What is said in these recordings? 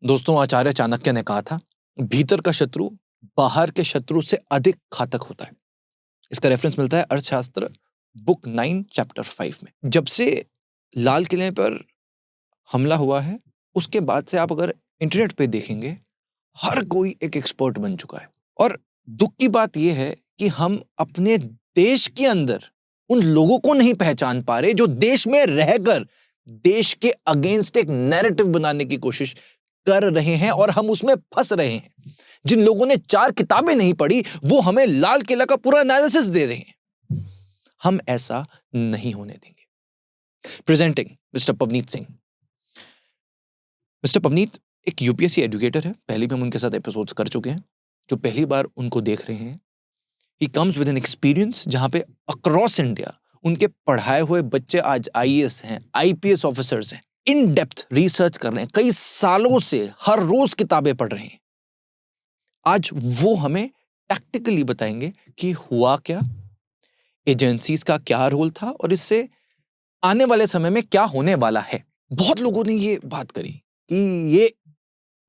दोस्तों, आचार्य चाणक्य ने कहा था, भीतर का शत्रु बाहर के शत्रु से अधिक घातक होता है। इसका रेफरेंस मिलता है अर्थशास्त्र बुक 9 चैप्टर 5 में। जब से लाल किले पर हमला हुआ है, उसके बाद से आप अगर इंटरनेट पे देखेंगे, हर कोई एक एक्सपर्ट बन चुका है। और दुख की बात यह है कि हम अपने देश के अंदर उन लोगों को नहीं पहचान पा रहे जो देश में रहकर देश के अगेंस्ट एक नैरेटिव बनाने की कोशिश कर रहे हैं, और हम उसमें फंस रहे हैं। जिन लोगों ने 4 किताबें नहीं पढ़ी, वो हमें लाल किला का पूरा एनालिसिस दे रहे हैं। हम ऐसा नहीं होने देंगे। Presenting mister Pavneet Singh. Mister Pavneet एक यूपीएससी एजुकेटर है। पहले भी हम उनके साथ एपिसोड्स कर चुके हैं। जो पहली बार उनको देख रहे हैं, he comes with an experience जहां पे अक्रॉस इंडिया उनके पढ़ाए हुए बच्चे आज आईएएस हैं, आईपीएस ऑफिसर्स हैं, इन डेप्थ रिसर्च कर रहे हैं, कई सालों से हर रोज किताबें पढ़ रहे हैं। आज वो हमें टैक्टिकली बताएंगे कि हुआ क्या, एजेंसीज का क्या रोल था, और इससे आने वाले समय में क्या होने वाला है। बहुत लोगों ने ये बात करी कि ये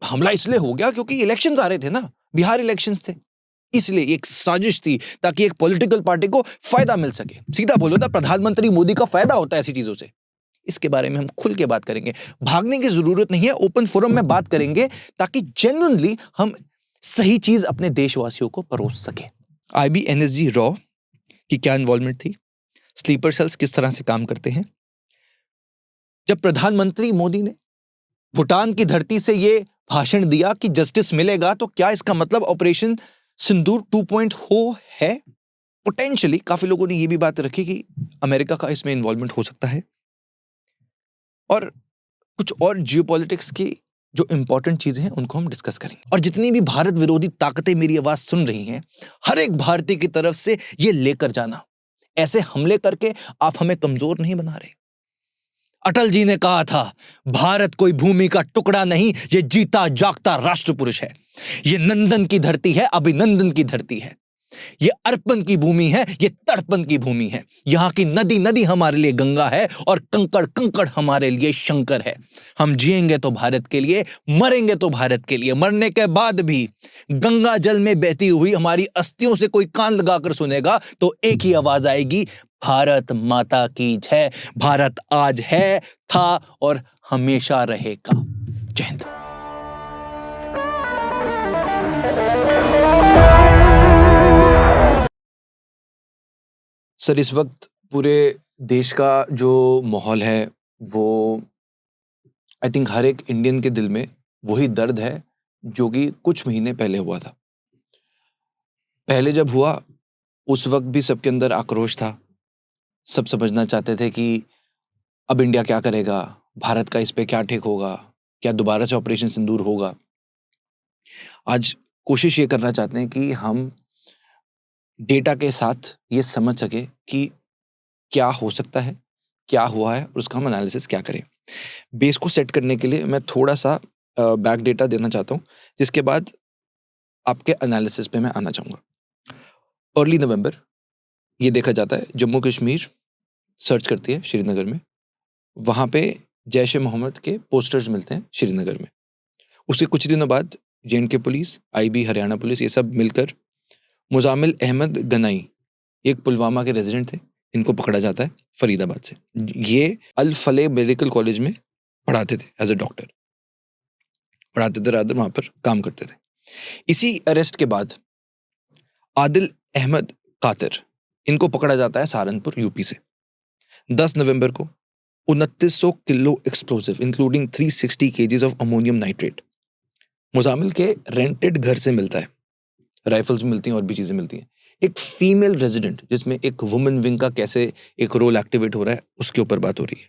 हमला इसलिए हो गया क्योंकि इलेक्शंस आ रहे थे ना, बिहार इलेक्शंस थे, इसलिए एक साजिश थी ताकि एक पॉलिटिकल पार्टी को फायदा मिल सके। सीधा बोलो ना, प्रधानमंत्री मोदी का फायदा होता है ऐसी चीजों से। इसके बारे में हम खुल के बात करेंगे। भागने की जरूरत नहीं है, ओपन फोरम में बात करेंगे ताकि जेन्युइनली हम सही चीज अपने देशवासियों को परोस सके। IBNSG रॉ की क्या इन्वॉल्वमेंट थी, स्लीपर सेल्स किस तरह से काम करते हैं। जब प्रधानमंत्री मोदी ने भूटान की धरती से ये भाषण दिया कि जस्टिस मिलेगा, तो क्या इसका मतलब ऑपरेशन सिंदूर 2.0 है? पोटेंशियली काफी लोगों ने ये भी बात रखी कि अमेरिका का इसमें इन्वॉल्वमेंट हो सकता है, और कुछ और जियोपॉलिटिक्स की जो इंपॉर्टेंट चीजें हैं उनको हम डिस्कस करेंगे। और जितनी भी भारत विरोधी ताकतें मेरी आवाज सुन रही हैं, हर एक भारतीय की तरफ से ये लेकर जाना, ऐसे हमले करके आप हमें कमजोर नहीं बना रहे। अटल जी ने कहा था, भारत कोई भूमि का टुकड़ा नहीं, ये जीता जागता राष्ट्र पुरुष है। ये नंदन की धरती है, अभिनंदन की धरती है। ये अर्पण की भूमि है, ये तड़पन की भूमि है। यहाँ की नदी नदी हमारे लिए गंगा है, और कंकड़ कंकड़ हमारे लिए शंकर है। हम जिएंगे तो भारत के लिए, मरेंगे तो भारत के लिए। मरने के बाद भी गंगा जल में बहती हुई हमारी अस्थियों से कोई कान लगाकर सुनेगा तो एक ही आवाज आएगी, भारत माता की जय। भारत आज है, था और हमेशा रहेगा। जय हिंद। सर, इस वक्त पूरे देश का जो माहौल है वो आई थिंक हर एक इंडियन के दिल में वही दर्द है जो कि कुछ महीने पहले हुआ था। पहले जब हुआ उस वक्त भी सबके अंदर आक्रोश था। सब समझना चाहते थे कि अब इंडिया क्या करेगा, भारत का इस पे क्या ठीक होगा, क्या दोबारा से ऑपरेशन सिंदूर होगा। आज कोशिश ये करना चाहते हैं कि हम डेटा के साथ ये समझ सके कि क्या हो सकता है, क्या हुआ है, और उसका हम एनालिसिस क्या करें। बेस को सेट करने के लिए मैं थोड़ा सा बैक डेटा देना चाहता हूँ, जिसके बाद आपके एनालिसिस पे मैं आना चाहूँगा। अर्ली नवंबर ये देखा जाता है, जम्मू कश्मीर सर्च करती है श्रीनगर में, वहाँ पे जैश ए मोहम्मद के पोस्टर्स मिलते हैं श्रीनगर में। उसके कुछ दिनों बाद JNK police, IB Haryana police, ये सब मिलकर मुजामिल अहमद गनाई, एक पुलवामा के रेजिडेंट थे, इनको पकड़ा जाता है फरीदाबाद से। ये अल फले मेडिकल कॉलेज में पढ़ाते थे एज ए डॉक्टर, पढ़ाते थे, रादर वहां पर काम करते थे। इसी अरेस्ट के बाद आदिल अहमद कातिर, इनको पकड़ा जाता है सहारनपुर यूपी से। 10 नवंबर को 2900 kilo explosive including 360 kgs of ammonium nitrate Muzamil के रेंटेड घर से मिलता है। राइफल्स मिलती हैं और भी चीजें मिलती हैं। एक फीमेल रेजिडेंट जिसमें एक वुमेन विंग का कैसे एक रोल एक्टिवेट हो रहा है, उसके ऊपर बात हो रही है।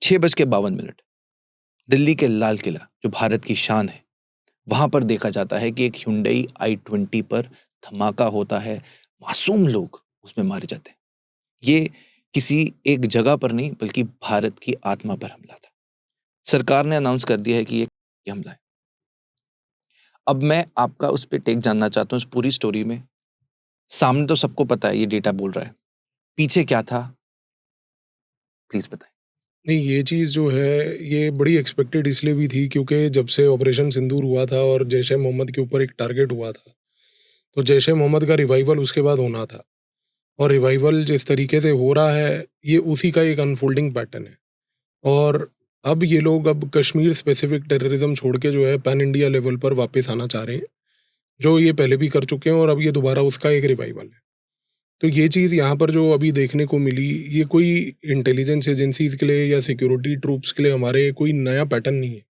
6:52 दिल्ली के लाल किला जो भारत की शान है, वहां पर देखा जाता है कि एक Hyundai i20 पर धमाका होता है, मासूम लोग उसमें मारे जाते हैं। ये किसी एक जगह पर नहीं बल्कि भारत की आत्मा पर हमला था। सरकार ने अनाउंस कर दिया है कि ये हमला है। अब मैं आपका उस पर टेक जानना चाहता हूँ इस पूरी स्टोरी में। सामने तो सबको पता है ये डेटा बोल रहा है, पीछे क्या था प्लीज बताएं। नहीं, ये चीज़ जो है ये बड़ी एक्सपेक्टेड इसलिए भी थी क्योंकि जब से ऑपरेशन सिंदूर हुआ था और जैश-ए-मोहम्मद के ऊपर एक टारगेट हुआ था, तो जैश-ए-मोहम्मद का रिवाइवल उसके बाद होना था। और रिवाइवल जिस तरीके से हो रहा है, ये उसी का एक अनफोल्डिंग पैटर्न है। और अब ये लोग अब कश्मीर स्पेसिफिक टेररिज्म छोड़ के जो है पैन इंडिया लेवल पर वापस आना चाह रहे हैं, जो ये पहले भी कर चुके हैं और अब ये दोबारा उसका एक रिवाइवल है। तो ये चीज़ यहाँ पर जो अभी देखने को मिली, ये कोई इंटेलिजेंस एजेंसीज़ के लिए या सिक्योरिटी ट्रूप्स के लिए हमारे कोई नया पैटर्न नहीं है।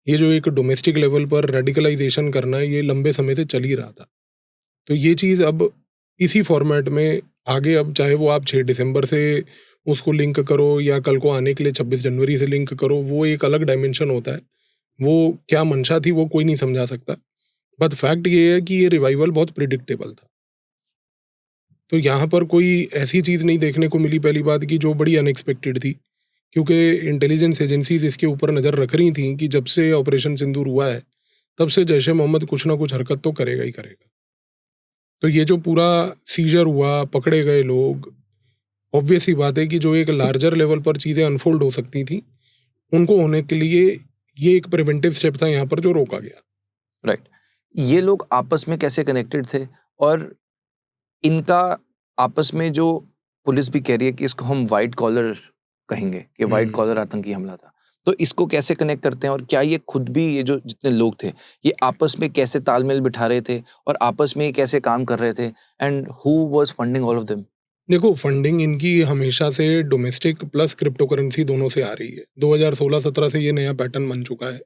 ये जो एक डोमेस्टिक लेवल पर रेडिकलाइज़ेशन करना है, ये लंबे समय से चल ही रहा था। तो ये चीज़ अब इसी फॉर्मेट में आगे, अब चाहे वो आप 6 दिसंबर से उसको लिंक करो या कल को आने के लिए 26 जनवरी से लिंक करो, वो एक अलग डायमेंशन होता है। वो क्या मंशा थी वो कोई नहीं समझा सकता। बट फैक्ट ये है कि ये रिवाइवल बहुत प्रिडिक्टेबल था। तो यहाँ पर कोई ऐसी चीज़ नहीं देखने को मिली, पहली बात कि जो बड़ी अनएक्सपेक्टेड थी, क्योंकि इंटेलिजेंस एजेंसीज़ इसके ऊपर नज़र रख रही थीं कि जब से ऑपरेशन सिंदूर हुआ है, तब से जैश-ए-मोहम्मद कुछ ना कुछ हरकत तो करेगा ही करेगा। तो ये जो पूरा सीज़र हुआ, पकड़े गए लोग, ऑब्वियस सी बात है कि जो एक लार्जर लेवल पर चीज़ें अनफ़ोल्ड हो सकती थीं, उनको होने के लिए ये एक प्रिवेंटिव स्टेप था यहाँ पर जो रोका गया। राइट। ये लोग आपस में कैसे कनेक्टेड थे और इनका आपस में जो पुलिस भी कह रही है कि इसको हम व्हाइट कॉलर कहेंगे कि व्हाइट कॉलर आतंकी हमला था, तो इसको कैसे कनेक्ट करते हैं और क्या ये खुद भी, ये जो जितने लोग थे, ये आपस में कैसे तालमेल बिठा रहे थे और आपस में ये कैसे काम कर रहे थे and who was funding all of them? देखो, फंडिंग इनकी हमेशा से डोमेस्टिक प्लस क्रिप्टो करेंसी दोनों से आ रही है। 2016-17 से ये नया पैटर्न बन चुका है।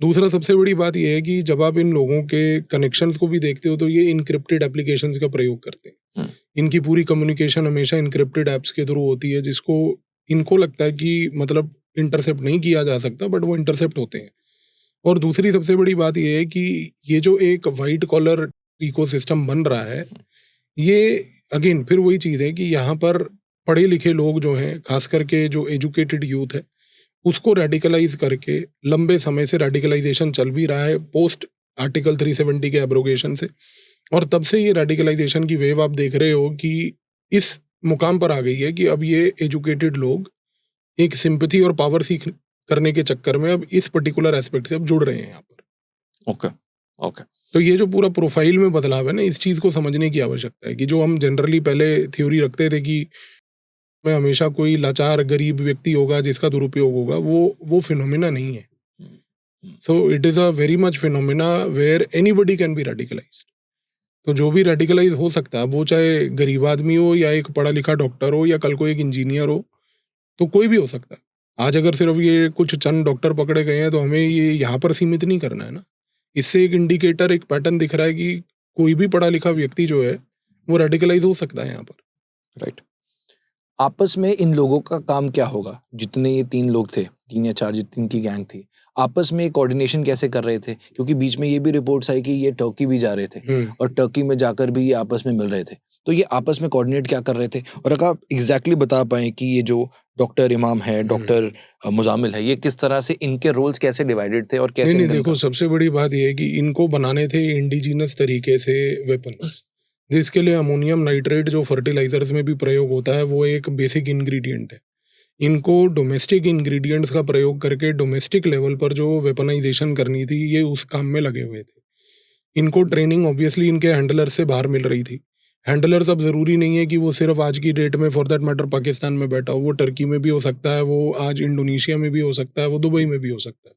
दूसरा सबसे बड़ी बात ये है कि जब आप इन लोगों के कनेक्शंस को भी देखते हो तो ये इनक्रिप्टेड एप्लीकेशंस का प्रयोग करते हैं। इनकी पूरी कम्युनिकेशन हमेशा इनक्रिप्टेड ऐप्स के थ्रू होती है, जिसको इनको लगता है कि मतलब इंटरसेप्ट नहीं किया जा सकता, बट वो इंटरसेप्ट होते हैं। और दूसरी सबसे बड़ी बात ये है कि ये जो एक व्हाइट कॉलर इकोसिस्टम बन रहा है, ये अगेन फिर वही चीज़ है कि यहाँ पर पढ़े लिखे लोग जो हैं, खास करके जो एजुकेटेड यूथ है, उसको रेडिकलाइज करके लंबे समय से रेडिकलाइजेशन चल भी रहा है पोस्ट आर्टिकल 370 के एब्रोगेशन से। और तब से ये रेडिकलाइजेशन की वेव आप देख रहे हो कि इस मुकाम पर आ गई है कि अब ये एजुकेटेड लोग एक सिंपैथी और पावर सीख करने के चक्कर में अब इस पर्टिकुलर एस्पेक्ट से अब जुड़ रहे हैं यहाँ पर। Okay, okay. तो ये जो पूरा प्रोफाइल में बदलाव है ना, इस चीज़ को समझने की आवश्यकता है कि जो हम जनरली पहले थ्योरी रखते थे कि में हमेशा कोई लाचार गरीब व्यक्ति होगा जिसका दुरुपयोग होगा, वो फिनोमिना नहीं है। So it is a very much phenomena where anybody can be radicalised. तो जो भी रेडिकलाइज हो सकता है, वो चाहे गरीब आदमी हो या एक पढ़ा लिखा डॉक्टर हो या कल को एक इंजीनियर हो, तो कोई भी हो सकता है। आज अगर सिर्फ ये कुछ चंद डॉक्टर पकड़े गए हैं तो हमें ये यहाँ पर सीमित नहीं करना है ना। इससे एक इंडिकेटर, एक पैटर्न दिख रहा है कि कोई भी पढ़ा लिखा व्यक्ति जो है वो रेडिकलाइज हो सकता है यहाँ पर। राइट। आपस में इन लोगों का काम क्या होगा? जितने ये 3 लोग थे, 3 या 4 जितनी इनकी गैंग थी, आपस में कोऑर्डिनेशन कैसे कर रहे थे? क्योंकि बीच में ये भी रिपोर्ट्स आई कि ये टर्की भी जा रहे थे और टर्की में जाकर भी ये आपस में मिल रहे थे। तो ये आपस में कोऑर्डिनेट क्या कर रहे थे? और अगर आप एग्ज़ैक्टली बता पाएँ कि ये जो डॉक्टर इमाम है, डॉक्टर मुज़ामिल है, ये किस तरह से इनके रोल्स कैसे डिवाइडेड थे और कैसे नहीं, इनका देखो, सबसे बड़ी बात ये है कि इनको बनाने थे इंडिजिनस तरीके से वेपन्स, जिसके लिए अमोनियम नाइट्रेट जो फर्टिलाइजर्स में भी प्रयोग होता है, वो एक बेसिक इंग्रेडिएंट है। इनको डोमेस्टिक इंग्रेडिएंट्स का प्रयोग करके डोमेस्टिक लेवल पर जो वेपनाइजेशन करनी थी, ये उस काम में लगे हुए थे। इनको ट्रेनिंग ऑब्वियसली इनके हैंडलर से बाहर मिल रही थी। हैंडलर्स अब ज़रूरी नहीं है कि वो सिर्फ आज की डेट में फॉर दैट मैटर पाकिस्तान में बैठा हो, वो टर्की में भी हो सकता है, वो आज इंडोनेशिया में भी हो सकता है, वो दुबई में भी हो सकता है।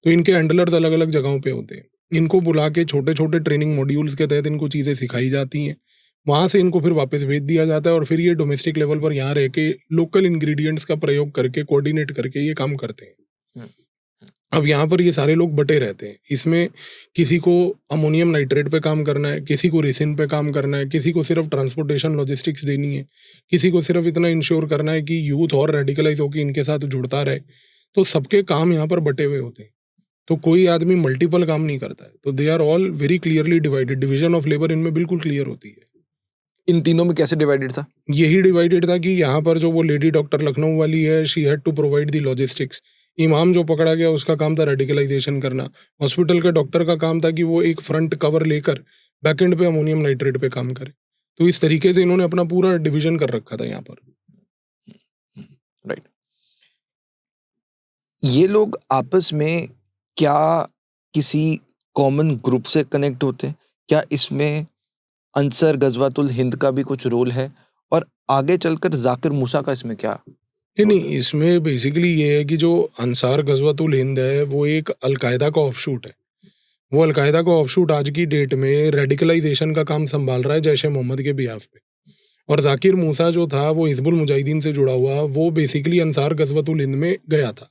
तो इनके हैंडलर्स अलग-अलग जगहों पे होते हैं। इनको बुला के छोटे-छोटे ट्रेनिंग मॉड्यूल्स के तहत इनको चीज़ें सिखाई जाती हैं। वहाँ से इनको फिर वापस भेज दिया जाता है और फिर ये डोमेस्टिक लेवल पर यहाँ रह के लोकल इंग्रीडिएंट्स का प्रयोग करके, कोऑर्डिनेट करके ये काम करते हैं। अब यहाँ पर ये सारे लोग बटे रहते हैं। इसमें किसी को अमोनियम नाइट्रेट पे काम करना है, किसी को रेसिन पे काम करना है, किसी को सिर्फ ट्रांसपोर्टेशन लॉजिस्टिक्स देनी है, किसी को सिर्फ इतना इंश्योर करना है कि यूथ और रेडिकलाइज होकर इनके साथ जुड़ता रहे। तो सबके काम यहाँ पर बटे हुए होते हैं। तो कोई आदमी मल्टीपल काम नहीं करता है। तो they are all very clearly divided. Division of labour इनमें बिल्कुल क्लियर होती है। इन तीनों में कैसे डिवाइडेड था? यही डिवाइडेड था कि यहाँ पर जो वो लेडी डॉक्टर लखनऊ वाली है, she had to provide the logistics. इमाम जो पकड़ा गया उसका काम था रेडिकलाइजेशन करना। हॉस्पिटल के डॉक्टर का काम था कि वो एक फ्रंट कवर लेकर बैकएंड पे अमोनियम नाइट्रेट पे काम करे। तो इस तरीके से इन्होंने अपना पूरा डिवीजन कर रखा था यहाँ पर। राइट। ये लोग आपस में क्या किसी कॉमन ग्रुप से कनेक्ट होते हैं? क्या इसमें अंसर गज़वातुल हिंद का भी कुछ रोल है? और आगे चलकर ज़ाकिर मूसा का इसमें क्या नहीं, रोल नहीं, इसमें बेसिकली ये है कि जो अंसार गज़वातुल हिंद है, वो एक अल-कायदा का ऑफशूट है। वो अल-कायदा का ऑफशूट आज की डेट में रेडिकलाइज़ेशन का काम सँभाल रहा है जैश-ए-मोहम्मद के बिहाफ़ पे। और ज़ाकिर मूसा जो था, वो हिज़्बुल मुजाहिदीन से जुड़ा हुआ, वो बेसिकली अंसार गज़वातुल हिंद में गया था।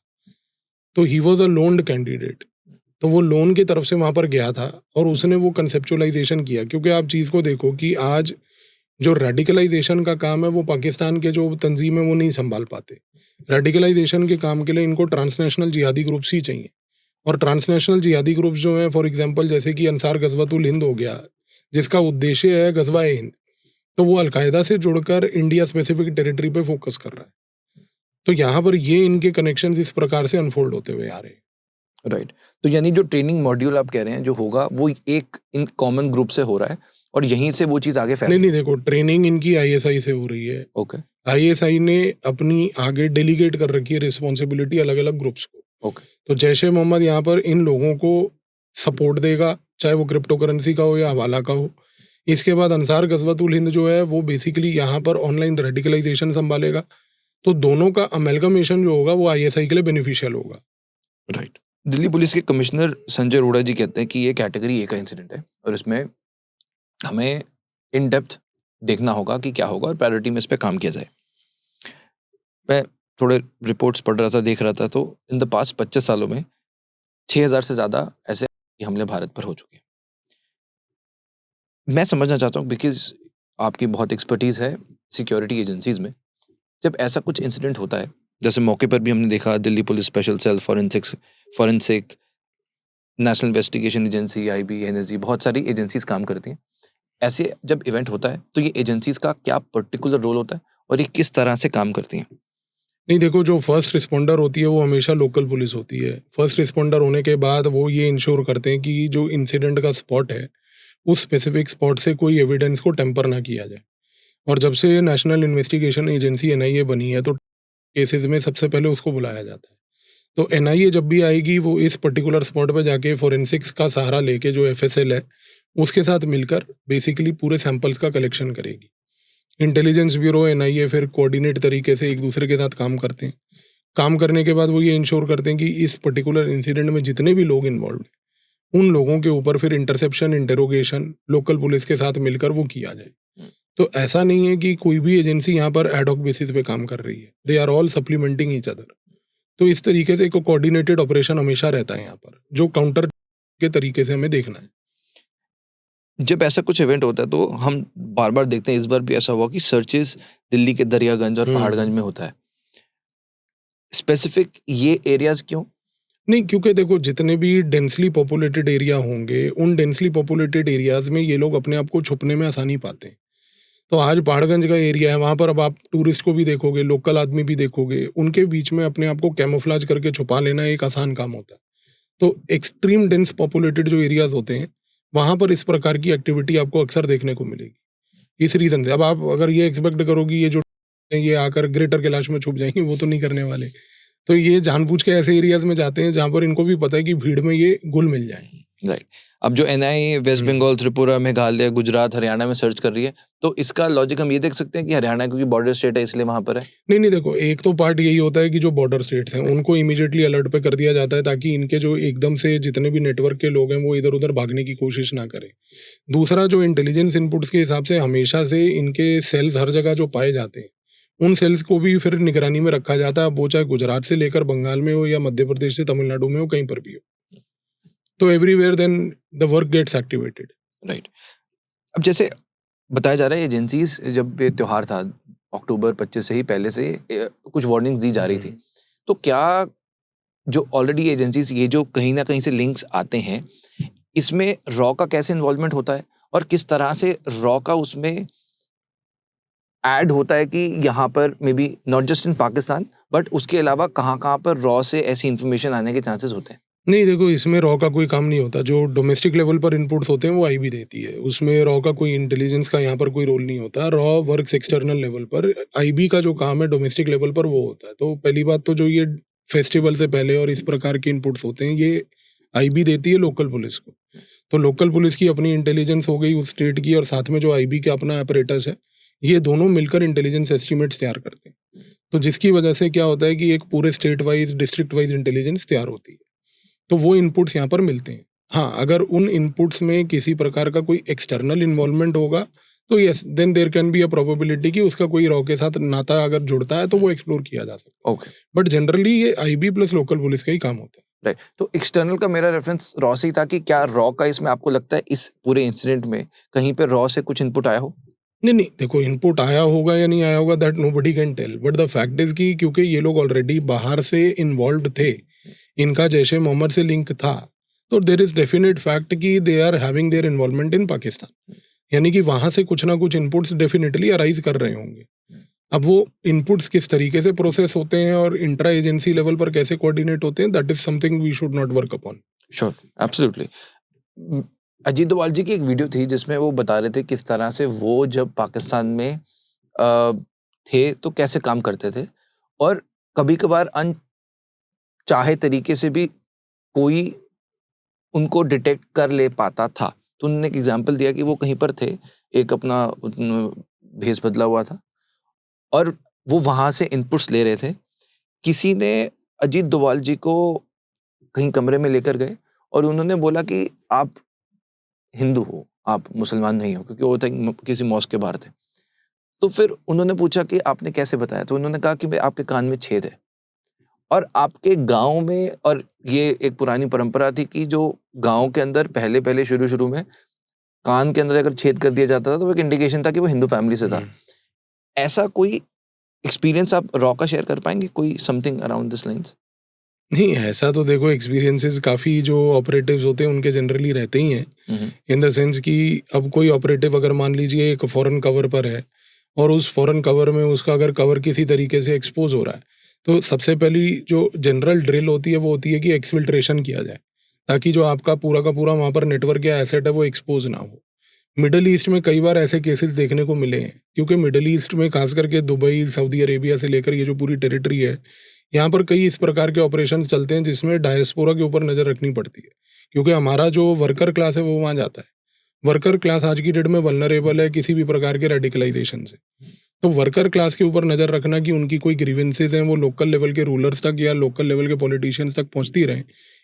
तो ही वाज़ अ लोन्ड कैंडिडेट। तो वो लोन की तरफ से वहाँ पर गया था और उसने वो कंसेप्चुअलाइज़ेशन किया, क्योंकि आप चीज़ को देखो कि आज जो रेडिकलाइज़ेशन का काम है, वो पाकिस्तान के जो तंज़ीम है, वो नहीं सँभाल पाते। रेडिकलाइज़ेशन के काम के लिए इनको ट्रांसनेशनल जिहादी ग्रुप्स ही चाहिए। और ट्रांसनेशनल जिहादी ग्रुप्स जो हैं, फॉर एग्ज़ाम्पल जैसे कि अंसार गज़वातुल हिंद हो गया, जिसका उद्देश्य है गज़वाए हिंद, तो वो अल-कायदा से जुड़कर इंडिया स्पेसिफिक टेरिटरी पे फ़ोकस कर रहा है। तो यहाँ पर ये इनके कनेक्शंस इस प्रकार से अनफ़ोल्ड होते हुए आ रहे हैं। राइट। तो यानी जो ट्रेनिंग मॉड्यूल आप कह रहे हैं जो होगा वो एक इन कॉमन ग्रुप से हो रहा है और यहीं से वो चीज़ आगे फैल नहीं, नहीं, देखो, ट्रेनिंग इनकी आईएसआई से हो रही है। ओके, आईएसआई ने अपनी आगे डेलीगेट कर रखी है रिस्पॉन्सिबिलिटी अलग-अलग ग्रुप्स को। ओके, तो जैश-ए-मोहम्मद यहाँ पर इन लोगों को सपोर्ट देगा, चाहे वो क्रिप्टो करेंसी का हो या हवाला का हो। इसके बाद अंसार गज़वातुल हिंद जो है, वो बेसिकली यहाँ पर ऑनलाइन रेडिकलाइज़ेशन सँभालेगा। तो दोनों का अमैल्गमेशन जो होगा, वो आईएसआई के लिए बेनिफिशियल होगा। राइट। दिल्ली पुलिस के कमिश्नर संजय अरोड़ा जी कहते हैं कि ये कैटेगरी ए का इंसिडेंट है और इसमें हमें इन डेप्थ देखना होगा कि क्या होगा और प्रायोरिटी में इस पे काम किया जाए। मैं थोड़े रिपोर्ट्स पढ़ रहा था, देख रहा था, तो इन द पास्ट 25 सालों में 6000 से ज़्यादा ऐसे हमले भारत पर हो चुके हैं। मैं समझना चाहता हूँ बिकॉज़ आपकी बहुत एक्सपर्टीज़ है सिक्योरिटी एजेंसीज़ में। जब ऐसा कुछ इंसिडेंट होता है, जैसे मौके पर भी हमने देखा Delhi police special cell, forensic, national investigation agency, IB, NSG, बहुत सारी एजेंसीज़ काम करती हैं। ऐसे जब इवेंट होता है तो ये एजेंसीज़ का क्या पर्टिकुलर रोल होता है और ये किस तरह से काम करती हैं? नहीं, देखो, जो फर्स्ट रिस्पॉन्डर होती है, वो हमेशा लोकल पुलिस होती है। फर्स्ट रिस्पॉन्डर होने के बाद वो ये इंश्योर करते हैं कि जो इंसिडेंट का स्पॉट है, उस स्पेसिफिक स्पॉट से कोई एविडेंस को टेम्पर ना किया जाए। और जब से नेशनल इन्वेस्टिगेशन एजेंसी एनआईए बनी है, तो केसेस में सबसे पहले उसको बुलाया जाता है। तो एनआईए जब भी आएगी, वो इस पर्टिकुलर स्पॉट पे जाके फोरेंसिक्स का सहारा लेके, जो एफएसएल है, उसके साथ मिलकर बेसिकली पूरे सैंपल्स का कलेक्शन करेगी। इंटेलिजेंस ब्यूरो, एनआईए फिर कोऑर्डिनेट तरीके से एक दूसरे के साथ काम करते हैं। काम करने के बाद वो ये इंश्योर करते हैं कि इस पर्टिकुलर इंसिडेंट में जितने भी लोग इन्वॉल्व हैं, उन लोगों के ऊपर फिर इंटरसेप्शन, इंटेरोगेशन लोकल पुलिस के साथ मिलकर वो किया जाए। तो ऐसा नहीं है कि कोई भी एजेंसी यहाँ पर एड हॉक बेसिस पे काम कर रही है। They are all supplementing each other. तो इस तरीके से एक कोऑर्डिनेटेड ऑपरेशन हमेशा रहता है यहाँ पर, जो काउंटर के तरीके से हमें देखना है। जब ऐसा कुछ इवेंट होता है तो हम बार-बार देखते हैं, इस बार भी ऐसा हुआ कि सर्चेज़ दिल्ली के दरियागंज और पहाड़गंज में होता है। स्पेसिफिक ये एरियाज़ क्यों? नहीं, क्योंकि देखो, जितने भी डेंसली पॉपुलेटेड एरिया होंगे, उन डेंसली पॉपुलेटेड एरियाज़ में ये लोग अपने आप को छुपने में आसानी पाते हैं। तो आज पहाड़गंज का एरिया है, वहाँ पर अब आप टूरिस्ट को भी देखोगे, लोकल आदमी भी देखोगे, उनके बीच में अपने आप को कैमोफ्लेज करके छुपा लेना एक आसान काम होता है। तो एक्सट्रीम डेंस पॉपुलेटेड जो एरियाज़ होते हैं, वहाँ पर इस प्रकार की एक्टिविटी आपको अक्सर देखने को मिलेगी। इस रीज़न से अब आप अगर ये एक्सपेक्ट करोगे ये जो ये आकर ग्रेटर कैलाश में छुप जाएँगे, वो तो नहीं करने वाले। तो ये जानबूझ के ऐसे एरियाज़ में जाते हैं जहाँ पर इनको भी पता है कि भीड़ में ये घुल मिल जाएँ। राइट। अब जो एनआईए वेस्ट बंगाल, त्रिपुरा, मेघालय, गुजरात, हरियाणा में सर्च कर रही है, तो इसका लॉजिक हम ये देख सकते हैं कि हरियाणा क्योंकि बॉर्डर स्टेट है इसलिए वहाँ पर है? नहीं, नहीं, देखो, एक तो पार्ट यही होता है कि जो बॉर्डर स्टेट्स हैं, उनको इमीडिएटली अलर्ट पे कर दिया जाता है, ताकि इनके जो एकदम से जितने भी नेटवर्क के लोग हैं, वो इधर-उधर भागने की कोशिश ना करें। दूसरा, जो इंटेलिजेंस इनपुट्स के हिसाब से हमेशा से इनके सेल्स हर जगह जो पाए जाते हैं, उन सेल्स को भी फिर निगरानी में रखा जाता है। अब वो चाहे गुजरात से लेकर बंगाल में हो या मध्य प्रदेश से तमिलनाडु में हो, कहीं पर भी हो। तो everywhere then the work gets activated. Right. अब जैसे बताया जा रहा है एजेंसीज, जब ये त्योहार था अक्टूबर 25 से ही पहले से कुछ वार्निंग्स दी जा रही थी, तो क्या जो ऑलरेडी एजेंसीज ये जो कहीं ना कहीं से लिंक्स आते हैं, इसमें रॉ का कैसे इन्वॉल्वमेंट होता है और किस तरह से रॉ का उसमें ऐड होता है कि यहाँ पर may be not just in Pakistan but उसके अलावा कहाँ पर रॉ से ऐसी इन्फॉर्मेशन आने के चांसेस होते हैं? नहीं, देखो, इसमें रॉ का कोई काम नहीं होता। जो डोमेस्टिक लेवल पर इनपुट्स होते हैं, वो आईबी देती है। उसमें रॉ का कोई इंटेलिजेंस का यहाँ पर कोई रोल नहीं होता। रॉ वर्क्स एक्सटर्नल लेवल पर। आईबी का जो काम है डोमेस्टिक लेवल पर, वो होता है। तो पहली बात तो जो ये फेस्टिवल से पहले और इस प्रकार के इनपुट्स होते हैं, ये आईबी देती है लोकल पुलिस को। तो लोकल पुलिस की अपनी इंटेलिजेंस हो गई उस स्टेट की, और साथ में जो आईबी का अपना apparatus है, ये दोनों मिलकर इंटेलिजेंस एस्टिमेट्स तैयार करते हैं। तो जिसकी वजह से क्या होता है कि एक पूरे state wise, district wise intelligence तैयार होती है। तो वो इनपुट्स यहाँ पर मिलते हैं। हाँ, अगर उन इनपुट्स में किसी प्रकार का कोई एक्सटर्नल इन्वॉल्वमेंट होगा, तो yes, then there can be a probability कि उसका कोई रॉ के साथ नाता अगर जुड़ता है तो वो एक्सप्लोर किया जा सकता है। ओके, बट जनरली ये आईबी प्लस लोकल पुलिस का ही काम होता है। राइट। तो एक्सटर्नल का मेरा रेफरेंस रॉ से ही था कि क्या रॉ का इसमें आपको लगता है इस पूरे इंसिडेंट में कहीं पे रॉ से कुछ इनपुट आया हो? नहीं, देखो, इनपुट आया होगा या नहीं आया होगा, that nobody can tell, but the fact is कि क्योंकि ये लोग ऑलरेडी बाहर से इन्वॉल्व्ड थे, इनका जैश ए मोहम्मद से लिंक था, तो देर इज डेफिनेट फैक्ट कि they are having their involvement in Pakistan, यानी कि वहां से कुछ ना कुछ इनपुट्स डेफिनेटली अराइज कर रहे होंगे। अब वो इनपुट्स किस तरीके से प्रोसेस होते हैं और इंट्रा एजेंसी लेवल पर कैसे कोऑर्डिनेट होते हैं, that is something we should not work upon. Sure, absolutely. Ajit Doval ji की एक वीडियो थी जिसमें वो बता रहे थे किस तरह से वो जब पाकिस्तान में थे तो कैसे काम करते थे, और कभी कभार अनचाहे तरीके से भी कोई उनको डिटेक्ट कर ले पाता था। तो उन्होंने एक एग्जाम्पल दिया कि वो कहीं पर थे, एक अपना भेष बदला हुआ था और वो वहां से इनपुट्स ले रहे थे। किसी ने अजीत डोभाल जी को कहीं कमरे में लेकर गए और उन्होंने बोला कि आप हिंदू हो, आप मुसलमान नहीं हो, क्योंकि वो किसी मॉस्क के बाहर थे। तो फिर उन्होंने पूछा कि आपने कैसे बताया, तो उन्होंने कहा कि भाई आपके कान में छेद है, और आपके गांव में, और ये एक पुरानी परंपरा थी कि जो गांव के अंदर पहले शुरू में कान के अंदर अगर छेद कर दिया जाता था तो वो एक इंडिकेशन था कि वो हिंदू फैमिली से था। ऐसा कोई एक्सपीरियंस आप रॉ का शेयर कर पाएंगे, कोई समथिंग अराउंड दिस लाइंस? नहीं, ऐसा तो देखो, एक्सपीरियंसेस काफ़ी जो ऑपरेटिव्स होते हैं उनके जनरली रहते ही हैं, इन द सेंस कि अब कोई ऑपरेटिव अगर मान लीजिए एक फॉरेन कवर पर है और उस फॉरेन कवर में उसका अगर कवर किसी तरीके से एक्सपोज हो रहा है, तो सबसे पहली जो जनरल ड्रिल होती है वो होती है कि एक्सफिल्ट्रेशन किया जाए, ताकि जो आपका पूरा का पूरा वहाँ पर नेटवर्क या एसेट है वो एक्सपोज ना हो। मिडल ईस्ट में कई बार ऐसे केसेस देखने को मिले हैं, क्योंकि मिडल ईस्ट में खास करके दुबई, सऊदी अरेबिया से लेकर ये जो पूरी टेरिटरी है, यहाँ पर कई इस प्रकार के ऑपरेशंस चलते हैं जिसमें डायस्पोरा के ऊपर नज़र रखनी पड़ती है, क्योंकि हमारा जो वर्कर क्लास है वो वहाँ जाता है। वर्कर क्लास आज की डेट में वल्नरेबल है किसी भी प्रकार के रेडिकलाइजेशन से। तो वर्कर क्लास के ऊपर नज़र रखना कि उनकी कोई ग्रीवेंसेज हैं वो लोकल लेवल के रूलर्स तक या लोकल लेवल के पॉलिटिशियंस तक पहुँचती रहें,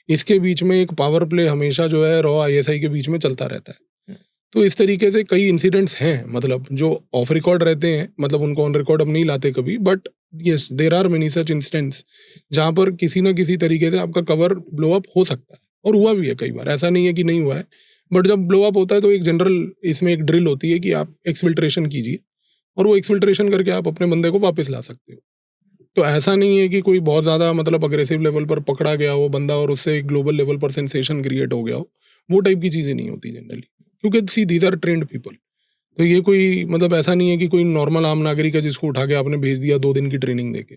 इसके बीच में एक पावर प्ले हमेशा जो है रॉ आईएसआई के बीच में चलता रहता है। तो इस तरीके से कई इंसिडेंट्स हैं, मतलब जो ऑफ रिकॉर्ड रहते हैं, मतलब उनको ऑन रिकॉर्ड अब नहीं लाते कभी, but yes, there are many such instances जहाँ पर किसी ना किसी तरीके से आपका कवर ब्लो अप हो सकता है, और हुआ भी है कई बार, ऐसा नहीं है कि नहीं हुआ है। बट जब ब्लो अप होता है तो एक जनरल इसमें एक ड्रिल होती है कि आप एक्सफिल्ट्रेशन कीजिए, और वो एक्सफिल्ट्रेशन करके आप अपने बंदे को वापस ला सकते हो। तो ऐसा नहीं है कि कोई बहुत ज़्यादा मतलब अग्रेसिव लेवल पर पकड़ा गया हो बंदा और उससे एक ग्लोबल लेवल पर सेंसेशन क्रिएट हो गया हो, वो टाइप की चीज़ें नहीं होती जनरली, क्योंकि see these are trained people. तो ये कोई मतलब ऐसा नहीं है कि कोई नॉर्मल आम नागरिक है जिसको उठा के आपने भेज दिया 2 दिन की ट्रेनिंग देके।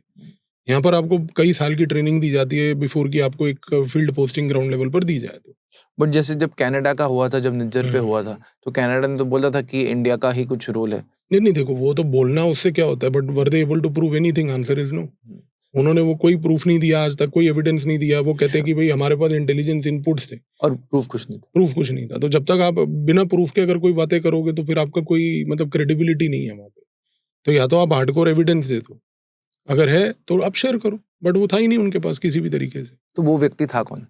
यहाँ पर आपको कई साल की ट्रेनिंग दी जाती है बिफोर कि आपको एक फील्ड पोस्टिंग ग्राउंड लेवल पर दी जाए। तो बट जैसे जब कनाडा का हुआ था, जब निज्जर पे हुआ था, तो कनाडा ने तो बोला था कि इंडिया का ही कुछ रोल है। नहीं, देखो, वो तो बोलना उससे क्या होता है, but were they able to prove anything? Answer is no. उन्होंने वो कोई प्रूफ नहीं दिया आज तक, कोई एविडेंस नहीं दिया। वो कहते हैं कि भाई हमारे पास इंटेलिजेंस इनपुट्स थे, और प्रूफ कुछ नहीं था। प्रूफ कुछ नहीं था। तो जब तक आप बिना प्रूफ के अगर कोई बातें करोगे तो फिर आपका कोई मतलब क्रेडिबिलिटी नहीं है वहाँ पे। तो या तो आप हार्डकोर एविडेंस दे दो, अगर है तो आप शेयर करो, बट वो था ही नहीं उनके पास किसी भी तरीके से। तो वो व्यक्ति था कौन?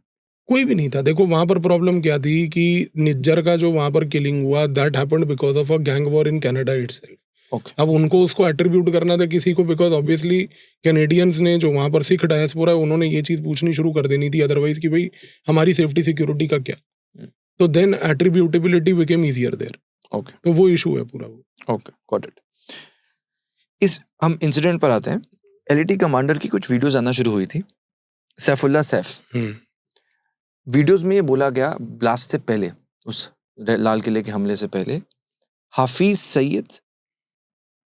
कोई भी नहीं था। देखो, वहां पर प्रॉब्लम क्या थी कि निज्जर का जो वहां पर किलिंग हुआ, that happened because of a gang war in Canada itself. Okay. अब उनको उसको एट्रीब्यूट करना था किसी को, बिकॉज ऑब्वियसली कैनेडियंस ने जो वहां पर सिख डायस्पोरा है उन्होंने ये चीज पूछनी शुरू कर देनी थी अदरवाइज कि भाई हमारी सेफ्टी सिक्योरिटी का क्या। तो then attributability became easier there. Okay, तो वो इशू है पूरा वो। Okay, got it. इस हम इंसिडेंट पर आते हैं। एलईटी कमांडर की कुछ वीडियोस आना शुरू हुई थी, सैफुल्ला सैफ। वीडियोस में ये बोला गया ब्लास्ट से पहले, उस लाल किले के हमले से पहले, Hafiz Saeed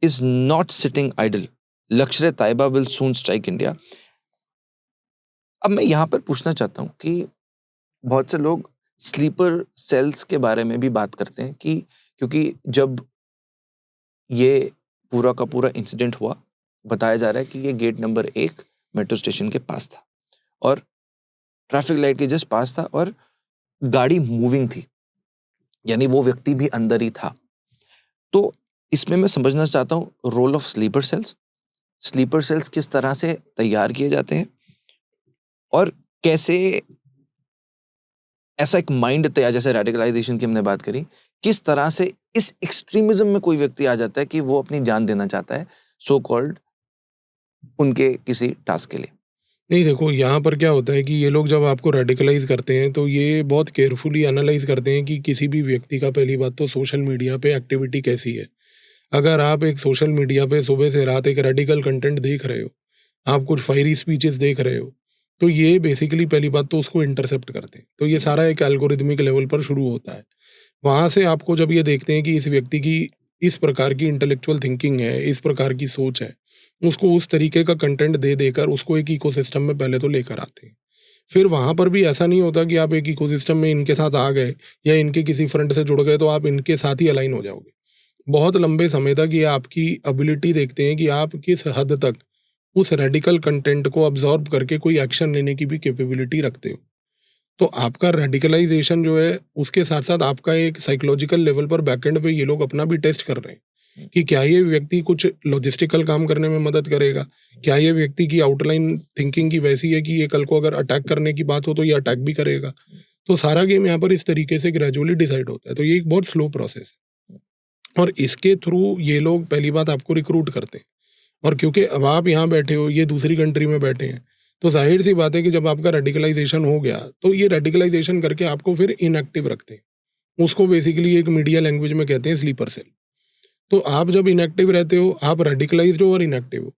is not sitting idle, Lashkar Taiba will soon strike India. अब मैं यहाँ पर पूछना चाहता हूँ कि बहुत से लोग स्लीपर सेल्स के बारे में भी बात करते हैं कि क्योंकि जब ये पूरा का पूरा इंसिडेंट हुआ, बताया जा रहा है कि ये गेट नंबर 1 मेट्रो स्टेशन के पास था। और ट्रैफिक लाइट के जस्ट पास था और गाड़ी मूविंग थी, यानी वो व्यक्ति भी अंदर ही था। तो इसमें मैं समझना चाहता हूँ role of sleeper cells. Sleeper cells किस तरह से तैयार किए जाते हैं और कैसे ऐसा एक माइंड तैयार, जैसे रेडिकलाइजेशन की हमने बात करी, किस तरह से इस एक्सट्रीमिज्म में कोई व्यक्ति आ जाता है कि वो अपनी जान देना चाहता है सो कॉल्ड उनके किसी टास्क के लिए। नहीं देखो, यहाँ पर क्या होता है कि ये लोग जब आपको रेडिकलाइज करते हैं तो ये बहुत केयरफुली एनालाइज करते हैं कि किसी भी व्यक्ति का पहली बात तो सोशल मीडिया पे एक्टिविटी कैसी है। अगर आप एक सोशल मीडिया पे सुबह से रात एक रेडिकल कंटेंट देख रहे हो, आप कुछ फायरी स्पीचेस देख रहे हो, तो ये बेसिकली पहली बात तो उसको इंटरसेप्ट करते हैं। तो ये सारा एक एल्गोरिथमिक लेवल पर शुरू होता है। वहाँ से आपको जब ये देखते हैं कि इस व्यक्ति की इस प्रकार की इंटेलेक्चुअल थिंकिंग है, इस प्रकार की सोच है, उसको उस तरीके का कंटेंट दे देकर उसको एक इकोसिस्टम में पहले तो लेकर आते हैं। फिर वहाँ पर भी ऐसा नहीं होता कि आप एक इकोसिस्टम में इनके साथ आ गए या इनके किसी फ्रंट से जुड़ गए तो आप इनके साथ ही अलाइन हो जाओगे। बहुत लंबे समय तक ये आपकी एबिलिटी देखते हैं कि आप किस हद तक उस रेडिकल कंटेंट को अब्जॉर्ब करके कोई एक्शन लेने की भी कैपेबिलिटी रखते हो। तो आपका रेडिकलाइजेशन जो है उसके साथ साथ आपका एक साइकोलॉजिकल लेवल पर बैकएंड पे ये लोग अपना भी टेस्ट कर रहे हैं कि क्या ये व्यक्ति कुछ लॉजिस्टिकल काम करने में मदद करेगा, क्या ये व्यक्ति की आउटलाइन थिंकिंग की वैसी है कि ये कल को अगर अटैक करने की बात हो तो ये अटैक भी करेगा। तो सारा गेम यहाँ पर इस तरीके से ग्रेजुअली डिसाइड होता है। तो ये एक बहुत स्लो प्रोसेस है और इसके थ्रू ये लोग पहली बात आपको रिक्रूट करते हैं। और क्योंकि अब आप यहाँ बैठे हो, ये दूसरी कंट्री में बैठे हैं, तो जाहिर सी बात है कि जब आपका रेडिकलाइजेशन हो गया तो ये रेडिकलाइजेशन करके आपको फिर इनएक्टिव रखते हैं। उसको बेसिकली एक मीडिया लैंग्वेज में कहते हैं स्लीपर सेल। तो आप जब इनएक्टिव रहते हो, आप रेडिकलाइज्ड हो और इनएक्टिव हो।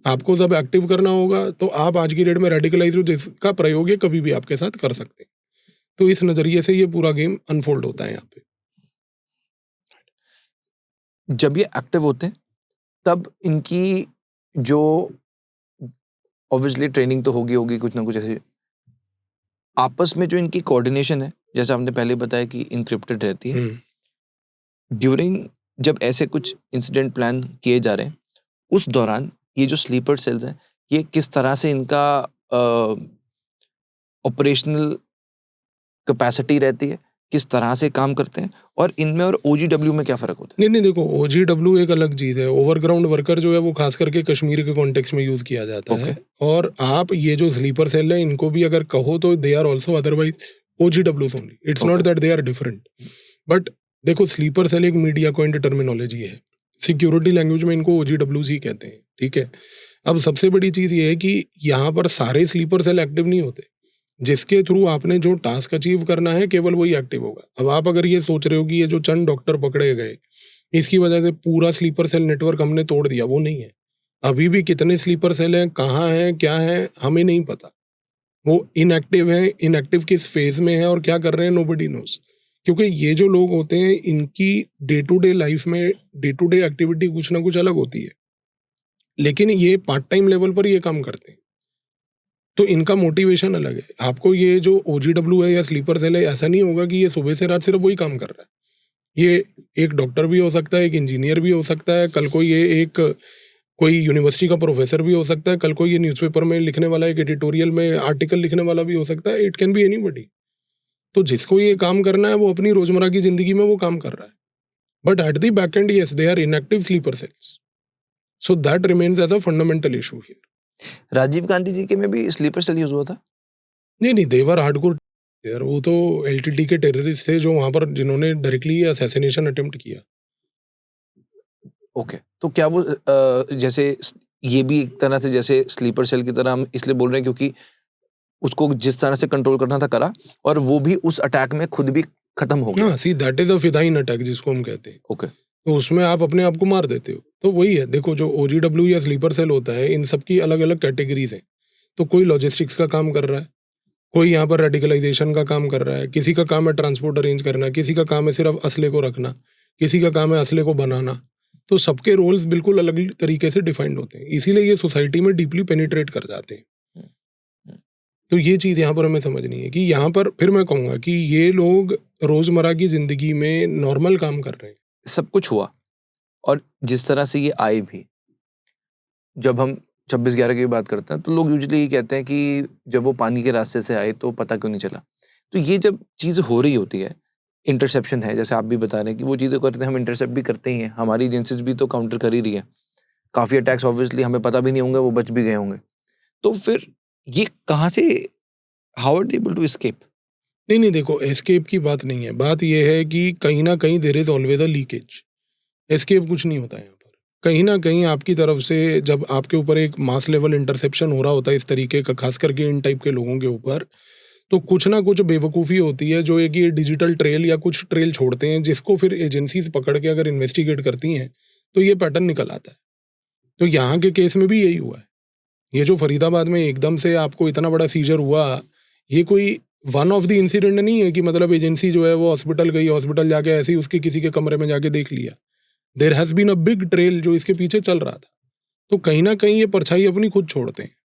आपको जब एक्टिव करना होगा तो आप आज की डेट में रेडिकलाइज हो, जिसका प्रयोग ये कभी भी आपके साथ कर सकते हैं। तो इस नज़रिए से ये पूरा गेम अनफोल्ड होता है यहाँ पे। जब ये एक्टिव होते हैं तब इनकी जो ऑब्वियसली ट्रेनिंग तो होगी कुछ ना कुछ ऐसे, आपस में जो इनकी कोऑर्डिनेशन है, जैसे आपने पहले बताया कि इनक्रिप्टेड रहती है, ड्यूरिंग जब ऐसे कुछ इंसिडेंट प्लान किए जा रहे हैं उस दौरान ये जो स्लीपर सेल्स हैं ये किस तरह से इनका ऑपरेशनल कैपेसिटी रहती है, किस तरह से काम करते हैं, और इनमें और OGW में क्या फ़र्क होता है? नहीं देखो, OGW एक अलग चीज़ है। ओवरग्राउंड वर्कर जो है वो खास करके कश्मीर के कॉन्टेक्स्ट में यूज़ किया जाता है। और आप ये जो स्लीपर सेल है इनको भी अगर कहो तो they are also otherwise OGWs only. It's not that they are different. But देखो, स्लीपर सेल एक मीडिया कॉइंड टर्मिनोलॉजी है। सिक्योरिटी लैंग्वेज में इनको OGWs ही कहते हैं, ठीक है। अब सबसे बड़ी चीज़ ये है कि यहाँ पर सारे स्लीपर सेल एक्टिव नहीं होते। जिसके थ्रू आपने जो टास्क अचीव करना है केवल वही एक्टिव होगा। अब आप अगर ये सोच रहे हो कि ये जो चंद डॉक्टर पकड़े गए इसकी वजह से पूरा स्लीपर सेल नेटवर्क हमने तोड़ दिया, वो नहीं है। अभी भी कितने स्लीपर सेल हैं, कहाँ हैं, क्या है, हमें नहीं पता। वो इनएक्टिव है, इनएक्टिव किस फेज में है और क्या कर रहे हैं, नोबडी नोस। क्योंकि ये जो लोग होते हैं इनकी डे टू डे लाइफ में डे टू डे एक्टिविटी कुछ ना कुछ अलग होती है, लेकिन ये पार्ट टाइम लेवल पर ये काम करते हैं। तो इनका मोटिवेशन अलग है। आपको ये जो OGW है या स्लीपर सेल है, ऐसा नहीं होगा कि ये सुबह से रात सिर्फ वही काम कर रहा है। ये एक डॉक्टर भी हो सकता है, एक इंजीनियर भी हो सकता है, कल को ये एक कोई यूनिवर्सिटी का प्रोफेसर भी हो सकता है, कल को ये न्यूज़पेपर में लिखने वाला, एक एडिटोरियल में आर्टिकल लिखने वाला भी हो सकता है। It can be anybody. तो जिसको ये काम करना है वो अपनी रोजमर्रा की जिंदगी में वो काम कर रहा है। But at the back end yes, they are inactive sleeper cells. So that remains as a fundamental issue here. Rajiv Gandhi ji के में भी स्लीपर सेल यूज हुआ था? नहीं, देवर हार्डकोर यार। वो तो LTT के टेररिस्ट थे जो वहां पर जिन्होंने डायरेक्टली असैसिनेशन अटेम्प्ट किया। ओके, तो क्या वो जैसे ये भी एक तरह से जैसे स्लीपर सेल की तरह हम इसलिए बोल रहे हैं क्योंकि उसको जिस तरह से कंट्रोल करना था करा, और वो भी उस अटैक में खुद भी खत्म हो गया। हाँ, see that is a fidayeen attack जिसको हम कहते हैं। ओके, तो उसमें आप अपने आप को मार देते हो। तो वही है, देखो जो OGW या स्लीपर सेल होता है इन सब की अलग अलग कैटेगरीज हैं। तो कोई लॉजिस्टिक्स का काम कर रहा है, कोई यहाँ पर रेडिकलाइजेशन का काम कर रहा है, किसी का काम है ट्रांसपोर्ट अरेंज करना, किसी का काम है सिर्फ असले को रखना, किसी का काम है असले को बनाना। तो सबके रोल्स बिल्कुल अलग तरीके से डिफाइंड होते हैं, इसीलिए ये सोसाइटी में डीपली पेनिट्रेट कर जाते हैं। तो ये चीज़ यहाँ पर हमें समझनी है कि यहाँ पर फिर मैं कहूँगा कि ये लोग रोजमर्रा की जिंदगी में नॉर्मल काम कर रहे हैं। सब कुछ हुआ और जिस तरह से ये आए भी, जब हम 26/11 की बात करते हैं तो लोग यूजुअली ये कहते हैं कि जब वो पानी के रास्ते से आए तो पता क्यों नहीं चला। तो ये जब चीज़ हो रही होती है, इंटरसेप्शन है, जैसे आप भी बता रहे हैं कि वो चीज़ें करते हैं, हम इंटरसेप्ट भी करते ही हैं, हमारी एजेंसीज भी तो काउंटर कर ही रही है। काफ़ी अटैक्स ऑब्वियसली हमें पता भी नहीं होंगे, वो बच भी गए होंगे। तो फिर ये कहाँ से, how are they able to escape? नहीं, नहीं, देखो एस्केप की बात नहीं है। बात ये है कि कहीं न कहीं there is always a leakage. Escape कुछ नहीं होता है यहाँ पर। कहीं न कहीं आपकी तरफ से जब आपके ऊपर एक मास लेवल इंटरसेप्शन हो रहा होता है इस तरीके का, ख़ास करके इन टाइप के लोगों के ऊपर, तो कुछ ना कुछ बेवकूफ़ी होती है जो एक ये डिजिटल ट्रेल या कुछ ट्रेल छोड़ते हैं, जिसको फिर एजेंसीज़ पकड़ के अगर इन्वेस्टिगेट करती हैं, तो ये पैटर्न निकल आता है। तो यहाँ के केस में भी यही हुआ है। ये जो फरीदाबाद में एकदम से आपको इतना बड़ा सीजर हुआ, ये कोई वन ऑफ द इंसिडेंट नहीं है कि मतलब एजेंसी जो है वो हॉस्पिटल गई, हॉस्पिटल जाके ऐसे ही उसके किसी के कमरे में जाके देख लिया। There has been a big trail जो इसके पीछे चल रहा था। तो कहीं न कहीं ये परछाई अपनी खुद छोड़ते हैं।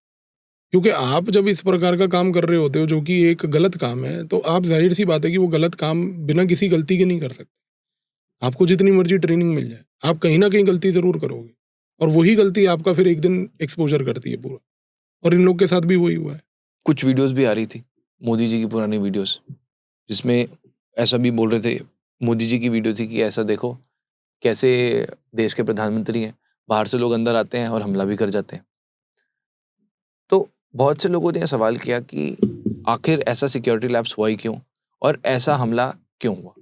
क्योंकि आप जब इस प्रकार का काम कर रहे होते हो जो कि एक गलत काम है, तो आप ज़ाहिर-सी बात है कि वो गलत काम बिना किसी गलती के नहीं कर सकते। आपको जितनी मर्ज़ी ट्रेनिंग मिल जाए, आप कहीं न कहीं गलती ज़रूर करोगे और वही गलती आपका फिर एक दिन एक्सपोज़र करती है पूरा। और इन लोग के साथ भी वही हुआ है। कुछ वीडियोज़ भी आ रही थी, मोदी जी की पुरानी वीडियोज़, जिसमें ऐसा भी बोल रहे थे, मोदी जी की वीडियो थी कि ऐसा देखो, कैसे देश के प्रधानमंत्री हैं, बाहर से लोग अंदर आते हैं और हमला भी कर जाते हैं। तो बहुत से लोगों ने सवाल किया कि आखिर ऐसा सिक्योरिटी लैप्स हुआ ही क्यों? और ऐसा हमला क्यों हुआ?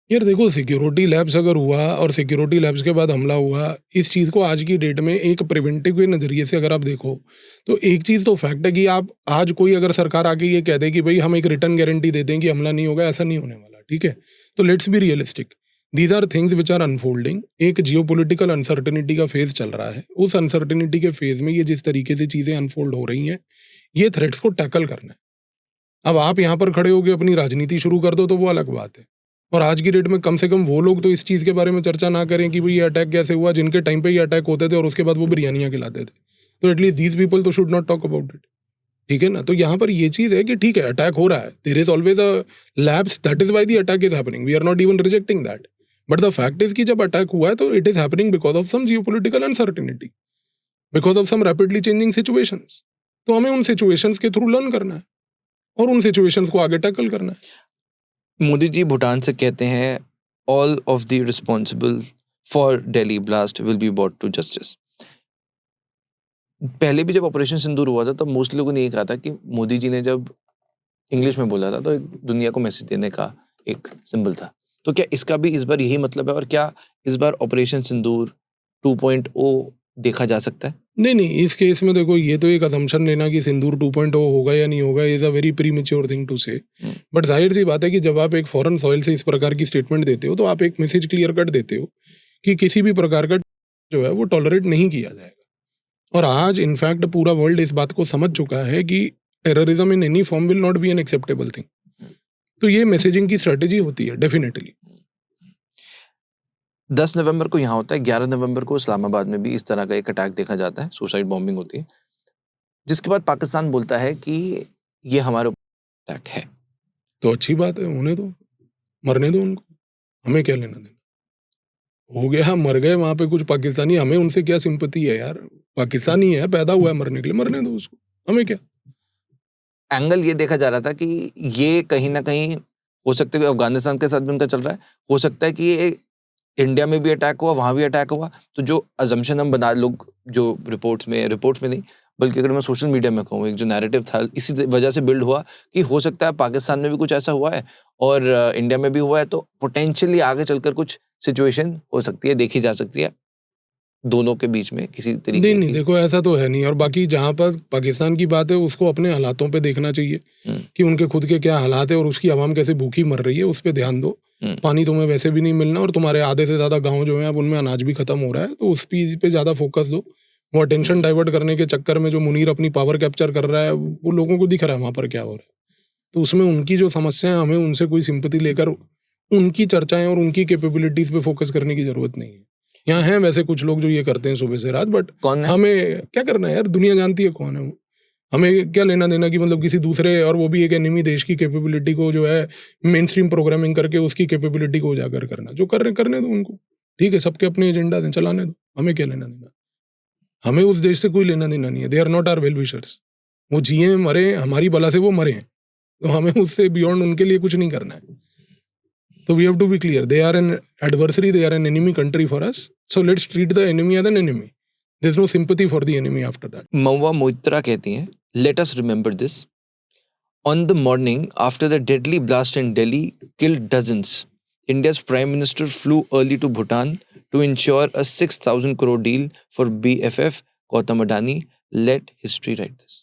यार देखो, सिक्योरिटी लैब्स अगर हुआ और सिक्योरिटी लैब्स के बाद हमला हुआ, इस चीज़ को आज की डेट में एक प्रिवेंटिव के नज़रिए से अगर आप देखो, तो एक चीज़ तो फैक्ट है कि आप आज कोई अगर सरकार आके ये कह दे कि भई हम एक रिटर्न गारंटी दे दें कि हमला नहीं होगा, ऐसा नहीं होने वाला, ठीक है? तो let's be realistic. These are things which are unfolding. एक जियोपॉलिटिकल अनसर्टेनिटी का फेज़ चल रहा है। उस अनसर्टेनिटी के फेज़ में ये जिस तरीके से चीज़ें अनफोल्ड हो रही हैं, ये थ्रेट्स को टैकल करना है। अब आप यहाँ पर खड़े होके अपनी राजनीति शुरू कर दो तो वो अलग बात है। और आज की डेट में कम से कम वो लोग तो इस चीज़ के बारे में चर्चा ना करें कि भई ये अटैक कैसे हुआ, जिनके टाइम पे ये अटैक होते थे और उसके बाद वो बिरयानियाँ खिलाते थे। तो एटलीस्ट दीज़ पीपल तो should not talk about it. ठीक है ना? तो यहाँ पर ये चीज़ है कि ठीक है, अटैक हो रहा है। There is always a lapse, that is why the attack is happening. We are not even rejecting that. But the fact is कि जब अटैक हुआ है तो it is happening because of some geopolitical uncertainty, because of some rapidly changing situations. तो हमें उन situations के through learn करना है और उन सिचुएशंस को आगे टैकल करना है। मोदी जी भूटान से कहते हैं, all of the responsible for Delhi blast will be brought to justice. पहले भी जब ऑपरेशन सिंदूर हुआ था तब मोस्टली लोगों ने ये कहा था कि मोदी जी ने जब इंग्लिश में बोला था तो एक दुनिया को मैसेज देने का एक सिंबल था। तो क्या इसका भी इस बार यही मतलब है, और क्या इस बार ऑपरेशन सिंदूर 2.0 देखा जा सकता है? नहीं, नहीं, इस केस में देखो, ये तो एक असम्पशन लेना कि सिंदूर 2.0 होगा या नहीं होगा is a very premature thing to say. But ज़ाहिर-सी बात है कि जब आप एक फॉरेन सॉइल से इस प्रकार की स्टेटमेंट देते हो, तो आप एक मैसेज क्लियर कट देते हो कि किसी भी प्रकार का जो है वो टॉलरेट नहीं किया जाएगा। और आज इनफैक्ट पूरा वर्ल्ड इस बात को समझ चुका है कि terrorism in any form will not be an acceptable thing. तो ये मैसेजिंग की स्ट्रैटेजी होती है डेफिनिटली। 10 नवंबर को यहाँ होता है, 11 नवंबर को इस्लामाबाद में भी इस तरह का एक अटैक देखा जाता है, सुसाइड बॉम्बिंग होती है, जिसके बाद पाकिस्तान बोलता है कि ये हमारे ऊपर अटैक है। तो अच्छी बात है, होने दो, मरने दो उनको, हमें क्या लेना देना। हो गया, मर गए वहाँ पे कुछ पाकिस्तानी, हमें उनसे क्या सिंपैथी है यार? पाकिस्तानी है, पैदा हुआ है मरने के लिए, मरने दो उसको, हमें क्या? एंगल ये देखा जा रहा था कि ये कहीं ना कहीं हो सकता है कि अफगानिस्तान के साथ भी उनका चल रहा है, हो सकता है कि ये इंडिया में भी अटैक हुआ, वहाँ भी अटैक हुआ। तो जो अजम्पशन हम बना, लोग जो रिपोर्ट्स में नहीं, बल्कि अगर मैं सोशल मीडिया में कहूँ, एक जो नैरेटिव था इसी वजह से बिल्ड हुआ कि हो सकता है पाकिस्तान में भी कुछ ऐसा हुआ है और इंडिया में भी हुआ है, तो पोटेंशियली आगे चलकर कुछ सिचुएशन हो सकती है, देखी जा सकती है दोनों के बीच में किसी नहीं, तरीके नहीं, की। देखो ऐसा तो है नहीं। और बाकी जहाँ पर पाकिस्तान की बात है, उसको अपने हालातों पे देखना चाहिए हम्म, कि उनके खुद के क्या हालात है और उसकी आवाम कैसे भूखी मर रही है, उस पे ध्यान दो। पानी तुम्हें वैसे भी नहीं मिलना और तुम्हारे आधे से ज़्यादा गाँव जो हैं अब उनमें अनाज भी खत्म हो रहा है, तो उस चीज़ पे ज़्यादा फोकस दो। वो अटेंशन डाइवर्ट करने के चक्कर में जो मुनीर अपनी पावर कैप्चर कर रहा है, वो लोगों को दिख रहा है वहाँ पर क्या हो रहा है। तो उसमें उनकी जो समस्या है, हमें उनसे कोई सिंपैथी लेकर उनकी चर्चाएँ और उनकी कैपेबिलिटीज़ पे फोकस करने की ज़रूरत नहीं है। यहाँ हैं वैसे कुछ लोग जो ये करते हैं सुबह से रात, बट कौन है? हमें क्या करना है यार? दुनिया जानती है कौन है वो। हमें क्या लेना देना कि मतलब किसी दूसरे, और वो भी एक एनिमी देश की कैपेबिलिटी को जो है मेनस्ट्रीम प्रोग्रामिंग करके उसकी कैपेबिलिटी को उजागर करना। जो कर रहे करने दो उनको। ठीक है, सबके अपने एजेंडा हैं, चलाने दो। हमें क्या लेना देना। हमें उस देश से कोई लेना देना नहीं है, they are not our well wishers. वो जिए मरे, हमारी बला से वो मरे हैं, तो हमें उससे बियॉन्ड उनके लिए कुछ नहीं करना है। तो we have to be clear, they are an adversary, they are an enemy country for us, so let's treat the enemy as an enemy, there is no sympathy for the enemy after that. Mahua Moitra कहती हैं, let us remember this, on the morning after the deadly blast in Delhi killed dozens, India's Prime Minister flew early to Bhutan to ensure a 6,000 crore deal for BFF Gautam Adani. Let history write this.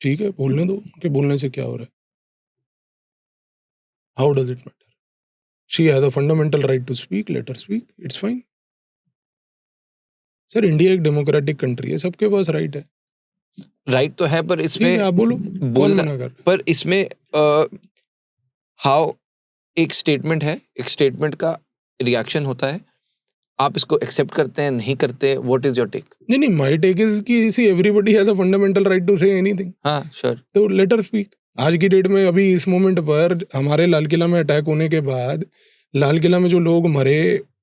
ठीक है, बोलने दो, उनके बोलने से क्या हो रहा है? How does it matter? She has a fundamental right to speak, let her speak, it's fine. Sir, India एक डेमोक्रेटिक कंट्री है, सबके पास राइट है। राइट तो है, पर ठीक इसमें है, आप बोलो, बोलना, मना कर? पर इसमें हाउ एक स्टेटमेंट है, एक स्टेटमेंट का रिएक्शन होता है, आप इसको एक्सेप्ट करते हैं, नहीं करते, व्हाट इज योर टेक? नहीं, माय टेक इज कि see everybody has a fundamental right to say anything. हाँ, श्योर। तो लेट हर स्पीक। आज की डेट में अभी इस मोमेंट पर हमारे लाल किला में अटैक होने के बाद लाल किला में जो लोग मरे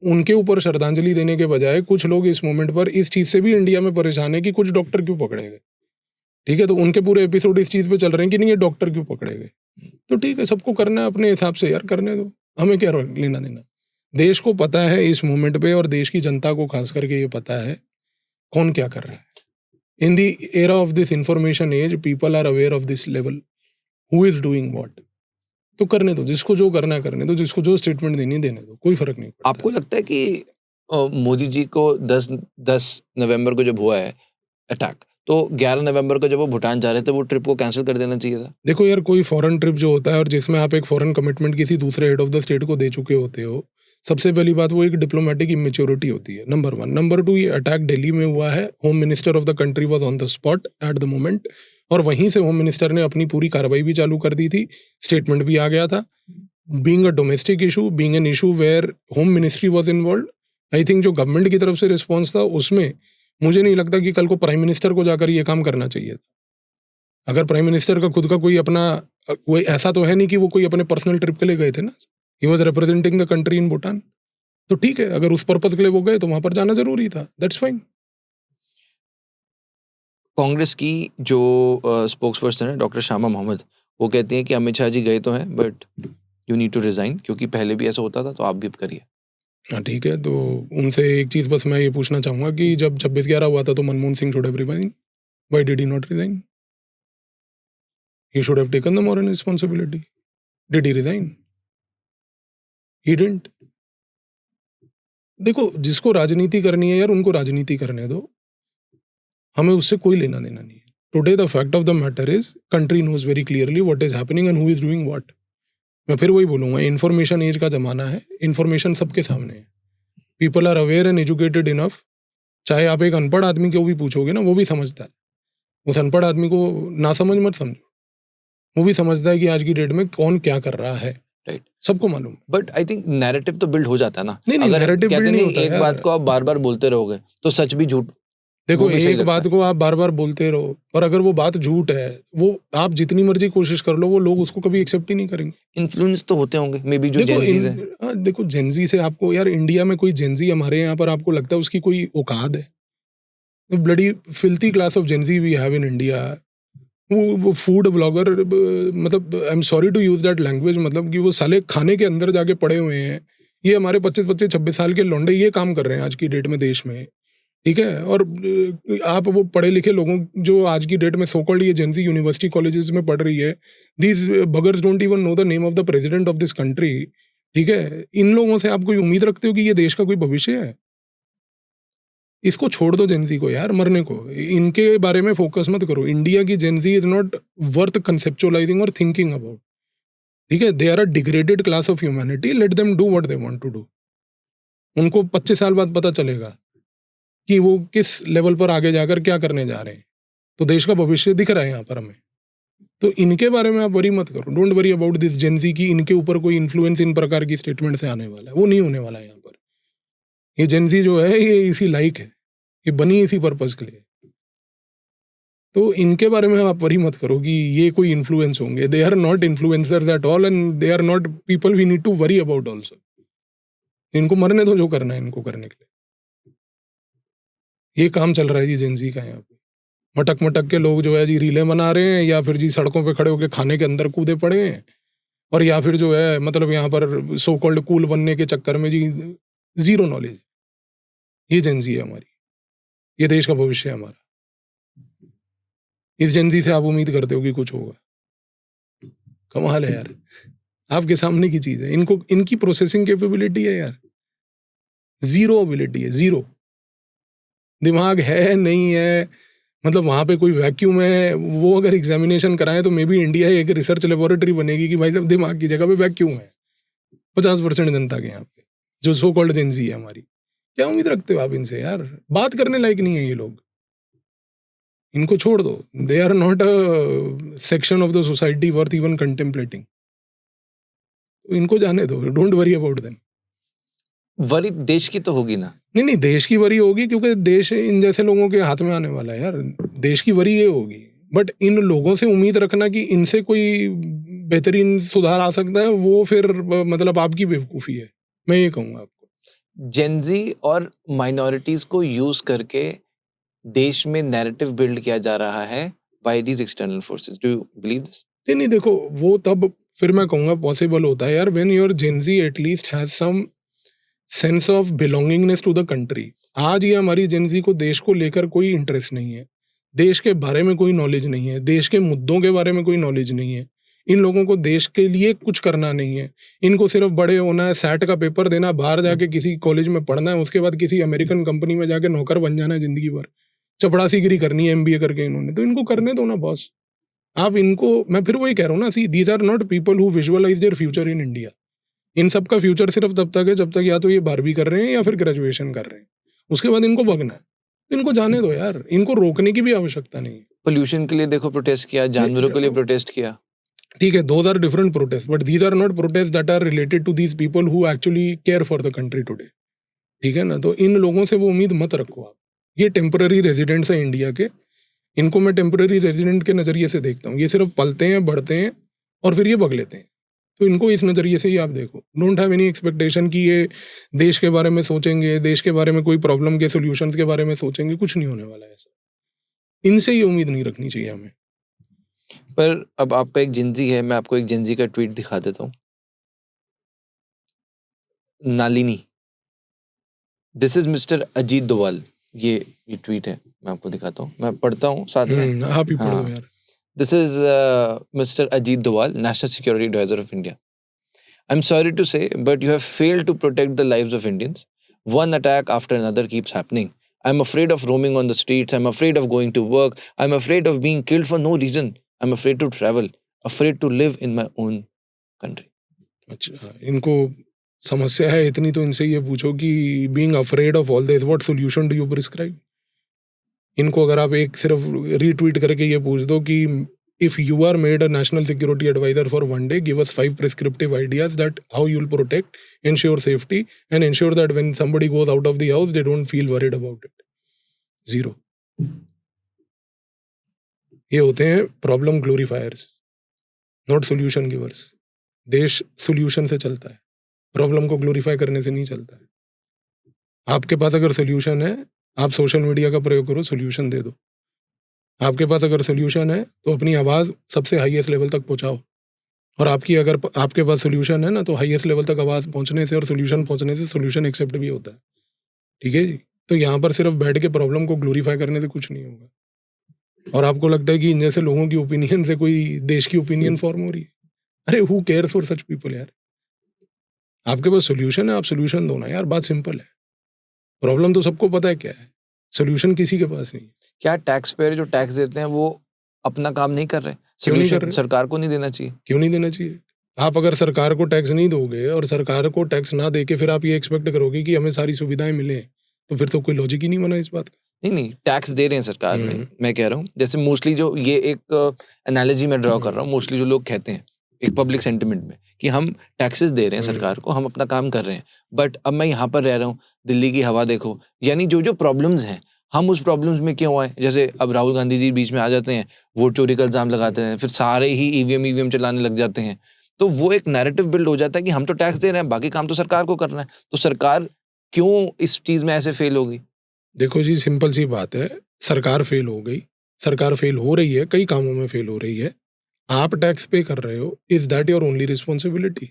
उनके ऊपर श्रद्धांजलि देने के बजाय कुछ लोग इस मोमेंट पर इस चीज से भी इंडिया में परेशान है कि कुछ डॉक्टर क्यों पकड़े गए। ठीक है, तो उनके पूरे एपिसोड इस चीज पे चल रहे हैं कि नहीं ये डॉक्टर क्यों पकड़े गए। तो ठीक है, सबको करना है अपने हिसाब से यार, करने दो, हमें क्या लेना देना। देश को पता है इस मोमेंट पे, और देश की जनता को खास करके ये पता है कौन क्या कर रहा है। In the era of this information age, people are aware of this level, who is doing what. तो करने दो, जिसको जो करना है करने दो, जिसको जो स्टेटमेंट देनी है देने दो, कोई फर्क नहीं पड़ता। आपको लगता है कि मोदी जी को 10 नवंबर को जब हुआ है अटैक, तो 11 नवंबर को जब वो भूटान जा रहे थे, वो ट्रिप को कैंसिल कर देना चाहिए था? देखो यार, कोई फॉरेन ट्रिप जो होता है और जिसमें आप एक फॉरेन कमिटमेंट किसी दूसरे हेड ऑफ द स्टेट को दे चुके होते हो, सबसे पहली बात वो एक डिप्लोमेटिक इमेच्योरिटी होती है, नंबर 1। नंबर 2, ये अटैक दिल्ली में हुआ है, home minister of the country was on the spot at the moment, और वहीं से होम मिनिस्टर ने अपनी पूरी कार्रवाई भी चालू कर दी थी, स्टेटमेंट भी आ गया था। Being a domestic issue, being an issue where home ministry was involve, I think जो गवर्नमेंट की तरफ से रिस्पॉन्स था उसमें मुझे नहीं लगता कि कल को प्राइम मिनिस्टर को जाकर ये काम करना चाहिए था। अगर प्राइम मिनिस्टर का खुद का कोई अपना कोई ऐसा तो है नहीं कि वो कोई अपने पर्सनल ट्रिप के लिए गए थे ना, he was representing the country in Bhutan. तो ठीक है, अगर उस पर्पज के लिए वो गए तो वहां पर जाना जरूरी था, दैट्स फाइन। कांग्रेस की जो स्पोक्स पर्सन है डॉक्टर शामा मोहम्मद, वो कहती हैं कि अमित शाह जी गए तो हैं, but you need to resign, क्योंकि पहले भी ऐसा होता था, तो आप भी अब करिए। हाँ ठीक है, तो उनसे एक चीज बस मैं ये पूछना चाहूंगा कि जब 26/11 हुआ था तो Manmohan Singh should have resign, why did he not resign? He should have taken the moral responsibility. Did he resign? He didn't. देखो, जिसको राजनीति करनी है यार उनको राजनीति करने दो, हमें उससे कोई लेना देना नहीं है। Today the fact of the matter is country knows very clearly what is happening and who is doing what. मैं फिर वही बोलूंगा, इन्फॉर्मेशन एज का जमाना है, इन्फॉर्मेशन सबके सामने है, people are aware and educated enough. चाहे आप एक अनपढ़ आदमी को भी पूछोगे ना, वो भी समझता है। उस अनपढ़ आदमी को ना समझ मत समझो, वो भी समझता है कि आज की डेट में कौन क्या कर रहा है, राइट, सबको मालूम। बट आई थिंक नैरेटिव तो बिल्ड हो जाता है ना। नहीं, अगर narrative कहते build नहीं नहीं होता एक यार। बात को आप बार बार बोलते रहोगे तो सच भी झूठ। देखो, वो भी सही एक लगता बात है। को आप बार बार बोलते रहो, और अगर वो बात झूठ है, वो आप जितनी मर्जी कोशिश कर लो, वो लोग उसको कभी एक्सेप्ट ही नहीं करेंगे। इन्फ्लुएंस तो होते होंगे मे बी जो देखो जेंजीज हैं। देखो, जेंजी से आपको यार, इंडिया में कोई जेंजी हमारे यहाँ पर आपको लगता है उसकी कोई औकात है? Bloody filthy class of Gen Z we have in India. वो फूड ब्लॉगर, मतलब I am sorry to use that language, मतलब कि वो साले खाने के अंदर जाके पड़े हुए हैं। ये हमारे 25-26 साल के लौंडे ये काम कर रहे हैं आज की डेट में देश में, ठीक है। और आप वो पढ़े लिखे लोगों जो आज की डेट में सो कॉल्ड ये जेंजी यूनिवर्सिटी कॉलेजेस में पढ़ रही है, these buggers don't even know the name of the president of this country, ठीक है। इन लोगों से आप कोई उम्मीद रखते हो कि ये देश का कोई भविष्य है? इसको छोड़ दो जेंजी को यार, मरने को। इनके बारे में फोकस मत करो। इंडिया की Gen Z is not worth conceptualising और थिंकिंग अबाउट, ठीक है। They are a degraded class of humanity, let them do what they want to do. उनको 25 साल बाद पता चलेगा कि वो किस लेवल पर आगे जाकर क्या करने जा रहे हैं। तो देश का भविष्य दिख रहा है यहाँ पर हमें। तो इनके बारे में आप वरी मत करो, don't worry about this Gen Z की इनके ऊपर कोई इन्फ्लुएंस इन प्रकार की स्टेटमेंट से आने वाला है, वो नहीं होने वाला है यहाँ पर। ये जेंजी जो है ये इसी लाइक है, ये बनी इसी पर्पज के लिए। तो इनके बारे में आप वरी मत करो कि ये कोई इन्फ्लुएंस होंगे। They are not influencers at all and they are not people we need to worry about also. इनको मरने दो, जो करना है इनको करने के लिए। ये काम चल रहा है जी जेंजी का यहाँ पे। मटक मटक के लोग जो है जी रीलें बना रहे हैं, या फिर जी सड़कों पे खड़े होकर खाने के अंदर कूदे पड़े हैं, और या फिर जो है मतलब यहाँ पर सो कॉल्ड कूल बनने के चक्कर में जी जीरो नॉलेज। ये जेंजी है हमारी, ये देश का भविष्य है हमारा। इस जेंजी से आप उम्मीद करते हो कि कुछ होगा? कमाल है यार, आपके सामने की चीज है। इनको इनकी प्रोसेसिंग कैपेबिलिटी है यार, जीरो एबिलिटी है, जीरो। दिमाग है नहीं है, मतलब वहां पे कोई वैक्यूम है, वो अगर एग्जामिनेशन कराएं तो मे बी इंडिया एक रिसर्च लेबोरेटरी बनेगी कि भाई साहब दिमाग की जगह पे वैक्यूम है 50% जनता के यहाँ पे, जो सो कॉल्ड जेंजी है हमारी। क्या उम्मीद रखते हो आप इनसे यार? बात करने लायक नहीं है ये लोग, इनको छोड़ दो। They are not a section of the society worth even contemplating. इनको जाने दो, don't worry about them. Worry देश की तो होगी ना। नहीं, देश की वरी होगी, क्योंकि देश इन जैसे लोगों के हाथ में आने वाला है यार। देश की वरी ये होगी, बट इन लोगों से उम्मीद रखना कि इनसे कोई बेहतरीन सुधार आ सकता है, वो फिर मतलब आपकी बेवकूफ़ी है, मैं ये कहूँगा आपको। जेंजी और माइनॉरिटीज को यूज करके देश में नैरेटिव बिल्ड किया जा रहा है by these external forces. Do you believe this? नहीं, देखो वो तब फिर मैं कहूँगा पॉसिबल होता है यार, when your Gen Z at least has some sense of belongingness to the country. आज ये हमारी जेंजी को देश को लेकर कोई इंटरेस्ट नहीं है, देश के बारे में कोई नॉलेज नहीं है, देश के मुद्दों के बारे में कोई नॉलेज नहीं है। इन लोगों को देश के लिए कुछ करना नहीं है, इनको सिर्फ बड़े होना है, सैट का पेपर देना, बाहर जाके किसी कॉलेज में पढ़ना है, उसके बाद किसी अमेरिकन कंपनी में जाके नौकर बन जाना है जिंदगी भर, चपड़ासीगिरी करनी है एमबीए करके इन्होंने। तो इनको करने दो ना बॉस। आप इनको, मैं फिर वही कह रहा हूँ ना, see these are not people who visualise their future in India. इन सब का फ्यूचर सिर्फ तब तक है जब तक या तो ये 12वीं कर रहे हैं या फिर ग्रेजुएशन कर रहे हैं, उसके बाद इनको भगना है। इनको जाने दो यार, इनको रोकने की भी आवश्यकता नहीं है। पोल्यूशन के लिए देखो प्रोटेस्ट किया, जानवरों के लिए प्रोटेस्ट किया। ठीक है, those are different protest, but these are not protest that are related to these people who actually care for the country today. ठीक है ना? तो इन लोगों से वो उम्मीद मत रखो आप। ये टेम्पररी रेजिडेंट्स हैं इंडिया के, इनको मैं टेम्पररी रेजिडेंट के नज़रिए से देखता हूँ। ये सिर्फ पलते हैं, बढ़ते हैं और फिर ये भग लेते हैं। तो इनको इस नज़रिए से ही आप देखो। डोंट हैव एनी एक्सपेक्टेशन कि ये देश के बारे में सोचेंगे, देश के बारे में कोई प्रॉब्लम के सोल्यूशंस के बारे में सोचेंगे, कुछ नहीं होने वाला है ऐसा। इनसे ये उम्मीद नहीं रखनी चाहिए हमें। पर अब आपका एक जिंजी है, मैं आपको एक जिंजी का ट्वीट दिखा देता हूँ। Nalini, this is mister Ajit Doval. ये ट्वीट है, मैं आपको दिखाता हूँ, मैं पढ़ता हूँ साथ में। आप ही पढ़ो यार। This is Mr. Ajit Doval, National Security Advisor of India. I'm sorry to say, but you have failed to protect the lives of Indians. One attack after another keeps happening. I'm afraid of roaming on the streets. I'm afraid of going to work. I'm afraid of being killed for no reason. I'm afraid to travel. Afraid to live in my own country. अच्छा, इनको समस्या है इतनी तो इनसे ये पूछो कि being afraid of all this, what solution do you prescribe? इनको अगर आप एक सिर्फ रीट्वीट करके ये पूछ दो कि if you are made a national security advisor for one day, give us 5 prescriptive ideas that how you'll protect, ensure safety and ensure that when somebody goes out of the house they don't feel worried about it. Zero. ये होते हैं problem ग्लोरीफायर्स, not solution givers. देश solution से चलता है, problem को glorify करने से नहीं चलता है। आपके पास अगर सॉल्यूशन है, आप सोशल मीडिया का प्रयोग करो, सॉल्यूशन दे दो। आपके पास अगर सॉल्यूशन है तो अपनी आवाज़ सबसे हाईएस्ट लेवल तक पहुंचाओ, और अगर आपके पास सॉल्यूशन है ना, तो हाईएस्ट लेवल तक आवाज़ पहुंचने से और सॉल्यूशन पहुंचने से सॉल्यूशन एक्सेप्ट भी होता है। ठीक है जी? तो यहाँ पर सिर्फ बैठ के प्रॉब्लम को ग्लोरीफाई करने से कुछ नहीं होगा। और आपको लगता है कि इन जैसे लोगों की ओपिनियन से कोई देश की ओपिनियन फॉर्म हो रही है? अरे who cares for such people यार। आपके पास सॉल्यूशन है, आप सॉल्यूशन दो ना यार, बात सिंपल है। प्रॉब्लम तो सबको पता है क्या है, सॉल्यूशन किसी के पास नहीं है। क्या टैक्स पेयर जो टैक्स देते हैं वो अपना काम नहीं कर रहे? क्यों नहीं कर रहे? सरकार को नहीं देना चाहिए? क्यों नहीं देना चाहिए? आप अगर सरकार को टैक्स नहीं दोगे और सरकार को टैक्स ना देके फिर आप ये एक्सपेक्ट करोगे कि हमें सारी सुविधाएं मिले, तो फिर तो कोई लॉजिक ही नहीं बना इस बात का। नहीं, टैक्स दे रहे हैं सरकार में, मैं कह रहा हूँ जैसे मोस्टली जो ये एक एनालॉजी में ड्रॉ कर रहा हूँ, मोस्टली जो लोग कहते हैं एक पब्लिक सेंटिमेंट में कि हम टैक्सेस दे रहे हैं सरकार को, हम अपना काम कर रहे हैं, बट अब मैं यहाँ पर रह रहा हूँ, दिल्ली की हवा देखो, यानी जो प्रॉब्लम्स हैं हम उस प्रॉब्लम्स में क्यों आए? जैसे अब राहुल गांधी जी बीच में आ जाते हैं, वोट चोरी का इल्जाम लगाते हैं, फिर सारे ही ईवीएम चलाने लग जाते हैं, तो वो एक नैरेटिव बिल्ड हो जाता है कि हम तो टैक्स दे रहे हैं, बाकी काम तो सरकार को करना है। तो सरकार क्यों इस चीज में ऐसे फेल होगी? देखो जी, सिंपल सी बात है, सरकार फेल हो गई, सरकार फेल हो रही है, कई कामों में फेल हो रही है, आप टैक्स पे कर रहे हो, is that your only responsibility?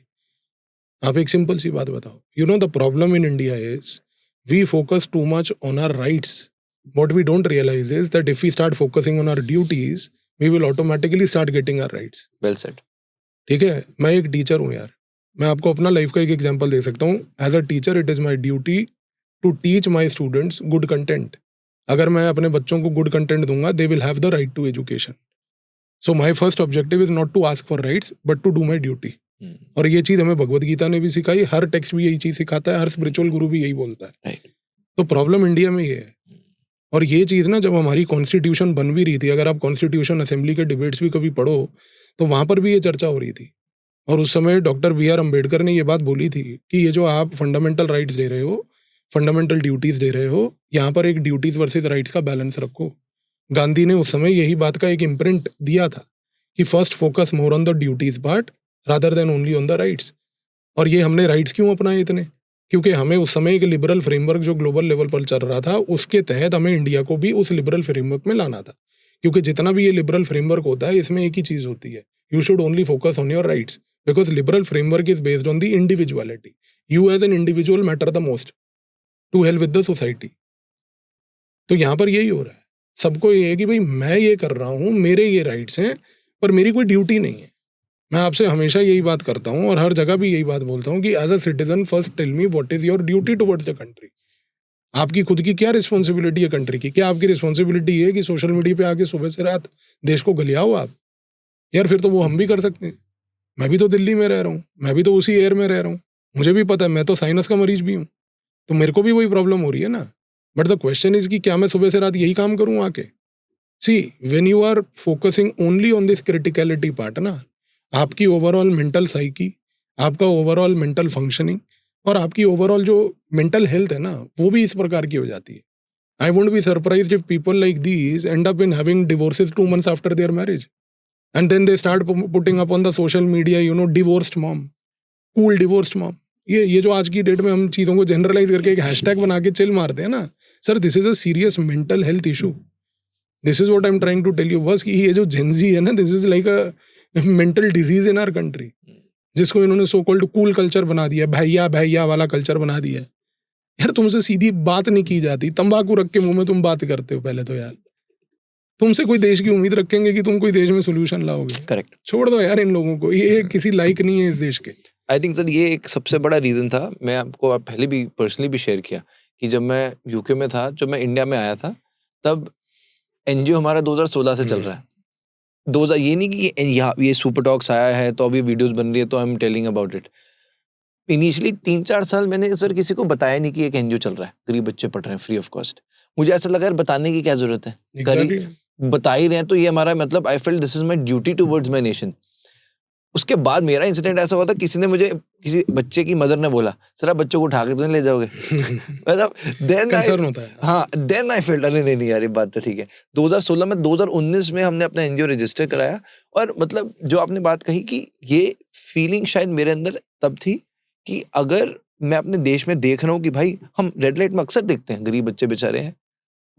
आप एक सिंपल सी बात बताओ। You know the problem in India is we focus too much on our rights. What we don't realize is that if we start focusing on our duties, we will automatically start getting our rights. Well said. ठीक है, मैं एक teacher हूँ यार, मैं आपको अपना life का एक एग्जांपल दे सकता हूँ. As a teacher it is my duty to teach my students good content. अगर मैं अपने बच्चों को गुड कंटेंट दूंगा, they will have the right to education. So my first objective is not to ask for rights but to do my duty. और ये चीज़ हमें भगवद गीता ने भी सिखाई, हर टेक्स्ट भी यही चीज़ सिखाता है, हर स्पिरिचुअल गुरु भी यही बोलता है. राइट. तो प्रॉब्लम इंडिया में ये है. और ये चीज़ ना, जब हमारी कॉन्स्टिट्यूशन बन भी रही थी, अगर आप कॉन्स्टिट्यूशन असेंबली के डिबेट्स भी कभी पढ़ो तो वहाँ पर भी ये चर्चा हो रही थी. और उस समय डॉक्टर B.R. अम्बेडकर ने ये बात बोली थी कि ये जो आप फंडामेंटल राइट्स दे रहे हो, फंडामेंटल ड्यूटीज़ दे रहे हो, यहाँ पर एक ड्यूटीज़ वर्सेस राइट्स का बैलेंस रखो. गांधी ने उस समय यही बात का एक इम्प्रिंट दिया था कि first focus more on the duties part rather than only on the rights. और ये हमने राइट्स क्यों अपनाए इतने? क्योंकि हमें उस समय एक लिबरल फ्रेमवर्क जो ग्लोबल लेवल पर चल रहा था, उसके तहत हमें इंडिया को भी उस लिबरल फ्रेमवर्क में लाना था. क्योंकि जितना भी ये लिबरल फ्रेमवर्क होता है, इसमें एक ही चीज़ होती है, you should only focus on your rights, because liberal framework is based on the individuality. You as an individual matter the most to help with the society. तो यहाँ पर यही हो रहा है. सबको ये है कि भाई मैं ये कर रहा हूँ, मेरे ये राइट्स हैं, पर मेरी कोई ड्यूटी नहीं है. मैं आपसे हमेशा यही बात करता हूँ और हर जगह भी यही बात बोलता हूँ कि as a citizen first tell me what is your duty towards the country. आपकी खुद की क्या रिस्पॉन्सिबिलिटी है कंट्री की? क्या आपकी रिस्पॉन्सिबिलिटी है कि सोशल मीडिया पे आके सुबह से रात देश को गलियाओ आप? यार फिर तो वो हम भी कर सकते हैं. मैं भी तो दिल्ली में रह रहा हूँ, मैं भी तो उसी एयर में रह रहा हूँ, मुझे भी पता है, मैं तो साइनस का मरीज भी हूँ, तो मेरे को भी वही प्रॉब्लम हो रही है ना. बट द क्वेश्चन इज कि क्या मैं सुबह से रात यही काम करूँ आके? See, when you are focusing only on this criticality part ना, आपकी ओवरऑल मेंटल साइकी, आपका ओवरऑल मेंटल फंक्शनिंग और आपकी ओवरऑल जो मेंटल हेल्थ है ना, वो भी इस प्रकार की हो जाती है. I won't be surprised if people like these end up in having divorces 2 months after their marriage and then they start putting up on the social media, you know, divorced mom, cool divorced mom. ये जो आज की date में हम चीज़ों को generalise करके एक हैशटैग बना के चिल मारते हैं ना, sir this is a serious mental health issue. This is what I am trying to tell you. बस कि ये जो जेनजी है ना, this is like a mental disease in our country, जिसको इन्होंने सो कॉल्ड कूल कल्चर बना दिया, भैया भैया वाला कल्चर बना दिया. यार तुमसे सीधी बात नहीं की जाती, तंबाकू रख के मुंह में तुम बात करते हो. पहले तो यार तुमसे कोई देश की उम्मीद रखेंगे कि तुम कोई देश में सोल्यूशन लाओगे? करेक्ट. छोड़ दो यार इन लोगों को, ये किसी लायक नहीं है इस देश के. आई थिंक सर ये एक सबसे बड़ा रीज़न था. मैं आपको पहले भी पर्सनली भी शेयर किया कि जब मैं यूके में था, जब मैं इंडिया में आया था, तब एनजीओ हमारा 2016 से चल रहा है. 2000 ये नहीं कि ये सुपर टॉक्स आया है तो अभी वीडियोस बन रही है तो I am telling about it. Initially 3-4 साल मैंने सर किसी को बताया नहीं कि एक एनजीओ चल रहा है, गरीब बच्चे पढ़ रहे हैं फ्री ऑफ कॉस्ट. मुझे ऐसा लगा यार बताने की क्या जरूरत है, Exactly. बता ही रहे हैं तो ये हमारा मतलब, I felt this is my duty towards my nation. उसके बाद मेरा इंसिडेंट ऐसा हुआ था, किसी ने मुझे, किसी बच्चे की मदर ने बोला, सर आप बच्चों को उठा के तो नहीं ले जाओगे? मतलब कंसर्न होता है. हाँ, देन आई फेल्ट अरे नहीं यार ये बात तो ठीक है. 2016 में 2019 में हमने अपना एनजीओ रजिस्टर कराया. और मतलब जो आपने बात कही कि ये फीलिंग शायद मेरे अंदर तब थी कि अगर मैं अपने देश में देख रहा हूँ कि भाई हम रेड लाइट में अक्सर देखते हैं गरीब बच्चे बेचारे हैं,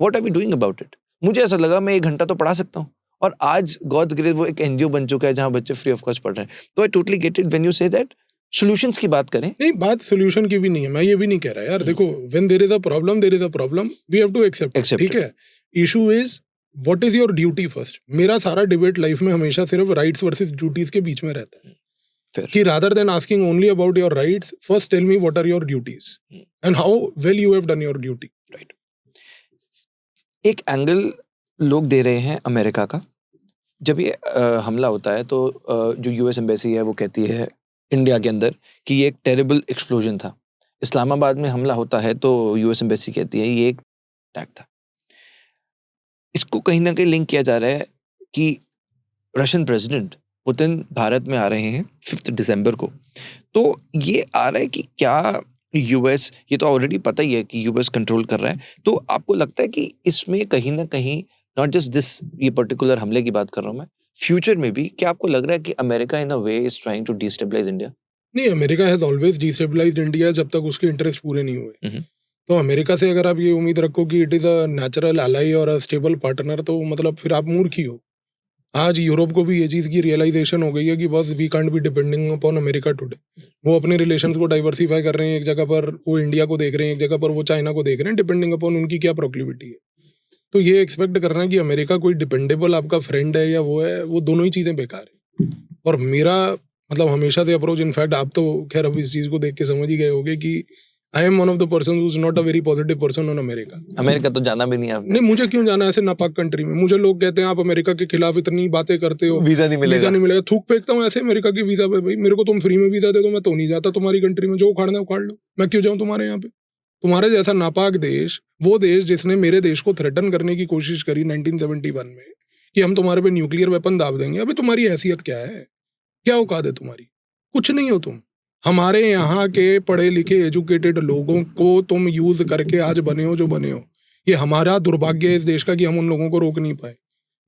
what are we doing about it? मुझे ऐसा लगा मैं 1 घंटा तो पढ़ा सकता हूँ. और आज गॉड्स ग्रेस वो एक एनजीओ बन चुका है जहाँ बच्चे फ्री ऑफ कॉस्ट पढ़ रहे हैं. तो I totally get it when you say that solutions की बात करें. नहीं, बात सॉल्यूशन की भी नहीं है, मैं ये भी नहीं कह रहा यार. देखो, when there is a problem, there is a problem, we have to accept. ठीक है, issue is what is your duty first. मेरा सारा डिबेट लाइफ में हमेशा सिर्फ राइट्स वर्सेस ड्यूटीज के बीच में रहता है. कि rather than asking only about your rights, first tell me what are your duties and how well you have done your duty. Right. एक एंगल लोग दे रहे हैं अमेरिका का. जब ये हमला होता है तो जो यूएस एम्बेसी है वो कहती है इंडिया के अंदर कि ये एक टेरिबल एक्सप्लोजन था. इस्लामाबाद में हमला होता है तो यूएस एम्बेसी कहती है ये एक अटैक था. इसको कहीं ना कहीं लिंक किया जा रहा है कि रशियन प्रेसिडेंट पुतिन भारत में आ रहे हैं 5 दिसंबर को. तो ये आ रहा है कि क्या यूएस, ये तो ऑलरेडी पता ही है कि यूएस कंट्रोल कर रहा है. तो आपको लगता है कि इसमें कहीं ना कहीं नॉट जस्ट दिस, ये पर्टिकुलर हमले की बात कर रहा हूँ मैं, फ्यूचर में भी क्या आपको लग रहा है कि America in a way is trying to destabilise India? नहीं, America has always destabilised India जब तक उसके इंटरेस्ट पूरे नहीं हुए. तो अमेरिका से अगर आप ये उम्मीद रखो कि it is a natural ally और अ स्टेबल पार्टनर, तो मतलब फिर आप मूर्ख ही हो। आज यूरोप को भी ये चीज़ की रियलाइजेशन हो गई है कि बस we can't be depending upon America today. वो अपने रिलेशंस को डाइवर्सिफाई कर रहे हैं, एक जगह पर वो इंडिया को देख रहे हैं, एक जगह पर वो चाइना को देख रहे हैं, डिपेंडिंग अपॉन उनकी क्या प्रोक्लिविटी है। तो ये एक्सपेक्ट करना कि अमेरिका कोई डिपेंडेबल आपका फ्रेंड है या वो है, वो दोनों ही चीज़ें बेकार है। और मेरा मतलब हमेशा से अप्रोच, इनफैक्ट आप तो खैर अब इस चीज़ को देख के समझ ही गए होंगे कि I am one of the person who is not a very positive person on America. America तो जाना भी नहीं आपने। नहीं, मुझे क्यों जाना है ऐसे नापाक कंट्री में? मुझे लोग कहते हैं आप अमेरिका के खिलाफ इतनी बातें करते हो, वीजा नहीं वीजा मिलेगा। नहीं मिलेगा। थूक फेंकता हूँ ऐसे अमेरिका की वीजा पे। भाई मेरे को तुम फ्री में वीजा दे दो, मैं तो नहीं जाता तुम्हारी कंट्री में। जो उखाड़ना है उखाड़ लो, मैं क्यों जाऊँ तुम्हारे यहाँ पे? तुम्हारे जैसा नापाक देश, वो देश जिसने मेरे देश को थ्रेटन करने की कोशिश करी 1971 में कि हम तुम्हारे पे न्यूक्लियर वेपन दाब देंगे। अभी तुम्हारी हैसियत क्या है? क्या औकात है तुम्हारी? कुछ नहीं हो तुम। हमारे यहाँ के पढ़े लिखे एजुकेटेड लोगों को तुम यूज करके आज बने हो जो बने हो। ये हमारा दुर्भाग्य है इस देश का कि हम उन लोगों को रोक नहीं पाए।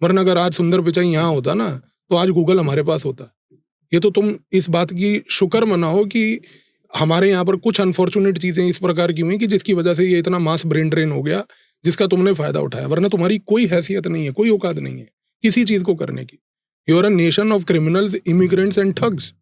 वरना अगर आज सुंदर पिचाई यहाँ होता ना, तो आज गूगल हमारे पास होता। ये तो तुम इस बात की शुक्र मनाओ कि हमारे यहाँ पर कुछ अनफॉर्चुनेट चीजें इस प्रकार की हुई कि जिसकी वजह से ये इतना मास ब्रेन ड्रेन हो गया, जिसका तुमने फायदा उठाया। वरना तुम्हारी कोई हैसियत नहीं है, कोई औकात नहीं है किसी चीज को करने की। You are a nation of criminals, immigrants and thugs,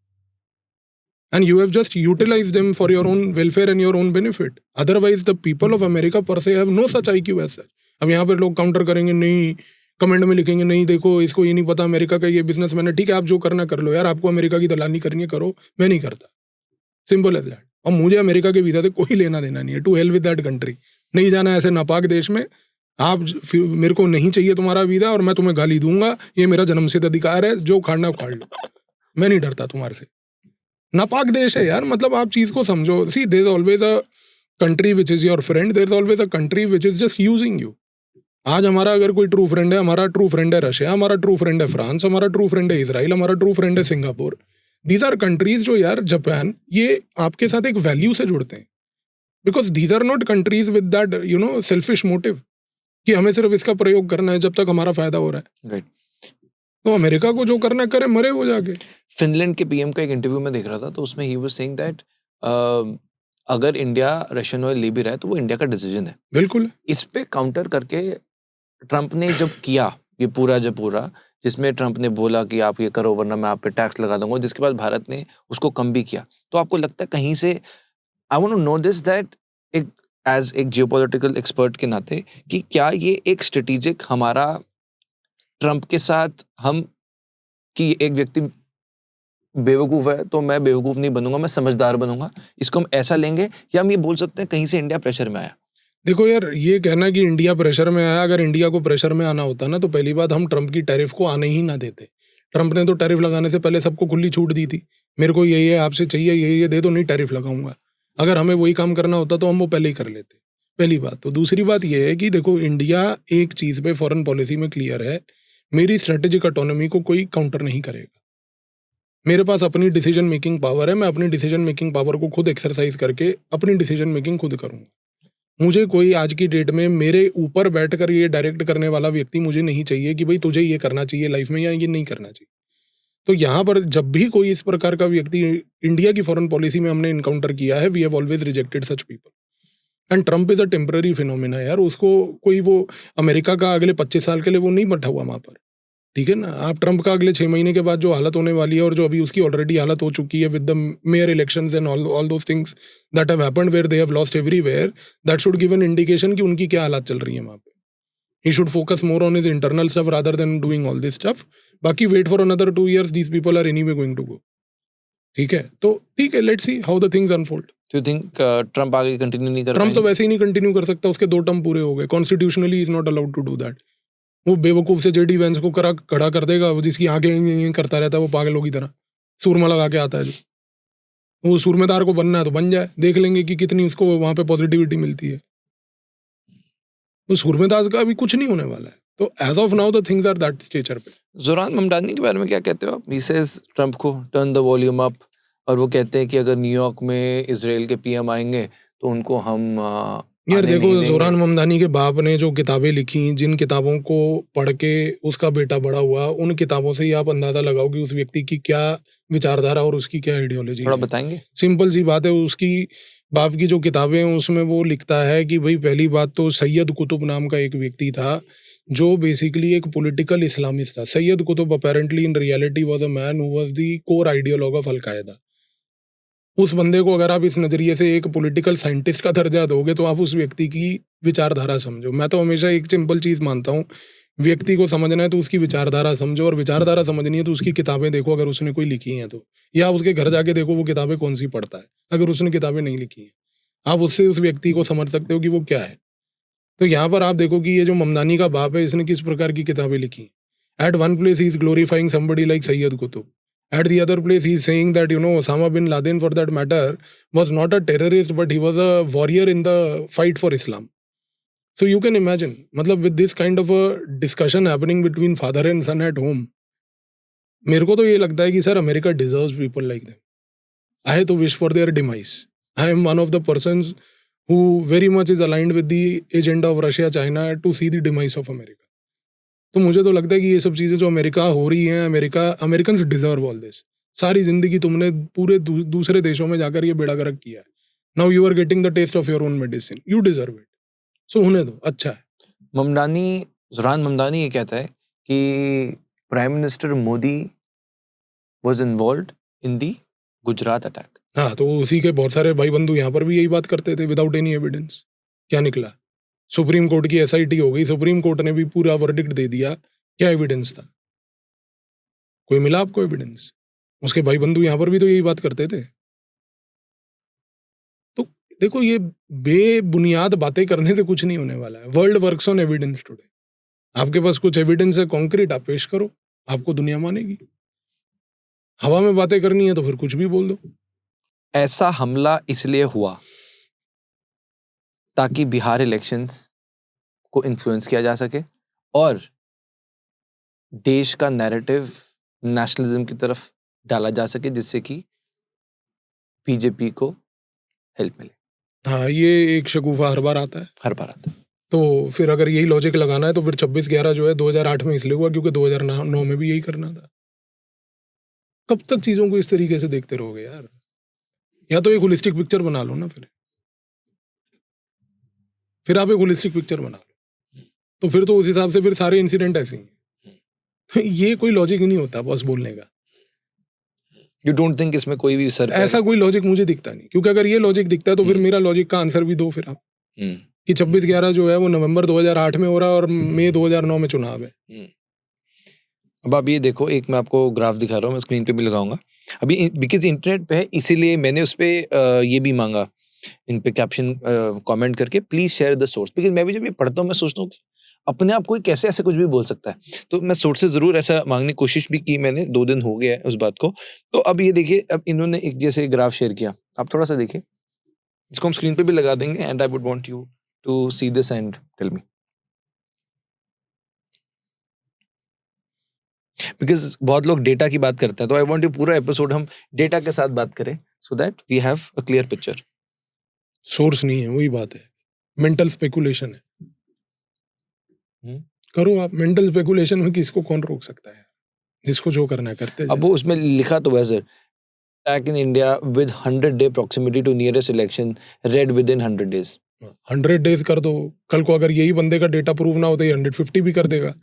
and you have just utilized them for your own welfare and your own benefit. Otherwise the people of America per se have no such IQ as such. अब यहाँ पर लोग counter करेंगे, नहीं comment में लिखेंगे, नहीं देखो इसको ये नहीं पता अमेरिका का ये बिजनेसमैन है। ठीक है, आप जो करना कर लो यार, आपको अमेरिका की दलाली करनी है करो, मैं नहीं करता। Simple as that. और मुझे अमेरिका के वीजा से कोई लेना देना नहीं है। To hell with that country. नहीं जाना ऐसे नापाक देश में। आप मेरे को नहीं चाहिए तुम्हारा वीजा और मैं तुम्हें गाली दूंगा, ये मेरा जन्मसिद्ध अधिकार है। जो उखाड़ना उखाड़ लो, मैं नहीं डरता तुम्हारे से। नापाक देश है यार। मतलब आप चीज को समझो। See there is always a country which is your friend, there is always a country which is just using you. आज हमारा अगर कोई ट्रू फ्रेंड है, हमारा ट्रू फ्रेंड है रशिया, हमारा ट्रू फ्रेंड है फ्रांस, हमारा ट्रू फ्रेंड है इसराइल, हमारा ट्रू फ्रेंड है सिंगापुर। दीज आर कंट्रीज जो यार, जापान, ये आपके साथ एक वैल्यू से जुड़ते हैं। Because these are not countries with that selfish motive कि हमें सिर्फ इसका प्रयोग करना है जब तक हमारा फायदा हो रहा है। राइट। तो अमेरिका को जो करना करे, मरे वो जाके। फिनलैंड के पीएम का एक इंटरव्यू में देख रहा था, तो उसमें ही वाज सेइंग दैट अगर इंडिया रशियन ऑयल ले भी रहा है तो वो इंडिया का डिसीजन है। बिल्कुल। इस पे काउंटर करके ट्रंप ने जब किया ये पूरा जिसमें ट्रंप ने बोला कि आप ये करो वरना मैं आप पे टैक्स लगा दूंगा, जिसके बाद भारत ने उसको कम भी किया। तो आपको लगता है कहीं से, I want to know this that as एक जियोपॉलिटिकल एक्सपर्ट के नाते, कि क्या ये एक स्ट्रेटेजिक हमारा ट्रंप के साथ हम, कि एक व्यक्ति बेवकूफ़ है तो मैं बेवकूफ़ नहीं बनूंगा, मैं समझदार बनूंगा, इसको हम ऐसा लेंगे, या हम ये बोल सकते हैं कहीं से इंडिया प्रेशर में आया? देखो यार, ये कहना कि इंडिया प्रेशर में आया, अगर इंडिया को प्रेशर में आना होता ना, तो पहली बात हम ट्रंप की टैरिफ को आने ही ना देते। ट्रंप ने तो टैरिफ लगाने से पहले सबको खुली छूट दी थी। मेरे को ये आपसे चाहिए, ये दे दो, नहीं टैरिफ लगाऊंगा। अगर हमें वही काम करना होता तो हम वो पहले ही कर लेते, पहली बात। तो दूसरी बात ये है कि देखो, इंडिया एक चीज़ पे फॉरेन पॉलिसी में क्लियर है, मेरी स्ट्रेटेजिक ऑटोनॉमी को कोई काउंटर नहीं करेगा। मेरे पास अपनी डिसीजन मेकिंग पावर है, मैं अपनी डिसीजन मेकिंग पावर को खुद एक्सरसाइज करके अपनी डिसीजन मेकिंग खुद करूंगा। मुझे कोई आज की डेट में मेरे ऊपर बैठकर ये डायरेक्ट करने वाला व्यक्ति मुझे नहीं चाहिए कि भाई तुझे ये करना चाहिए लाइफ में या ये नहीं करना चाहिए। तो यहाँ पर जब भी कोई इस प्रकार का व्यक्ति इंडिया की फॉरेन पॉलिसी में हमने इनकाउंटर किया है, we have always rejected such people. And Trump is a temporary phenomena यार। उसको कोई वो अमेरिका का अगले 25 साल के लिए वो नहीं बैठा हुआ वहाँ पर, ठीक है ना। आप ट्रंप का अगले 6 महीने के बाद जो हालत होने वाली है, और जो अभी उसकी ऑलरेडी हालत हो चुकी है with the mayor elections and all those things that have happened where they have lost everywhere, that should give an indication कि उनकी क्या हालत चल रही है वहाँ पे। He should focus more on his internal stuff rather than doing all this stuff. बाकी wait for another 2 years, these people are anyway going to go. ठीक है, तो ठीक है, let's see how the things unfold. Do you think Trump आगे continue नहीं कर Trump तो वैसे ही नहीं कंटिन्यू कर सकता, उसके 2 टर्म पूरे हो गए। Constitutionally is not allowed to do that. वो बेवकूफ से जेडी वैंस को खड़ा कर देगा, वो जिसकी आंखें करता रहता है, वो पागलों की तरह सूरमा लगा के आता है। जो वो सूरमेदार को बनना है तो बन जाए, देख लेंगे कि कितनी उसको वहां पे पॉजिटिविटी मिलती है। तो सूरमेदास का अभी कुछ नहीं होने वाला है। तो as of now the things are that stature पे। जोरान ममदानी के बारे में क्या कहते हो आप? ही सेज ट्रंप को टर्न द वॉल्यूम अप, और वो कहते हैं कि अगर न्यूयॉर्क में इजराइल के पीएम आएंगे तो उनको हम यार देखो, जोरान ममदानी के बाप ने जो किताबें लिखी, जिन किताबों को पढ़ के उसका बेटा बड़ा हुआ, उन किताबों से ही आप अंदाजा लगाओ कि उस व्यक्ति की क्या विचारधारा और उसकी क्या आइडियोलॉजी थोड़ा है। बताएंगे? सिंपल सी बात है, उसकी बाप की जो किताबें हैं उसमें वो लिखता है कि भाई पहली बात तो सैयद कुतुब नाम का एक व्यक्ति था जो बेसिकली एक पॉलिटिकल इस्लामिस्ट था। Sayyid Qutb apparently in reality was a man who was the core ideologue of al-Qaeda. उस बंदे को अगर आप इस नज़रिए से एक पॉलिटिकल साइंटिस्ट का दर्जा दोगे तो आप उस व्यक्ति की विचारधारा समझो। मैं तो हमेशा एक सिंपल चीज़ मानता हूँ, व्यक्ति को समझना है तो उसकी विचारधारा समझो, और विचारधारा समझनी है तो उसकी किताबें देखो अगर उसने कोई लिखी हैं तो, या उसके घर जाके देखो वो किताबें कौन-सी पढ़ता है, अगर उसने किताबें नहीं लिखी हैं। आप उससे उस व्यक्ति को समझ सकते हो कि वो क्या है। तो यहाँ पर आप देखो कि ये जो ममदानी का बाप है इसने किस प्रकार की किताबें लिखी। At one place he is glorifying somebody like Sayyid Qutb, at the other place he is saying that Osama bin Laden for that matter was not a terrorist but he was a warrior in the fight for Islam. So you can imagine, मतलब with this kind of a discussion happening between father and son at home, मेरे को तो ये लगता है कि sir America deserves people like them. I तो wish for their demise. I am one of the persons who very much is aligned with the agenda of Russia, China to see the demise of America. तो मुझे तो लगता है कि ये सब चीज़ें जो अमेरिका हो रही हैं, अमेरिकन डिजर्व ऑल दिस। सारी जिंदगी तुमने पूरे दूसरे देशों में जाकर ये बेड़ा गर्क किया है। Now you are getting the taste of your own medicine, you deserve it. So होने दो, अच्छा है। ज़ुरान ममदानी ये कहता है कि prime minister Modi was involved in the Gujarat attack. हाँ, तो उसी के बहुत सारे भाई बंधु यहाँ पर भी यही बात करते थे विदाउट एनी एविडेंस। क्या निकला? सुप्रीम कोर्ट की SIT हो गई, सुप्रीम कोर्ट ने भी पूरा वर्डिक्ट दे दिया। क्या एविडेंस था? कोई मिला आपको एविडेंस? उसके भाई बंधु यहाँ पर भी तो यही बात करते थे। तो देखो ये बेबुनियाद बातें करने से कुछ नहीं होने वाला है। World works on evidence today. आपके पास कुछ एविडेंस है कॉन्क्रीट, आप पेश करो, आपको दुनिया मानेगी। हवा में बातें करनी है तो फिर कुछ भी बोल दो। ऐसा हमला इसलिए हुआ ताकि बिहार इलेक्शंस को इन्फ्लुएंस किया जा सके और देश का नैरेटिव नेशनलिज्म की तरफ डाला जा सके, जिससे कि बीजेपी को हेल्प मिले। हाँ, ये एक शगुफा हर बार आता है। हर बार आता है। तो फिर अगर यही लॉजिक लगाना है तो फिर 26/11 जो है 2008 में इसलिए हुआ क्योंकि 2009 में भी यही करना था। कब तक चीजों को इस तरीके से देखते रहोगे यार? या तो एक होलिस्टिक पिक्चर बना लो ना। फिर आप एक होलिस्टिक पिक्चर बना लो, तो फिर तो उस हिसाब से फिर सारे इंसिडेंट ऐसे ही हैं। तो ये कोई लॉजिक नहीं होता बस बोलने का। यू डोंट थिंक इसमें कोई भी सर ऐसा कोई लॉजिक मुझे दिखता नहीं, क्योंकि अगर ये लॉजिक दिखता है तो फिर मेरा लॉजिक का आंसर भी दो फिर आप कि 26/11 जो है वो नवंबर 2008 में हो रहा है और मई 2009 में चुनाव है। अब आप ये देखो, एक मैं आपको ग्राफ दिखा रहा हूँ, मैं स्क्रीन पे भी लगाऊंगा अभी, बिकॉज इंटरनेट पे है इसीलिए मैंने उस पर ये भी मांगा इन पे कैप्शन कमेंट करके please share the source, because मैं भी जब ये पढ़ता हूँ मैं सोचता हूँ अपने आप कोई कैसे ऐसे कुछ भी बोल सकता है। तो मैं सोर्स से जरूर ऐसा मांगने की कोशिश भी की मैंने, 2 दिन हो गया है उस बात को। तो अब ये देखिए, अब इन्होंने एक जैसे ग्राफ शेयर किया, आप थोड़ा सा देखिए, इसको हम स्क्रीन पे भी लगा देंगे and I would want you to see this and tell me, because बहुत लोग डेटा की बात करते हैं, तो आई वांट यू पूरा एपिसोड हम डेटा के साथ बात करें so that we have a clear picture. Source नहीं है, वही बात है, मेंटल स्पेकुलेशन है। करो आप, मेंटल स्पेकुलेशन में किसको कौन रोक सकता है? जिसको जो करना है करते हैं। अब वो उसमें लिखा तो वैसे attack in India with 100-day proximity to nearest election raid within 100 days। 100 days कर दो, कल को अगर यही बंदे का डेटा प्रूव ना हो तो ये 150 भी कर देगा,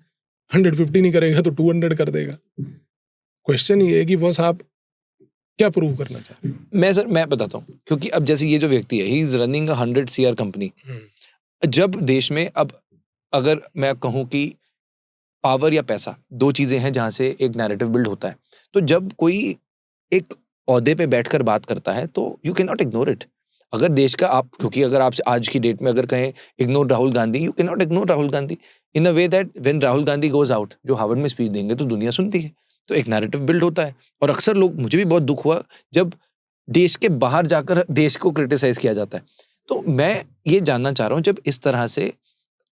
150 नहीं करेगा तो 200 कर देगा। क्वेश्चन ये है कि बस आप क्या प्रूव करना चाह रहे हो? मैं बताता हूँ, क्योंकि अब जैसे ये जो व्यक्ति है, he is running 100 CR company. जब देश में, अब अगर मैं कहूँ कि पावर या पैसा, 2 चीजें हैं जहां से एक नैरेटिव बिल्ड होता है, तो जब कोई एक ओहदे पे बैठकर बात करता है तो you can not ignore it. अगर देश का आप, क्योंकि अगर आप आज की डेट में अगर कहें ignore Rahul Gandhi, you can not ignore Rahul Gandhi in a way that when Rahul Gandhi goes out, जो हार्वर्ड में स्पीच देंगे तो दुनिया सुनती है, तो एक नैरेटिव बिल्ड होता है। और अक्सर लोग, मुझे भी बहुत दुख हुआ जब देश के बाहर जाकर देश को क्रिटिसाइज किया जाता है। तो मैं ये जानना चाह रहा हूँ, जब इस तरह से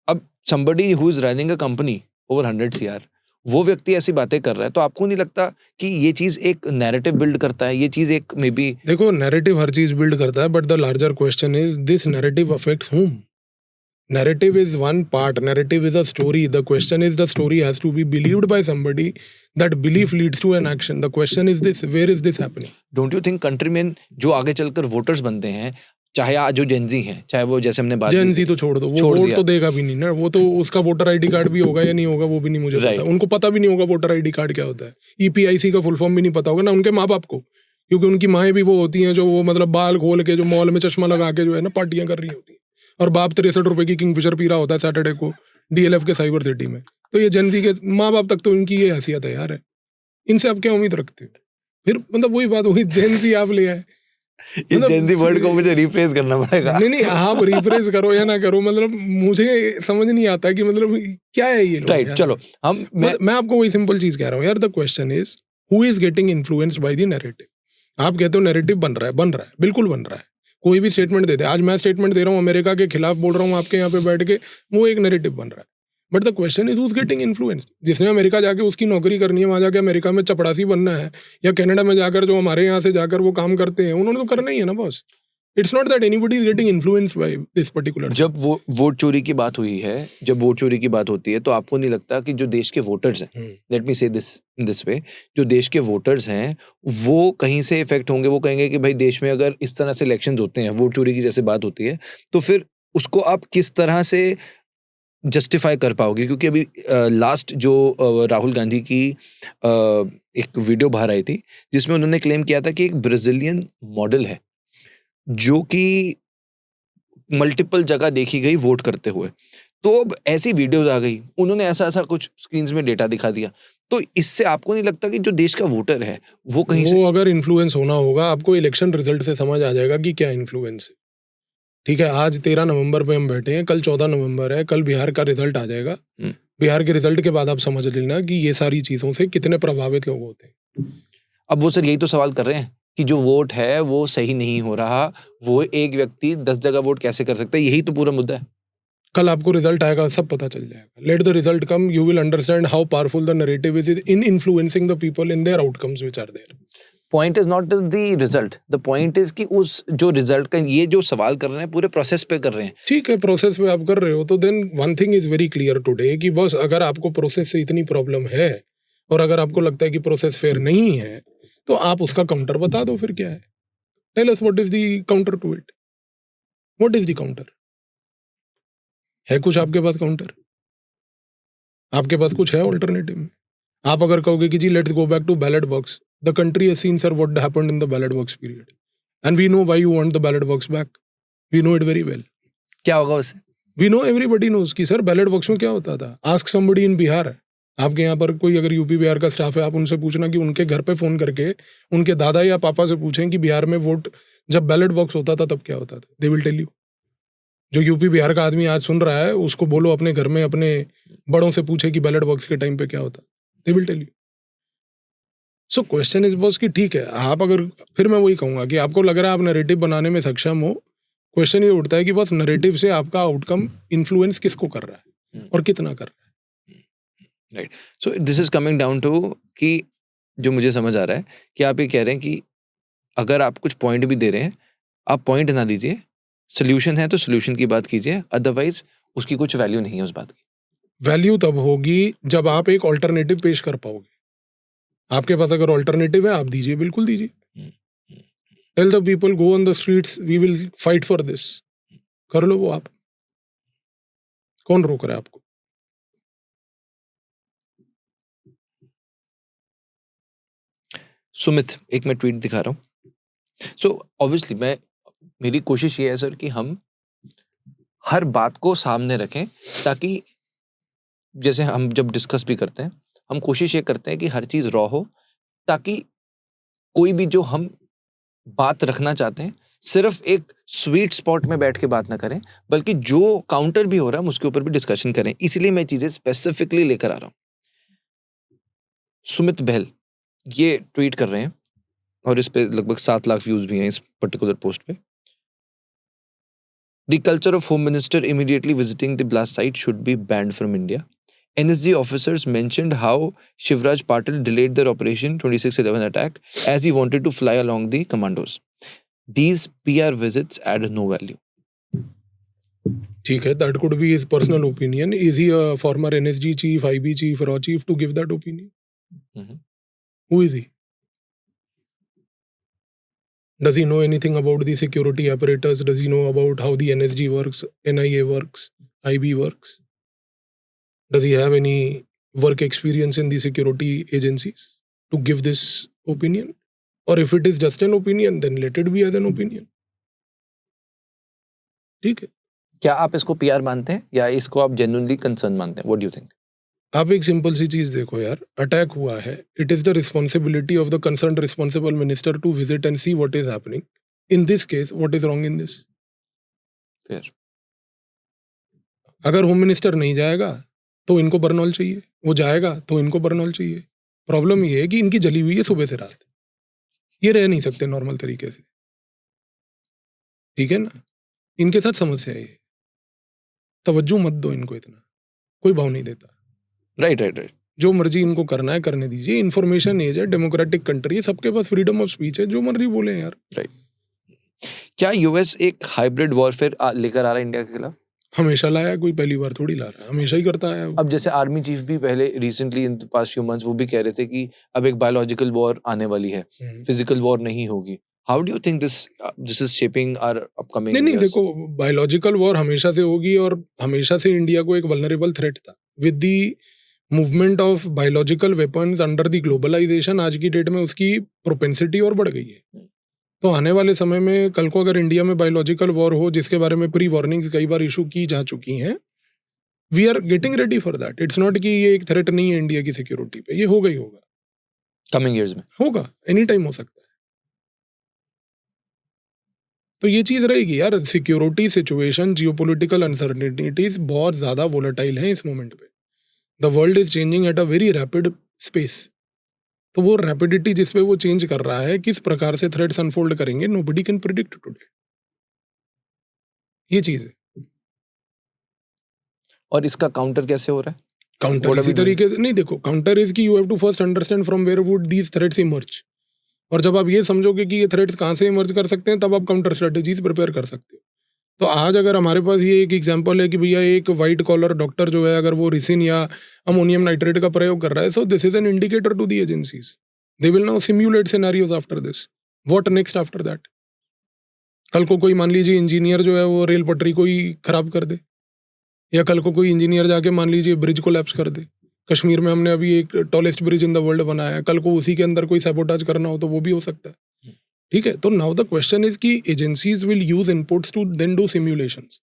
अब somebody who is running a company over 100 CR, वो व्यक्ति ऐसी बातें कर रहा है, तो आपको नहीं लगता कि ये चीज एक नैरेटिव बिल्ड करता है? ये चीज एक मे बी, देखो नैरेटिव हर चीज बिल्ड करता है, but the larger question is this narrative affects whom? Narrative is one part, narrative is a story. The question is the story has to be believed by somebody. That belief leads to an action. The question is this, where is this happening? Don't you think countryman जो आगे चलकर voters बनते हैं, चाहे आज जो Gen Z हैं, चाहे वो जैसे हमने बात जेन जी तो छोड़ दो, वो छोड़ वोट दिया। तो देगा भी नहीं ना, वो तो उसका वोटर आईडी कार्ड भी होगा या नहीं होगा वो भी नहीं मुझे Right. पता, उनको पता भी नहीं होगा वोटर आईडी कार्ड क्या होता है, ईपीआईसी का फुल फॉर्म भी नहीं पता होगा ना उनके माँ बाप को, क्योंकि उनकी माएँ भी वो होती हैं जो वो मतलब बाल खोल के जो मॉल में चश्मा लगा के जो है ना पार्टियां कर रही होती हैं, और बाप 63 रुपए की किंगफिशर पी रहा होता है सैटरडे को डीएलएफ के साइबर सिटी में। तो ये जेन जी के माँ बाप तक तो इनकी ये हैसियत है यार, इनसे आप क्या उम्मीद रखते हो? फिर मतलब वही बात, वही जेन जी आप ले आए, ये मतलब जेनजी वर्ड को मुझे रिफ्रेज करना पड़ेगा। नहीं आप रिफ्रेश करो या ना करो, मतलब मुझे समझ नहीं आता कि मतलब क्या है ये लोग राइट, यार। चलो हम मैं आपको वही सिंपल चीज कह रहा हूँ यार, the question is who is getting influenced by the narrative. आप कहते हो नैरेटिव बन रहा है, बिल्कुल बन रहा है। कोई भी स्टेटमेंट देते हैं, आज मैं स्टेटमेंट दे रहा हूँ अमेरिका के खिलाफ बोल रहा हूँ आपके यहाँ पे बैठ के, वो एक नैरेटिव बन रहा है। But the question is who is getting influenced. जिसने अमेरिका जाके उसकी नौकरी करनी है, वहां जाके अमेरिका में चपड़ासी बनना है, या कनाडा में जाकर जो हमारे यहाँ से जाकर वो काम करते हैं, उन्होंने तो करना ही है ना boss. It's not that anybody is getting influenced by this particular. जब वो वोट चोरी की बात हुई है, जब वोट चोरी की बात होती है, तो आपको नहीं लगता कि जो देश के वोटर्स हैं, लेट मी से दिस इन दिस वे, जो देश के वोटर्स हैं वो कहीं से इफेक्ट होंगे? वो कहेंगे कि भाई देश में अगर इस तरह से इलेक्शंस होते हैं, वोट चोरी की जैसे बात होती है, तो फिर उसको आप किस तरह से जस्टिफाई कर पाओगे? क्योंकि अभी लास्ट जो राहुल गांधी की एक वीडियो बाहर आई थी जिसमें उन्होंने क्लेम किया था कि एक ब्राजीलियन मॉडल है जो कि मल्टीपल जगह देखी गई वोट करते हुए, तो अब ऐसी वीडियोस आ गई, उन्होंने ऐसा कुछ स्क्रीन्स में डेटा दिखा दिया, तो इससे आपको नहीं लगता कि जो देश का वोटर है वो कहीं से वो अगर इन्फ्लुएंस होना होगा, आपको इलेक्शन रिजल्ट से समझ आ जाएगा कि क्या इन्फ्लुएंस है। ठीक है, आज 13 नवंबर पे हम बैठे हैं, कल 14 नवंबर है, कल बिहार का रिजल्ट आ जाएगा। बिहार के रिजल्ट के बाद आप समझ लेना कि ये सारी चीजों से कितने प्रभावित लोग होते हैं। अब वो सर यही तो सवाल कर रहे हैं कि जो वोट है वो सही नहीं हो रहा, वो एक व्यक्ति 10 जगह वोट कैसे कर सकता है? यही तो पूरा मुद्दा है। कल आपको रिजल्ट आएगा, सब पता चल जाएगा। Let the result come, you will understand how powerful the narrative is in influencing the people in their outcomes which are there. Point is not the result, the point is कि उस जो result का ये जो सवाल कर रहे हैं पूरे प्रोसेस पे कर रहे हैं। ठीक है, प्रोसेस पे आप कर रहे हो, तो then one thing is very clear today कि बस अगर आपको प्रोसेस से इतनी प्रॉब्लम है और अगर आपको लगता है कि प्रोसेस फेयर नहीं है, तो आप उसका काउंटर बता दो। फिर क्या है? Tell us what is the counter to it. What is the counter? है कुछ आपके पास काउंटर? आपके पास कुछ है ऑल्टरनेटिव में? आप अगर कहोगे कि जी let's go back to ballot box, the country has seen sir what happened in the ballot box period and we know why you want the ballot box back. We know it very well. क्या होगा उससे? We know, everybody knows कि sir ballot box में क्या होता था। Ask somebody in Bihar. आपके यहाँ पर कोई अगर यूपी बिहार का स्टाफ है, आप उनसे पूछना कि उनके घर पे फोन करके उनके दादा या पापा से पूछें कि बिहार में वोट जब बैलेट बॉक्स होता था तब क्या होता था। They will tell you. जो यूपी बिहार का आदमी आज सुन रहा है उसको बोलो अपने घर में अपने बड़ों से पूछे कि बैलेट बॉक्स के टाइम पे क्या होता। They will tell you. So question is boss कि ठीक है, आप अगर, फिर मैं वही कहूंगा कि आपको लग रहा है आप नैरेटिव बनाने में सक्षम हो, क्वेश्चन ये उठता है कि बस नैरेटिव से आपका आउटकम इन्फ्लुएंस किसको कर रहा है और कितना कर रहा है। Right, so this is coming down to कि जो मुझे समझ आ रहा है कि आप ये कह रहे हैं कि अगर आप कुछ पॉइंट भी दे रहे हैं, आप पॉइंट ना दीजिए, सोल्यूशन है तो सोल्यूशन की बात कीजिए, अदरवाइज उसकी कुछ वैल्यू नहीं है उस बात की। वैल्यू तब होगी जब आप एक ऑल्टरनेटिव पेश कर पाओगे। आपके पास अगर ऑल्टरनेटिव है, आप दीजिए, बिल्कुल दीजिए। Tell the people, go on the streets, we will fight for this. कर लो वो आप, कौन रोक रहा है आपको? सुमित, एक मैं ट्वीट दिखा रहा हूँ। सो ऑब्वियसली मेरी कोशिश ये है सर कि हम हर बात को सामने रखें, ताकि जैसे हम जब डिस्कस भी करते हैं, हम कोशिश ये करते हैं कि हर चीज रॉ हो, ताकि कोई भी जो हम बात रखना चाहते हैं सिर्फ एक स्वीट स्पॉट में बैठ के बात ना करें, बल्कि जो काउंटर भी हो रहा है हम उसके ऊपर भी डिस्कशन करें। इसलिए मैं चीजें स्पेसिफिकली लेकर आ रहा हूं। सुमित बहल ये ट्वीट कर रहे हैं और इस पे लगभग 7 लाख व्यूज भी हैं इस पर्टिकुलर पोस्ट पे। The culture of Home Minister immediately visiting the blast site should be banned from India. NSG officers mentioned how Shivraj Patil delayed their Operation 2611 attack as he wanted to fly along the commandos. These PR visits add no value. ठीक है, that could be his personal opinion. Is he a former NSG chief, IB chief, RAW chief to give that opinion? Mhm. Who is he? Does he know anything about the security apparatus? Does he know about how the NSG works, NIA works, IB works? Does he have any work experience in the security agencies to give this opinion? Or if it is just an opinion, then let it be as an opinion. ठीक है? क्या आप इसको PR मानते हैं या इसको आप जेन्युइनली कंसर्न मानते हैं? What do you think? आप एक सिंपल सी चीज देखो यार, अटैक हुआ है, it is the responsibility of the concern responsible minister to visit and see what is happening. In this case what is wrong in this? Fair. अगर home minister नहीं जाएगा तो इनको बर्नॉल चाहिए, वो जाएगा तो इनको बर्नॉल चाहिए. प्रॉब्लम ये है कि इनकी जली हुई है सुबह से रात, ये रह नहीं सकते नॉर्मल तरीके से. ठीक है ना? इनके साथ समस्या है ये. तवज्जो मत दो इनको, इतना कोई भाव नहीं देता. राइट. जो मर्जी इनको करना है करने दीजिए. इन्फॉर्मेशन एज है, डेमोक्रेटिक कंट्री है, सबके पास फ्रीडम ऑफ स्पीच है, जो मर्जी बोले यार. क्या यूएस एक हाइब्रिड वॉरफेयर लेकर आ रहा है इंडिया के खिलाफ? हमेशा लाया है, कोई पहली बार थोड़ी ला रहा है, हमेशा ही करता है. अब जैसे आर्मी चीफ भी पहले recently in past few months वो भी कह रहे थे कि अब एक बायोलॉजिकल वॉर आने वाली है, फिजिकल वॉर नहीं होगी. How do you think this is shaping our upcoming? नहीं, देखो, बायोलॉजिकल वॉर हमेशा से होगी और हमेशा से इंडिया को एक वल्नरेबल थ्रेट था. With the movement of biological weapons under the globalisation आज की डेट में उसकी प्रोपेंसिटी और बढ़ गई है. तो आने वाले समय में कल को अगर इंडिया में बायोलॉजिकल वॉर हो, जिसके बारे में प्री वार्निंग्स कई बार इशू की जा चुकी हैं, we are getting ready for that. It's not कि ये एक थ्रेट नहीं है इंडिया की सिक्योरिटी पे, ये होगा ही होगा. कमिंग ईयर्स में होगा, एनी टाइम हो सकता है. तो ये चीज रहेगी यार. सिक्योरिटी सिचुएशन, जियोपॉलिटिकल अनसर्टेनिटीज बहुत ज्यादा वोलेटाइल हैं इस मोमेंट पे. The world is changing at a very rapid space. तो वो रैपिडिटी जिस पे वो चेंज कर रहा है, किस प्रकार से थ्रेड्स अनफोल्ड करेंगे, नोबडी कैन प्रिडिक्ट टुडे. ये चीज है. और इसका काउंटर कैसे हो रहा है? काउंटर इसी तरीके से नहीं. देखो, काउंटर इज कि you have to first understand from where would these threads emerge. और जब आप ये समझोगे कि ये थ्रेड्स कहाँ से इमर्ज कर सकते हैं, तब आप काउंटर स्ट्रेटेजीज प्रिपेयर कर सकते हो. तो आज अगर हमारे पास ये एक एग्जांपल है कि भैया एक वाइट कॉलर डॉक्टर जो है, अगर वो रिसिन या अमोनियम नाइट्रेट का प्रयोग कर रहा है, so this is an indicator to the agencies. They will now simulate scenarios after this. What next after that? कल को कोई मान लीजिए इंजीनियर जो है वो रेल पटरी को ही खराब कर दे, या कल को कोई इंजीनियर जाके मान लीजिए ब्रिज को लैप्स कर दे. कश्मीर में हमने अभी एक tallest bridge in the world बनाया है, कल को उसी के अंदर कोई सैबोटाज करना हो तो वो भी हो सकता है. ठीक है? तो नाउ द क्वेश्चन इज कि agencies will use inputs to then do simulations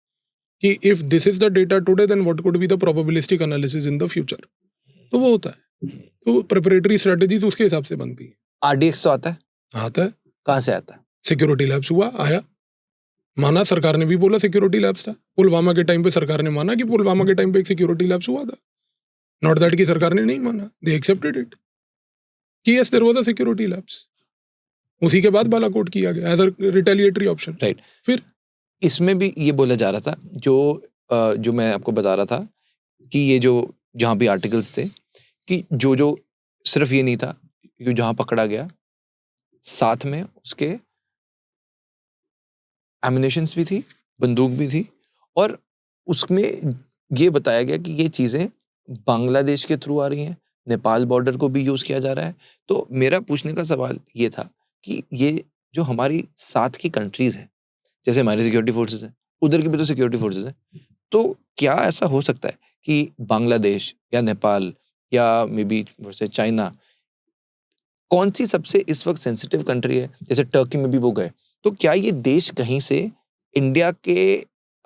कि if this is the data today, then what could be the probabilistic analysis in the future. तो वो होता है. तो प्रिपरेटरी स्ट्रेटेजीज उसके हिसाब से बनती है. RDX तो आता है? आता है. कहाँ से आता है? सिक्योरिटी लैब्स हुआ, आया, माना. सरकार ने भी बोला सिक्योरिटी लैब्स था. पुलवामा के टाइम पे सरकार ने माना कि पुलवामा के टाइम पे एक सिक्योरिटी लैब्स हुआ था. नॉट दैट की सरकार ने नहीं माना, दे एक्सेप्टेड इट कि yes there was a security labs. उसी के बाद बालाकोट किया गया as a retaliatory option. Right. फिर इसमें भी ये बोला जा रहा था, जो मैं आपको बता रहा था कि ये जो जहाँ भी आर्टिकल्स थे कि जो सिर्फ ये नहीं था कि जहाँ पकड़ा गया, साथ में उसके एमिनेशंस भी थी, बंदूक भी थी, और उसमें ये बताया गया कि ये चीज़ें बांग्लादेश के थ्रू आ रही हैं, नेपाल बॉर्डर को भी यूज़ किया जा रहा है. तो मेरा पूछने का सवाल ये था कि ये जो हमारी साथ की कंट्रीज़ हैं, जैसे हमारी सिक्योरिटी फोर्सेस हैं, उधर की भी तो सिक्योरिटी फोर्सेस हैं, तो क्या ऐसा हो सकता है कि बांग्लादेश या नेपाल या मे बी चाइना, कौन सी सबसे इस वक्त सेंसिटिव कंट्री है? जैसे टर्की में भी वो गए, तो क्या ये देश कहीं से इंडिया के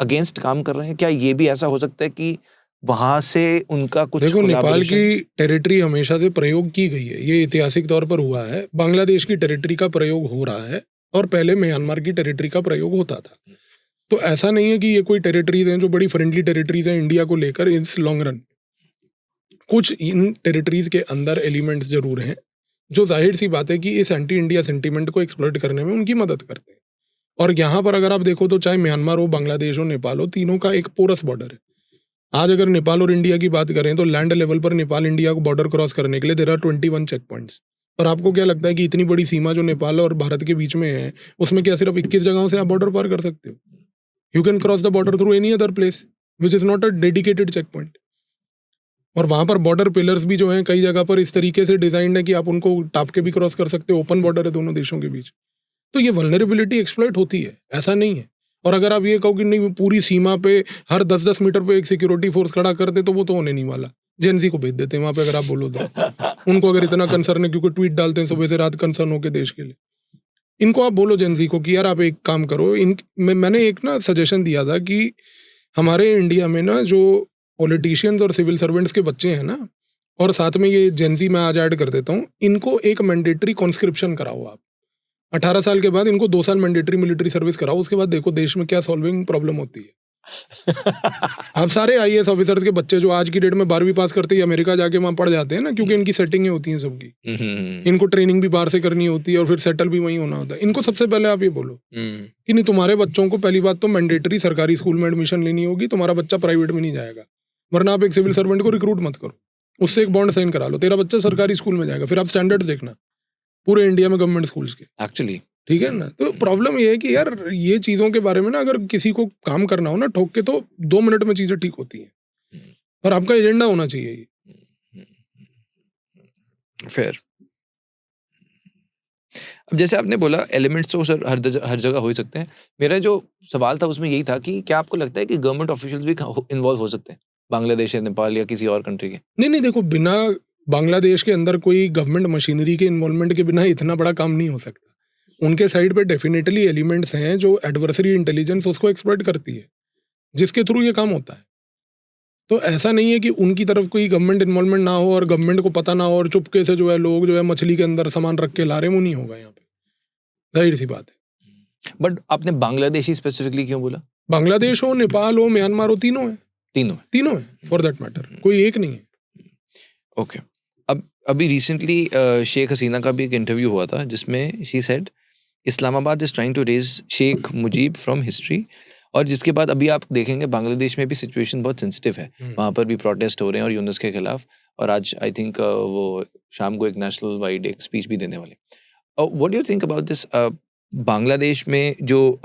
अगेंस्ट काम कर रहे हैं? क्या ये भी ऐसा हो सकता है कि वहां से उनका कुछ? देखो, नेपाल की टेरिटरी हमेशा से प्रयोग की गई है, ये ऐतिहासिक तौर पर हुआ है. बांग्लादेश की टेरिटरी का प्रयोग हो रहा है, और पहले म्यांमार की टेरिटरी का प्रयोग होता था. तो ऐसा नहीं है कि ये कोई टेरिटरीज हैं जो बड़ी फ्रेंडली टेरिटरीज हैं इंडिया को लेकर. इट्स लॉन्ग रन कुछ इन टेरिटरीज के अंदर एलिमेंट्स जरूर हैं जो जाहिर सी बात है कि इस एंटी इंडिया सेंटीमेंट को एक्सप्लॉइट करने में उनकी मदद करते हैं. और यहाँ पर अगर आप देखो तो चाहे म्यांमार हो, बांग्लादेश हो, नेपाल हो, तीनों का एक पोरस बॉर्डर है. आज अगर नेपाल और इंडिया की बात करें तो लैंड लेवल पर नेपाल इंडिया को बॉर्डर क्रॉस करने के लिए देयर आर 21 चेक पॉइंट्स. और आपको क्या लगता है कि इतनी बड़ी सीमा जो नेपाल और भारत के बीच में है, उसमें क्या सिर्फ 21 जगहों से आप बॉर्डर पार कर सकते हो? You can cross the border through any other place which is not a dedicated check point. और वहां पर बॉर्डर पिलर्स भी जो हैं कई जगह पर इस तरीके से डिजाइंड है कि आप उनको टाप के भी क्रॉस कर सकते हो. ओपन बॉर्डर है दोनों देशों के बीच. तो ये वल्नरेबिलिटी एक्सप्लॉइट होती है, ऐसा नहीं है। और अगर आप ये कहो कि नहीं पूरी सीमा पे हर 10-10 मीटर पे एक सिक्योरिटी फोर्स खड़ा करते तो वो तो होने नहीं वाला। जेनजी को भेज देते हैं वहां पे, अगर आप बोलो तो। उनको अगर इतना कंसर्न है, क्योंकि ट्वीट डालते हैं सुबह से रात कंसर्न होके देश के लिए। इनको आप बोलो जेनजी को कि यार आप एक काम करो, मैंने एक ना सजेशन दिया था कि हमारे इंडिया में ना जो पॉलिटिशियंस और सिविल सर्वेंट्स के बच्चे हैं ना, और साथ में ये जेनजी मैं आज ऐड कर देता हूँ, इनको एक मैंडेटरी कॉन्स्क्रिप्शन कराओ आप। 18 साल के बाद इनको 2 साल मैंडेटरी मिलिट्री सर्विस कराओ, उसके बाद देखो देश में क्या सॉल्विंग प्रॉब्लम होती है। आप सारे आईएएस ऑफिसर्स के बच्चे जो आज की डेट में 12वीं पास करते ही अमेरिका जाके वहां पढ़ जाते हैं ना, क्योंकि इनकी सेटिंगें होती हैं सबकी। इनको ट्रेनिंग भी बाहर से करनी होती है और फिर सेटल भी वहीं होना होता है। इनको सबसे पहले आप ये बोलो कि नहीं, तुम्हारे बच्चों को पहली बात तो मैंडेटरी सरकारी स्कूल में एडमिशन लेनी होगी, तुम्हारा बच्चा प्राइवेट में नहीं जाएगा। वरना आप एक सिविल सर्वेंट को रिक्रूट मत करो, उससे एक बॉन्ड साइन करा लो, तेरा बच्चा सरकारी स्कूल में जाएगा। फिर आप स्टैंडर्ड्स देखना पूरे इंडिया में गवर्नमेंट स्कूल्स के, एक्चुअली, ठीक है ना। तो प्रॉब्लम ये है कि यार ये चीजों के बारे में ना अगर किसी को काम करना हो ना ठोक के, तो 2 मिनट में चीजें ठीक होती हैं, और आपका एजेंडा होना चाहिए ये। फिर अब जैसे आपने बोला एलिमेंट्स तो सर हर जगह हो ही सकते हैं। मेरा जो सवाल था उसमें यही था कि क्या आपको लगता है कि गवर्नमेंट ऑफिशियल्स भी इन्वॉल्व हो सकते हैं बांग्लादेश या नेपाल या किसी और कंट्री के? नहीं, देखो, बिना बांग्लादेश के अंदर कोई गवर्नमेंट मशीनरी के इन्वॉल्वमेंट के बिना इतना बड़ा काम नहीं हो सकता। उनके साइड पे डेफिनेटली एलिमेंट्स हैं जो एडवर्सरी इंटेलिजेंस उसको एक्सप्लॉइट करती है, जिसके थ्रू ये काम होता है। तो ऐसा नहीं है कि उनकी तरफ कोई गवर्नमेंट इन्वॉल्वमेंट ना हो और गवर्नमेंट को पता ना हो और चुपके से जो है लोग जो है मछली के अंदर सामान रख के ला रहे हैं, वो नहीं होगा यहाँ पे, जाहिर सी बात है। बट आपने बांग्लादेशी स्पेसिफिकली क्यों बोला? बांग्लादेश हो, नेपाल हो, म्यांमार हो, तीनों है, तीनों है फॉर दैट मैटर, कोई एक नहीं है। ओके। अब अभी रिसेंटली शेख हसीना का भी एक इंटरव्यू हुआ था जिसमें she said Islamabad is trying to raze Sheikh Mujib from history, और जिसके बाद अभी आप देखेंगे बांग्लादेश में भी सिचुएशन बहुत सेंसिटिव है, वहाँ पर भी प्रोटेस्ट हो रहे हैं और यूनुस के खिलाफ, और आज आई थिंक वो शाम को एक नेशनल वाइड एक स्पीच भी देने वाले। What do you think about this? Bangladesh में जो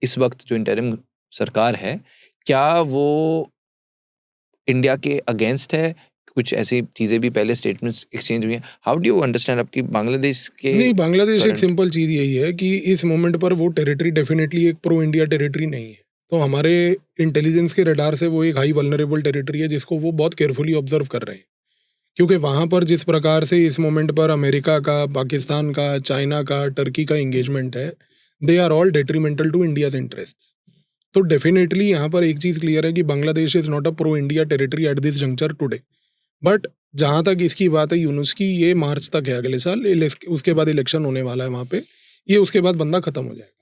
इस वक्त जो इंटरिम सरकार है, क्या वो इंडिया के अगेंस्ट है? कुछ ऐसी चीजें भी पहले स्टेटमेंट्स एक्सचेंज हुई हैं। हाउ डू यू अंडरस्टैंड आपकी बांग्लादेश के? नहीं, बांग्लादेश एक सिंपल चीज यही है कि इस मोमेंट पर वो टेरिटरी डेफिनेटली एक प्रो इंडिया टेरिटरी नहीं है। तो हमारे इंटेलिजेंस के रडार से वो एक हाई वल्नरेबल टेरिटरी है जिसको वो बहुत केयरफुली ऑब्जर्व कर रहे हैं, क्योंकि वहाँ पर जिस प्रकार से इस मोमेंट पर अमेरिका का, पाकिस्तान का, चाइना का, टर्की का इंगेजमेंट है, they are all detrimental to India's interests. तो डेफिनेटली यहाँ पर एक चीज़ क्लियर है कि Bangladesh is not a pro India territory at this juncture today. But जहाँ तक इसकी बात है यूनुस की, ये मार्च तक है अगले साल, उसके बाद इलेक्शन होने वाला है वहाँ पे, ये उसके बाद बंदा खत्म हो जाएगा,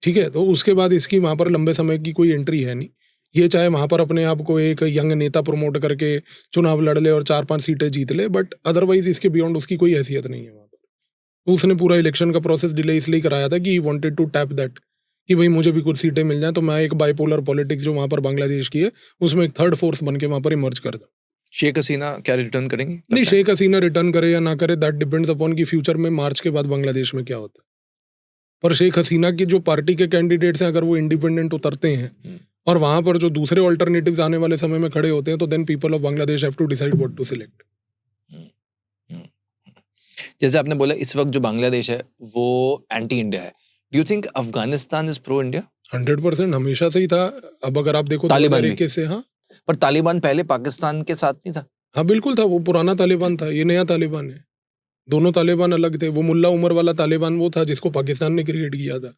ठीक है। तो उसके बाद इसकी वहाँ पर लंबे समय की कोई एंट्री है नहीं। ये चाहे वहाँ पर अपने आप को एक यंग नेता प्रमोट करके चुनाव लड़ ले और 4-5 सीटें जीत ले, बट अदरवाइज इसके बियॉन्ड उसकी कोई हैसियत नहीं है वहाँ पर। तो उसने पूरा इलेक्शन का प्रोसेस डिले इसलिए कराया था कि he wanted to tap that, कि भाई मुझे भी कुछ सीटें मिल जाएं तो मैं एक बाइपोलर पॉलिटिक्स जो वहाँ पर बांग्लादेश की है उसमें एक थर्ड फोर्स बन के वहाँ पर इमर्ज कर दूँ। शेख हसीना क्या रिटर्न करेंगी? नहीं, शेख हसीना रिटर्न करे या ना करे, दैट डिपेंड्स अपॉन कि फ्यूचर में मार्च के बाद बांग्लादेश में क्या होता है। पर शेख हसीना की जो पार्टी के कैंडिडेट्स हैं, अगर वो इंडिपेंडेंट उतरते हैं और वहां पर जो दूसरे ऑल्टरनेटिव्स आने वाले समय में खड़े होते हैं, तो then people of Bangladesh have to decide what to select. जैसे आपने बोला इस वक्त जो बांग्लादेश है वो एंटी इंडिया है, do you think Afghanistan is pro India? 100% हमेशा से ही था। अब अगर आप देखो तालिबान तरीके से, हाँ, पर तालिबान पहले पाकिस्तान के साथ नहीं था। हाँ बिल्कुल था, वो पुराना तालिबान था, ये नया तालिबान है। दोनों तालिबान अलग थे। वो मुल्ला उमर वाला तालिबान वो था जिसको पाकिस्तान ने क्रिएट किया था।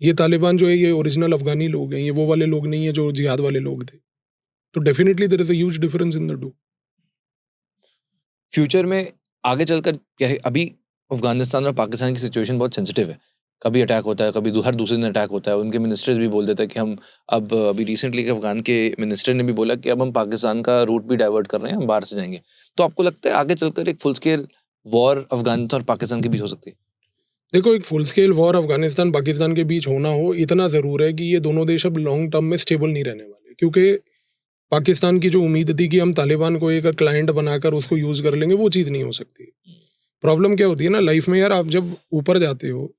ये तालिबान जो है ये ओरिजिनल अफगानी लोग हैं, ये वो वाले लोग नहीं है जो जिहाद वाले लोग थे। तो definitely there is a huge difference in the two. Future में आगे चलकर क्या है, अभी अफगानिस्तान और पाकिस्तान की सिचुएशन बहुत सेंसिटिव है, कभी अटैक होता है, कभी हर दूसरे दिन अटैक होता है। उनके मिनिस्टर्स भी बोल देते हैं कि हम अब अभी रिसेंटली के अफगान के मिनिस्टर ने भी बोला कि अब हम पाकिस्तान का रूट भी डाइवर्ट कर रहे हैं, हम बाहर से जाएंगे। तो आपको लगता है आगे चलकर एक फुल स्केल वॉर अफगानिस्तान और पाकिस्तान के बीच हो सकती है? देखो, एक full scale war Afghanistan Pakistan के बीच होना हो, इतना ज़रूर है कि ये दोनों देश अब लॉन्ग टर्म में स्टेबल नहीं रहने वाले। क्योंकि पाकिस्तान की जो उम्मीद थी कि हम तालिबान को एक क्लाइंट बनाकर उसको यूज़ कर लेंगे, वो चीज़ नहीं हो सकती। प्रॉब्लम क्या होती है ना लाइफ में यार, आप जब ऊपर जाते हो,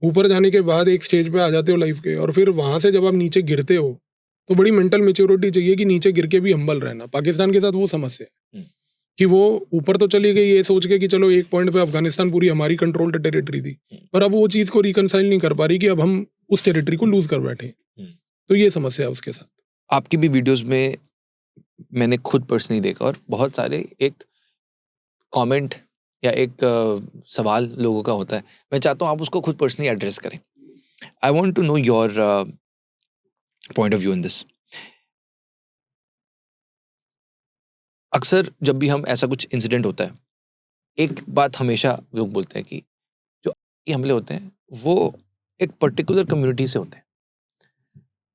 ऊपर जाने के बाद एक स्टेज पे आ जाते हो लाइफ के, और फिर वहाँ से जब आप नीचे गिरते हो तो बड़ी मेंटल मेच्योरिटी चाहिए कि नीचे गिर के भी हम्बल रहना। पाकिस्तान के साथ वो समस्या है। कि वो ऊपर तो चली गई ये सोच के कि चलो एक पॉइंट पे अफगानिस्तान पूरी हमारी कंट्रोल्ड टेरिटरी थी, पर अब वो चीज़ को रिकनसाइल नहीं कर पा रही कि अब हम उस टेरिटरी को लूज कर बैठे। तो ये समस्या है उसके साथ। आपकी भी वीडियोस में मैंने खुद पर्सनली देखा और बहुत सारे एक कमेंट या एक सवाल लोगों का होता है, मैं चाहता हूँ आप उसको खुद पर्सनली एड्रेस करें। I want to know your point of view in this. अक्सर जब भी हम ऐसा कुछ इंसिडेंट होता है, एक बात हमेशा लोग बोलते हैं कि जो ये हमले होते हैं वो एक पर्टिकुलर कम्युनिटी से होते हैं।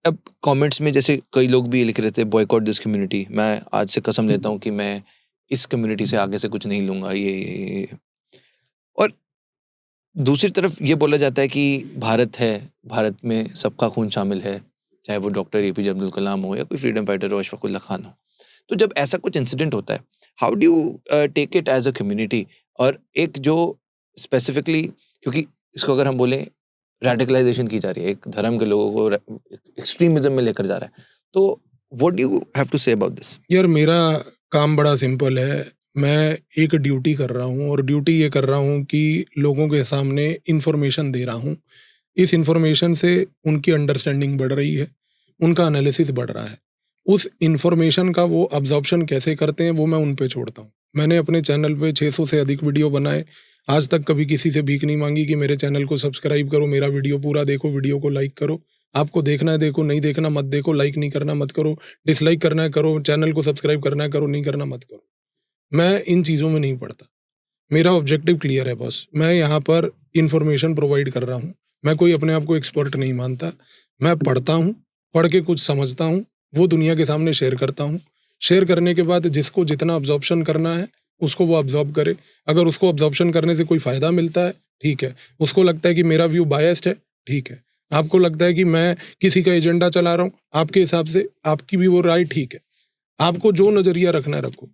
अब कमेंट्स में जैसे कई लोग भी लिख रहे थे बॉयकॉट दिस कम्युनिटी, मैं आज से कसम लेता हूँ कि मैं इस कम्युनिटी से आगे से कुछ नहीं लूँगा, ये। और दूसरी तरफ ये बोला जाता है कि भारत है, भारत में सबका खून शामिल है, चाहे वो डॉक्टर APJ अब्दुल कलाम हो या कोई फ्रीडम फाइटर हो, अशफाक उल्लाह खान हो। तो जब ऐसा कुछ इंसिडेंट होता है, how do you take it as a community? और एक जो स्पेसिफिकली, क्योंकि इसको अगर हम बोलें रेडिकलाइजेशन की जा रही है, एक धर्म के लोगों को एक्सट्रीमिज्म में लेकर जा रहा है, तो what do you have to say about this? यार मेरा काम बड़ा सिंपल है, मैं एक ड्यूटी कर रहा हूँ और ड्यूटी ये कर रहा हूँ कि लोगों के सामने इन्फॉर्मेशन दे रहा हूँ। इस इन्फॉर्मेशन से उनकी अंडरस्टैंडिंग बढ़ रही है, उनका एनालिसिस बढ़ रहा है। उस इन्फॉर्मेशन का वो अब्जॉर्प्शन कैसे करते हैं वो मैं उन पे छोड़ता हूँ। मैंने अपने चैनल पे 600 से अधिक वीडियो बनाए, आज तक कभी किसी से भीख नहीं मांगी कि मेरे चैनल को सब्सक्राइब करो, मेरा वीडियो पूरा देखो, वीडियो को लाइक करो। आपको देखना है देखो, नहीं देखना मत देखो, लाइक नहीं करना मत करो, डिसलाइक करना है करो, चैनल को सब्सक्राइब करना है करो, नहीं करना मत करो। मैं इन चीज़ों में नहीं पड़ता। मेरा ऑब्जेक्टिव क्लियर है बॉस, मैं यहाँ पर इन्फॉर्मेशन प्रोवाइड कर रहा हूँ। मैं कोई अपने आप को एक्सपर्ट नहीं मानता। मैं पढ़ता हूँ, पढ़ के कुछ समझता हूँ, वो दुनिया के सामने शेयर करता हूँ। शेयर करने के बाद जिसको जितना अब्जॉर्प्शन करना है उसको वो अब्जॉर्ब करे। अगर उसको अब्जॉर्प्शन करने से कोई फ़ायदा मिलता है, ठीक है। उसको लगता है कि मेरा व्यू बायस्ड है, ठीक है। आपको लगता है कि मैं किसी का एजेंडा चला रहा हूँ, आपके हिसाब से आपकी भी वो राय ठीक है। आपको जो नज़रिया रखना है रखो।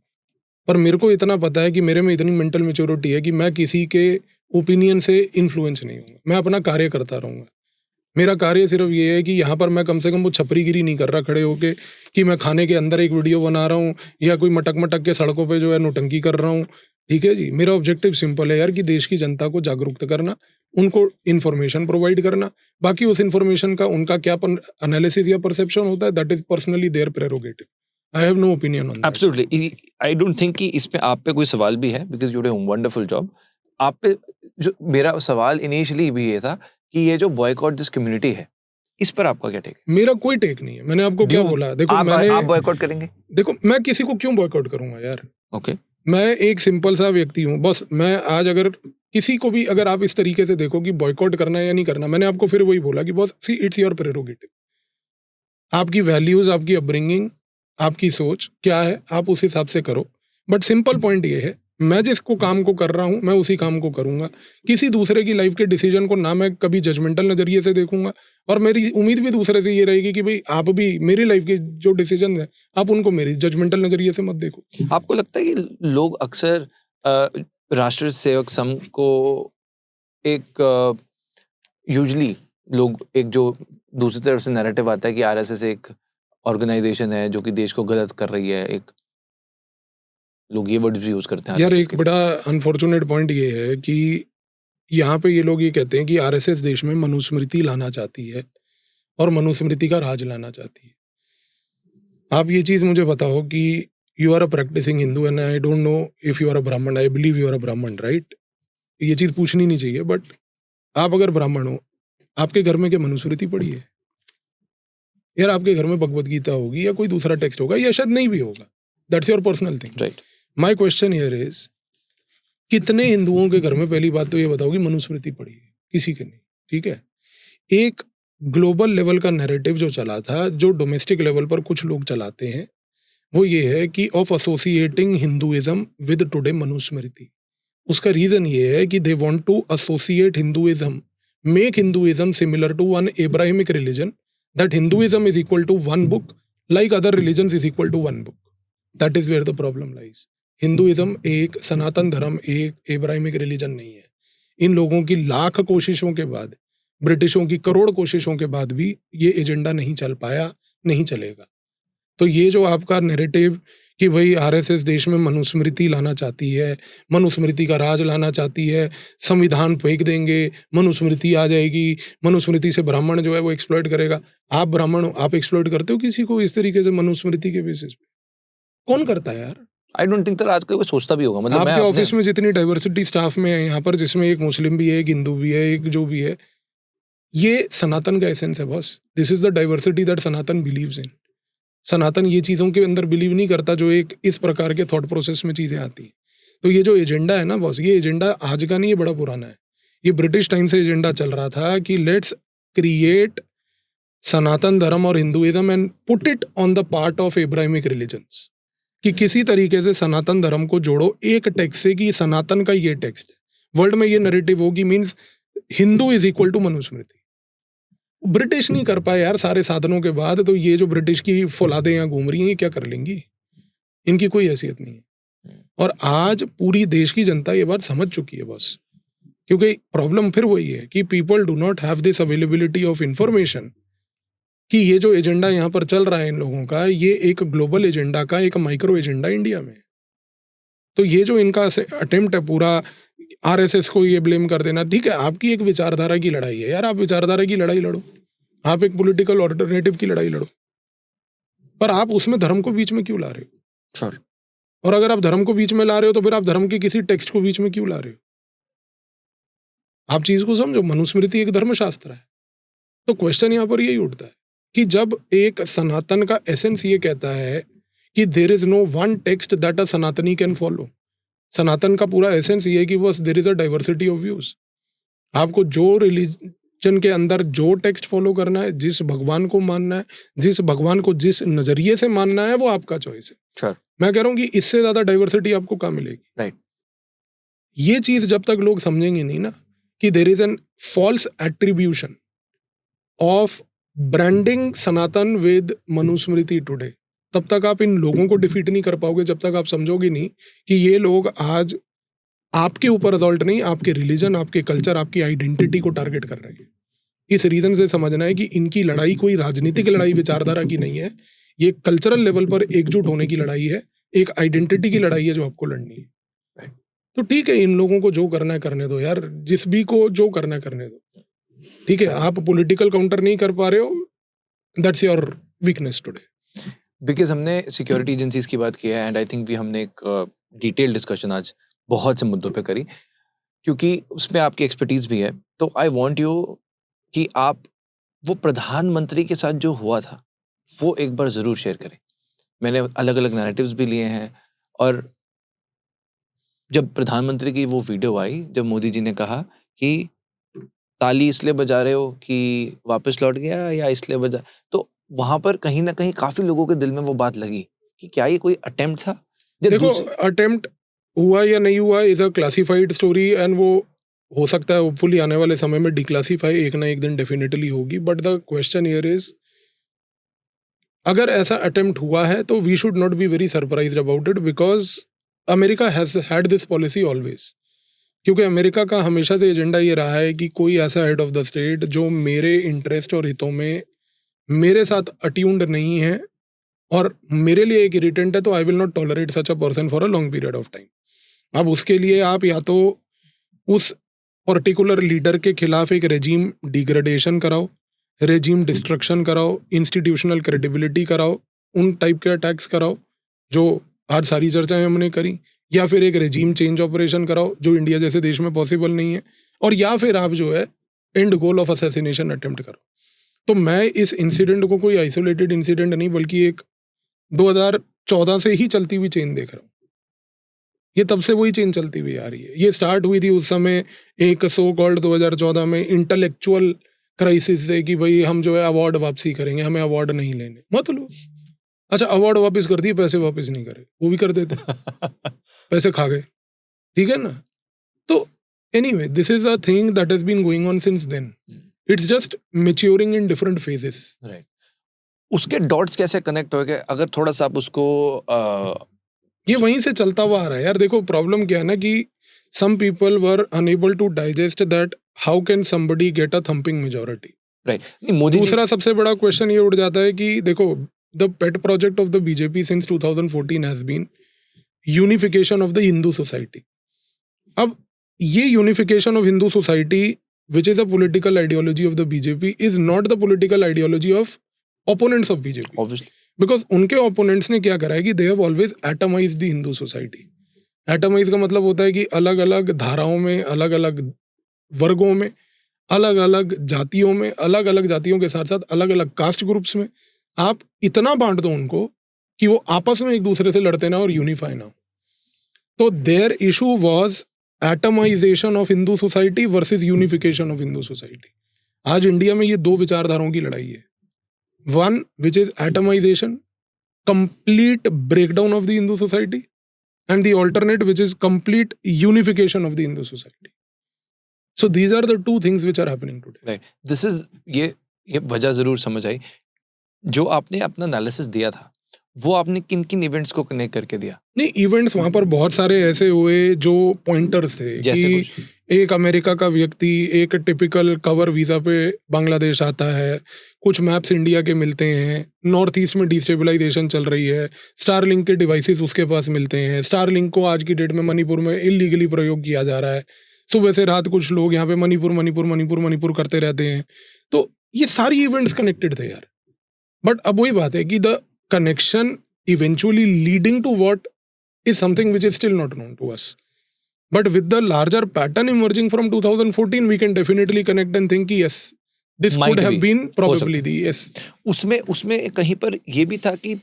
पर मेरे को इतना पता है कि मेरे में इतनी मेंटल मैच्योरिटी है कि मैं किसी के ओपिनियन से इन्फ्लुएंस नहीं हूँ। मैं अपना कार्य करता रहूँगा। मेरा कार्य सिर्फ ये है कि यहाँ पर मैं कम से कम वो छपरीगिरी नहीं कर रहा खड़े होके कि मैं खाने के अंदर एक वीडियो बना रहा हूँ या कोई मटक मटक के सड़कों पे जो है नौटंकी कर रहा हूँ। ठीक है जी, मेरा ऑब्जेक्टिव सिंपल है यार कि देश की जनता को जागरूक करना, उनको इन्फॉर्मेशन प्रोवाइड करना। बाकी उस इन्फॉर्मेशन का उनका क्या एनालिसिस या परसेप्शन होता है, that is personally their prerogative. I have no opinion on that. Absolutely, I don't think कि इसमें आप पे कोई सवाल भी है, because you do a wonderful job. आप पे जो मेरा सवाल इनिशियली भी ये था कि ये जो बॉयकॉट दिस कम्युनिटी है, इस पर आपका क्या टेक है? मेरा कोई टेक नहीं है। मैंने आपको क्या बोला, देखो आप बॉयकॉट करेंगे? देखो मैं किसी को क्यों बॉयकॉट करूंगा यार। ओके, मैं एक सिंपल सा व्यक्ति हूँ बस। मैं आज अगर किसी को भी अगर आप इस तरीके से देखो कि बॉयकॉट करना है या नहीं करना, मैंने आपको फिर वही बोला कि बस सी इट्स योर प्रेरोगेटिव। आपकी वैल्यूज, आपकी अपब्रिंगिंग, आपकी सोच क्या है, आप उस हिसाब से करो। बट सिंपल पॉइंट ये है, मैं जिसको काम को कर रहा हूँ मैं उसी काम को करूंगा। किसी दूसरे की लाइफ के डिसीजन को ना मैं कभी जजमेंटल नजरिए से देखूंगा, और मेरी उम्मीद भी दूसरे से ये रहेगी कि भाई आप भी मेरी लाइफ के जो डिसीजन है आप उनको मेरी जजमेंटल नजरिए से मत देखो। आपको लगता है कि लोग अक्सर राष्ट्रीय सेवक संघ को एक यूजली लोग एक जो दूसरी तरफ से नैरेटिव आता है कि RSS एक ऑर्गेनाइजेशन है जो कि देश को गलत कर रही है, एक लोग ये वर्ड भी यूज करते हैं यार RSS एक के। बड़ा अनफॉर्चुनेट पॉइंट ये है कि यहाँ पे ये लोग ये कहते हैं कि आरएसएस देश में मनुस्मृति लाना चाहती है और मनुस्मृति का राज लाना चाहती है। आप ये चीज़ मुझे बताओ कि you are a practising Hindu and I don't know if you are a Brahmin, I believe you are a Brahmin, right? ये चीज़ पूछनी नहीं चाहिए, बट आप अगर ब्राह्मण हो, आपके घर में क्या मनुस्मृति पढ़ी है? यार आपके घर में भगवत गीता होगी या कोई दूसरा टेक्स्ट होगा, या शायद नहीं भी होगा, that's your personal thing, right. My question here is, कितने हिंदुओं के घर में पहली बात तो ये बताओ कि मनुस्मृति पढ़ी है? किसी के नहीं, ठीक है। एक ग्लोबल लेवल का नैरेटिव जो चला था, जो डोमेस्टिक लेवल पर कुछ लोग चलाते हैं, वो ये है कि of associating Hinduism with today Manusmriti. उसका रीजन ये है कि they want to associate Hinduism, make Hinduism similar to one Abrahamic religion, that Hinduism is equal to one book like other religions is equal to one book. That is where the problem lies. Hinduism एक सनातन धर्म, एक एब्राहिमिक religion नहीं है। इन लोगों की लाख कोशिशों के बाद, ब्रिटिशों की करोड़ कोशिशों के बाद भी ये एजेंडा नहीं चल पाया, नहीं चलेगा। तो ये जो आपका नैरेटिव कि भाई आरएसएस देश में मनुस्मृति लाना चाहती है, मनुस्मृति का राज लाना चाहती है, संविधान फेंक देंगे, मनुस्मृति आ जाएगी, मनुस्मृति से ब्राह्मण जो है वो एक्सप्लॉइट करेगा। आप ब्राह्मण हो, आप एक्सप्लॉइट करते हो किसी को इस तरीके से मनुस्मृति के बेसिस पे? कौन करता है यार? आई डोंट थिंक आजकल कोई सोचता भी होगा। मतलब आपके ऑफिस में जितनी डाइवर्सिटी स्टाफ में है यहाँ पर, जिसमें एक मुस्लिम भी है, एक हिंदू भी है, एक जो भी है, ये सनातन का एसेंस है boss. This is the diversity that Sanatan believes in. Sanatan ये चीज़ों के अंदर बिलीव नहीं करता जो एक इस प्रकार के थॉट प्रोसेस में चीज़ें आती हैं। तो ये जो एजेंडा है ना बॉस, ये एजेंडा आज का नहीं, ये बड़ा पुराना है। ये ब्रिटिश टाइम से एजेंडा चल रहा था कि लेट्स क्रिएट सनातन धर्म और Hinduism and put it on the part of Abrahamic religions, कि किसी तरीके से सनातन धर्म को जोड़ो एक टेक्स्ट से कि सनातन का ये टेक्स्ट है। वर्ल्ड में ये नैरेटिव होगी, means Hindu is equal to Manusmriti. British नहीं कर पाए यार सारे साधनों के बाद, तो ये जो ब्रिटिश की फौलादें यहाँ घूम रही हैं ये क्या कर लेंगी? इनकी कोई हैसियत नहीं है। और आज पूरी देश की जनता ये बात समझ चुकी है बस, क्योंकि प्रॉब्लम फिर वही है कि people do not have this availability of information कि ये जो एजेंडा यहाँ पर चल रहा है इन लोगों का, ये एक ग्लोबल एजेंडा का एक माइक्रो एजेंडा इंडिया में। तो ये जो इनका अटेम्प्ट है पूरा आरएसएस को ये ब्लेम कर देना, ठीक है, आपकी एक विचारधारा की लड़ाई है यार, आप विचारधारा की लड़ाई लड़ो, आप एक पॉलिटिकल ऑल्टरनेटिव की लड़ाई लड़ो, पर आप उसमें धर्म को बीच में क्यों ला रहे हो? Sure. और अगर आप धर्म को बीच में ला रहे हो तो फिर आप धर्म के किसी टेक्स्ट को बीच में क्यों ला रहे हो? आप चीज को समझो, मनुस्मृति एक धर्मशास्त्र है। तो क्वेश्चन यहाँ पर यही उठता है कि जब एक सनातन का एसेंस ये कहता है कि there is no one text that a Sanatani can follow, सनातन का पूरा एसेंस ये है कि बस there is a diversity of views. आपको जो रिलीजन के अंदर जो टेक्स्ट फॉलो करना है, जिस भगवान को मानना है, जिस भगवान को जिस नजरिए से मानना है, वो आपका चॉइस है। Sure. मैं कह रहा हूँ कि इससे ज्यादा डाइवर्सिटी आपको कहाँ मिलेगी? Right. ये चीज जब तक लोग समझेंगे नहीं ना कि there is an false attribution of branding Sanatan with Manusmriti today, तब तक आप इन लोगों को डिफीट नहीं कर पाओगे, जब तक आप समझोगे नहीं कि ये लोग आज आपके ऊपर असॉल्ट नहीं, आपके रिलीजन, आपके कल्चर, आपकी आइडेंटिटी को टारगेट कर रहे हैं। इस रीजन से समझना है कि इनकी लड़ाई कोई राजनीतिक लड़ाई विचारधारा की नहीं है, ये कल्चरल लेवल पर एकजुट होने की लड़ाई है, एक आइडेंटिटी की लड़ाई है जो आपको लड़नी है। तो ठीक है, इन लोगों को जो करना है करने दो यार, जिस भी को जो करना है करने दो, ठीक है। आप पॉलिटिकल काउंटर नहीं कर पा रहे हो, that's your weakness today. Because हमने सिक्योरिटी एजेंसीज की बात की है एंड आई थिंक भी हमने एक डिटेल डिस्कशन आज बहुत से मुद्दों पे करी, क्योंकि उसमें आपकी एक्सपर्टीज भी है। तो आई वांट यू कि आप वो प्रधानमंत्री के साथ जो हुआ था वो एक बार ज़रूर शेयर करें। मैंने अलग अलग नैरेटिव्स भी लिए हैं, और जब प्रधानमंत्री की वो वीडियो आई, जब मोदी जी ने कहा कि ताली इसलिए बजा रहे हो कि वापस लौट गया या इसलिए बजा, तो वहां पर कहीं ना कहीं काफी लोगों के दिल में वो बात लगी कि क्या ये कोई अटेम्प्ट था? देखो, अटेम्प्ट हुआ या नहीं हुआ is a classified story, and वो हो सकता है होपफुली आने वाले समय में डिक्लासिफाई एक ना एक दिन डेफिनेटली होगी। But the question here is, अगर ऐसा अटेम्प्ट हुआ है तो we should not be very surprised about it, because America has had this policy always. क्योंकि अमेरिका का हमेशा से एजेंडा ये रहा है कि कोई ऐसा हेड ऑफ द स्टेट जो मेरे इंटरेस्ट और हितों में मेरे साथ अट्यून्ड नहीं है और मेरे लिए एक इरिटेंट है, तो I will not tolerate such a person for a long period of time. अब उसके लिए आप या तो उस पर्टिकुलर लीडर के खिलाफ एक रेजीम डिग्रेडेशन कराओ, रेजीम डिस्ट्रक्शन कराओ, इंस्टीट्यूशनल क्रेडिबिलिटी कराओ, उन टाइप के अटैक्स कराओ जो आज सारी चर्चाएं हमने करी, या फिर एक रेजीम चेंज ऑपरेशन कराओ जो इंडिया जैसे देश में पॉसिबल नहीं है, और या फिर आप जो है and goal of assassination attempt करो। तो मैं इस इंसिडेंट को कोई आइसोलेटेड इंसिडेंट नहीं, बल्कि एक 2014 से ही चलती हुई चेन देख रहा हूँ। ये तब से वही चेन चलती हुई आ रही है। ये स्टार्ट हुई थी उस समय एक सो कॉल्ड 2014 में इंटेलेक्चुअल क्राइसिस से कि भाई हम जो है अवार्ड वापसी करेंगे, हमें अवार्ड नहीं लेने। मत लो, अच्छा अवार्ड वापस कर दिए, पैसे वापस नहीं करे, वो भी कर देते पैसे खा गए, ठीक है ना। तो anyway, this is a thing that has been going on since then, it's just maturing in different phases. Right, उसके डॉट्स कैसे कनेक्ट हो गए? अगर थोड़ा सा आप उसको ये वहीं से चलता हुआ आ रहा है यार। देखो प्रॉब्लम क्या है ना कि some people were unable to digest that how can somebody get a thumping majority। Right, नहीं मोदी दूसरा सबसे बड़ा क्वेश्चन ये उठ जाता है कि देखो the pet project of the BJP since 2014 has been unification of the Hindu society. अब ये unification of Hindu society, which is a political ideology of the BJP, is not the political ideology of opponents of BJP. Obviously. Because उनके opponents ने क्या करा है कि they have always atomized the Hindu society. Atomize का मतलब होता है कि अलग अलग धाराओं में, अलग अलग वर्गों में, अलग अलग जातियों में, अलग अलग जातियों के साथ साथ अलग अलग कास्ट ग्रुप्स में आप इतना बांट दो उनको कि वो आपस में एक दूसरे से लड़ते ना और यूनिफाई ना हो. तो their issue was atomization of Hindu society versus unification of Hindu society. आज इंडिया में ये दो विचारधाराओं की लड़ाई है. One which is atomization, complete breakdown of the Hindu society, and the alternate which is complete unification of the Hindu society. So these are the two things which are happening today. Right. This is ये वजह जरूर समझ आई. जो आपने अपना analysis दिया था वो आपने किन किन इवेंट्स को कनेक्ट करके दिया? नहीं, इवेंट्स वहां पर बहुत सारे ऐसे हुए जो पॉइंटर्स थे. जैसे कि एक अमेरिका का व्यक्ति एक टिपिकल कवर वीजा पे बांग्लादेश आता है, कुछ मैप्स इंडिया के मिलते हैं, नॉर्थ ईस्ट में डिस्टेबलाइजेशन चल रही है, स्टारलिंक के डिवाइसेस उसके पास मिलते हैं, स्टारलिंक को आज की डेट में मणिपुर में इलीगली प्रयोग किया जा रहा है, सुबह से रात कुछ लोग यहाँ पे मणिपुर मणिपुर मणिपुर मणिपुर करते रहते हैं. तो ये सारी इवेंट्स कनेक्टेड थे यार. बट अब वही बात है कि the connection eventually leading to what is something which is still not known to us. But with the larger pattern emerging from 2014, we can definitely connect and think, yes, this Might could have be. been probably the, yes. उसमें कहीं पर ये भी था कि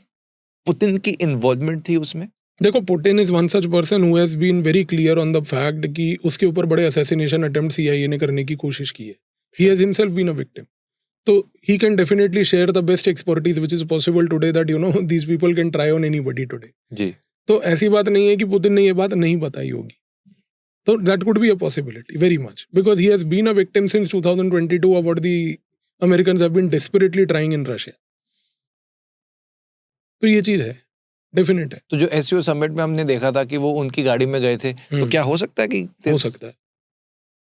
Putin की involvement थी उसमें. देखो, Putin is one such person who has been very clear on the fact कि उसके ऊपर बड़े असैसिनेशन अटेम्प्ट CIA ने करने की कोशिश की है. He has himself been a victim. So he can definitely share the best expertise which is possible today, that you know these people can try on anybody today. जी. तो ऐसी बात नहीं है कि पुतिन ने ये बात नहीं बताई होगी. तो that could be a possibility very much, because he has been a victim since 2022 of what the Americans have been desperately trying in Russia. तो ये चीज है, डेफिनेट है. तो जो SCO समिट में हमने देखा था कि वो उनकी गाड़ी में गए थे, तो क्या हो सकता है कि हो सकता है.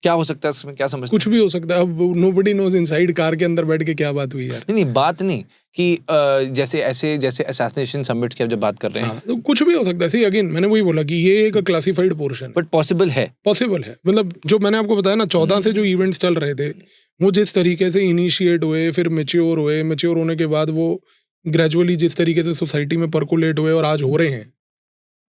क्या हो सकता है इसमें, क्या समझते कुछ भी हो सकता है. अब nobody knows inside कार के अंदर बैठ के क्या बात हुई यार. नहीं, बात नहीं कि जैसे असैसिनेशन समिट की आप जब बात कर रहे हैं, तो कुछ भी हो सकता है. सी अगेन मैंने वही बोला कि ये एक क्लासिफाइड पोर्शन, बट पॉसिबल है. मतलब जो मैंने आपको बताया ना, 14 से जो इवेंट्स चल रहे थे, वो जिस तरीके से इनिशिएट हुए, फिर मैच्योर होने के बाद वो ग्रेजुअली जिस तरीके से सोसाइटी में परकोलेट हुए और आज हो रहे हैं,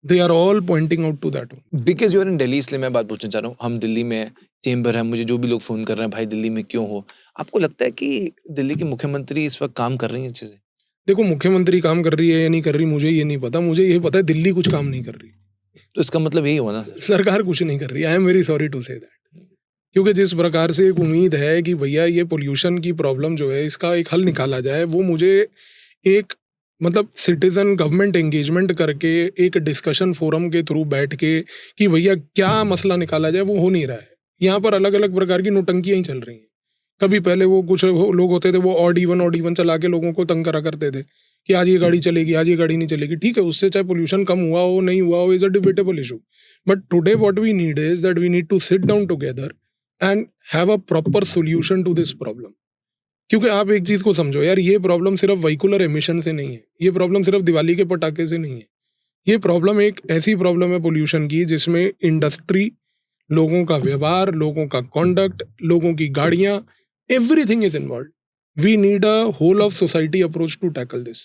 they are all pointing out to that. Because you are in Delhi, इसलिए मैं बात पूछना चाह रहा हूँ. हम दिल्ली में चेंबर है, मुझे जो भी लोग फोन कर रहे हैं, भाई दिल्ली में क्यों हो, आपको लगता है कि दिल्ली की मुख्यमंत्री इस वक्त काम कर रही है अच्छे से? देखो, मुख्यमंत्री काम कर रही है या नहीं कर रही मुझे ये नहीं पता. मुझे ये पता है दिल्ली कुछ काम नहीं कर रही. तो इसका मतलब यही हुआ ना, सरकार कुछ नहीं कर रही. I am very sorry to say that. क्योंकि जिस प्रकार से एक उम्मीद है कि भैया ये पोल्यूशन की प्रॉब्लम जो है इसका एक हल निकाला जाए, वो मुझे एक मतलब सिटीजन गवर्नमेंट एंगेजमेंट करके एक डिस्कशन फोरम के थ्रू बैठ के कि भैया क्या मसला निकाला जाए, वो हो नहीं रहा है. यहाँ पर अलग अलग प्रकार की नोटंकियां ही चल रही हैं. कभी पहले वो कुछ लोग होते थे, वो ऑड इवन चला के लोगों को तंग करा करते थे कि आज ये गाड़ी चलेगी, आज ये गाड़ी नहीं चलेगी. ठीक है, उससे चाहे पोल्यूशन कम हुआ हो नहीं हुआ हो, is a debatable issue. But today what we need is that we need to sit down together and have a proper solution to this problem. क्योंकि आप एक चीज को समझो यार, ये प्रॉब्लम सिर्फ व्हीकुलर एमिशन से नहीं है, ये प्रॉब्लम सिर्फ दिवाली के पटाखे से नहीं है. ये प्रॉब्लम एक ऐसी प्रॉब्लम है पोल्यूशन की जिसमें इंडस्ट्री, लोगों का व्यवहार, लोगों का कॉन्डक्ट, लोगों की गाड़ियां, everything is involve. We need a whole of society approach to tackle this.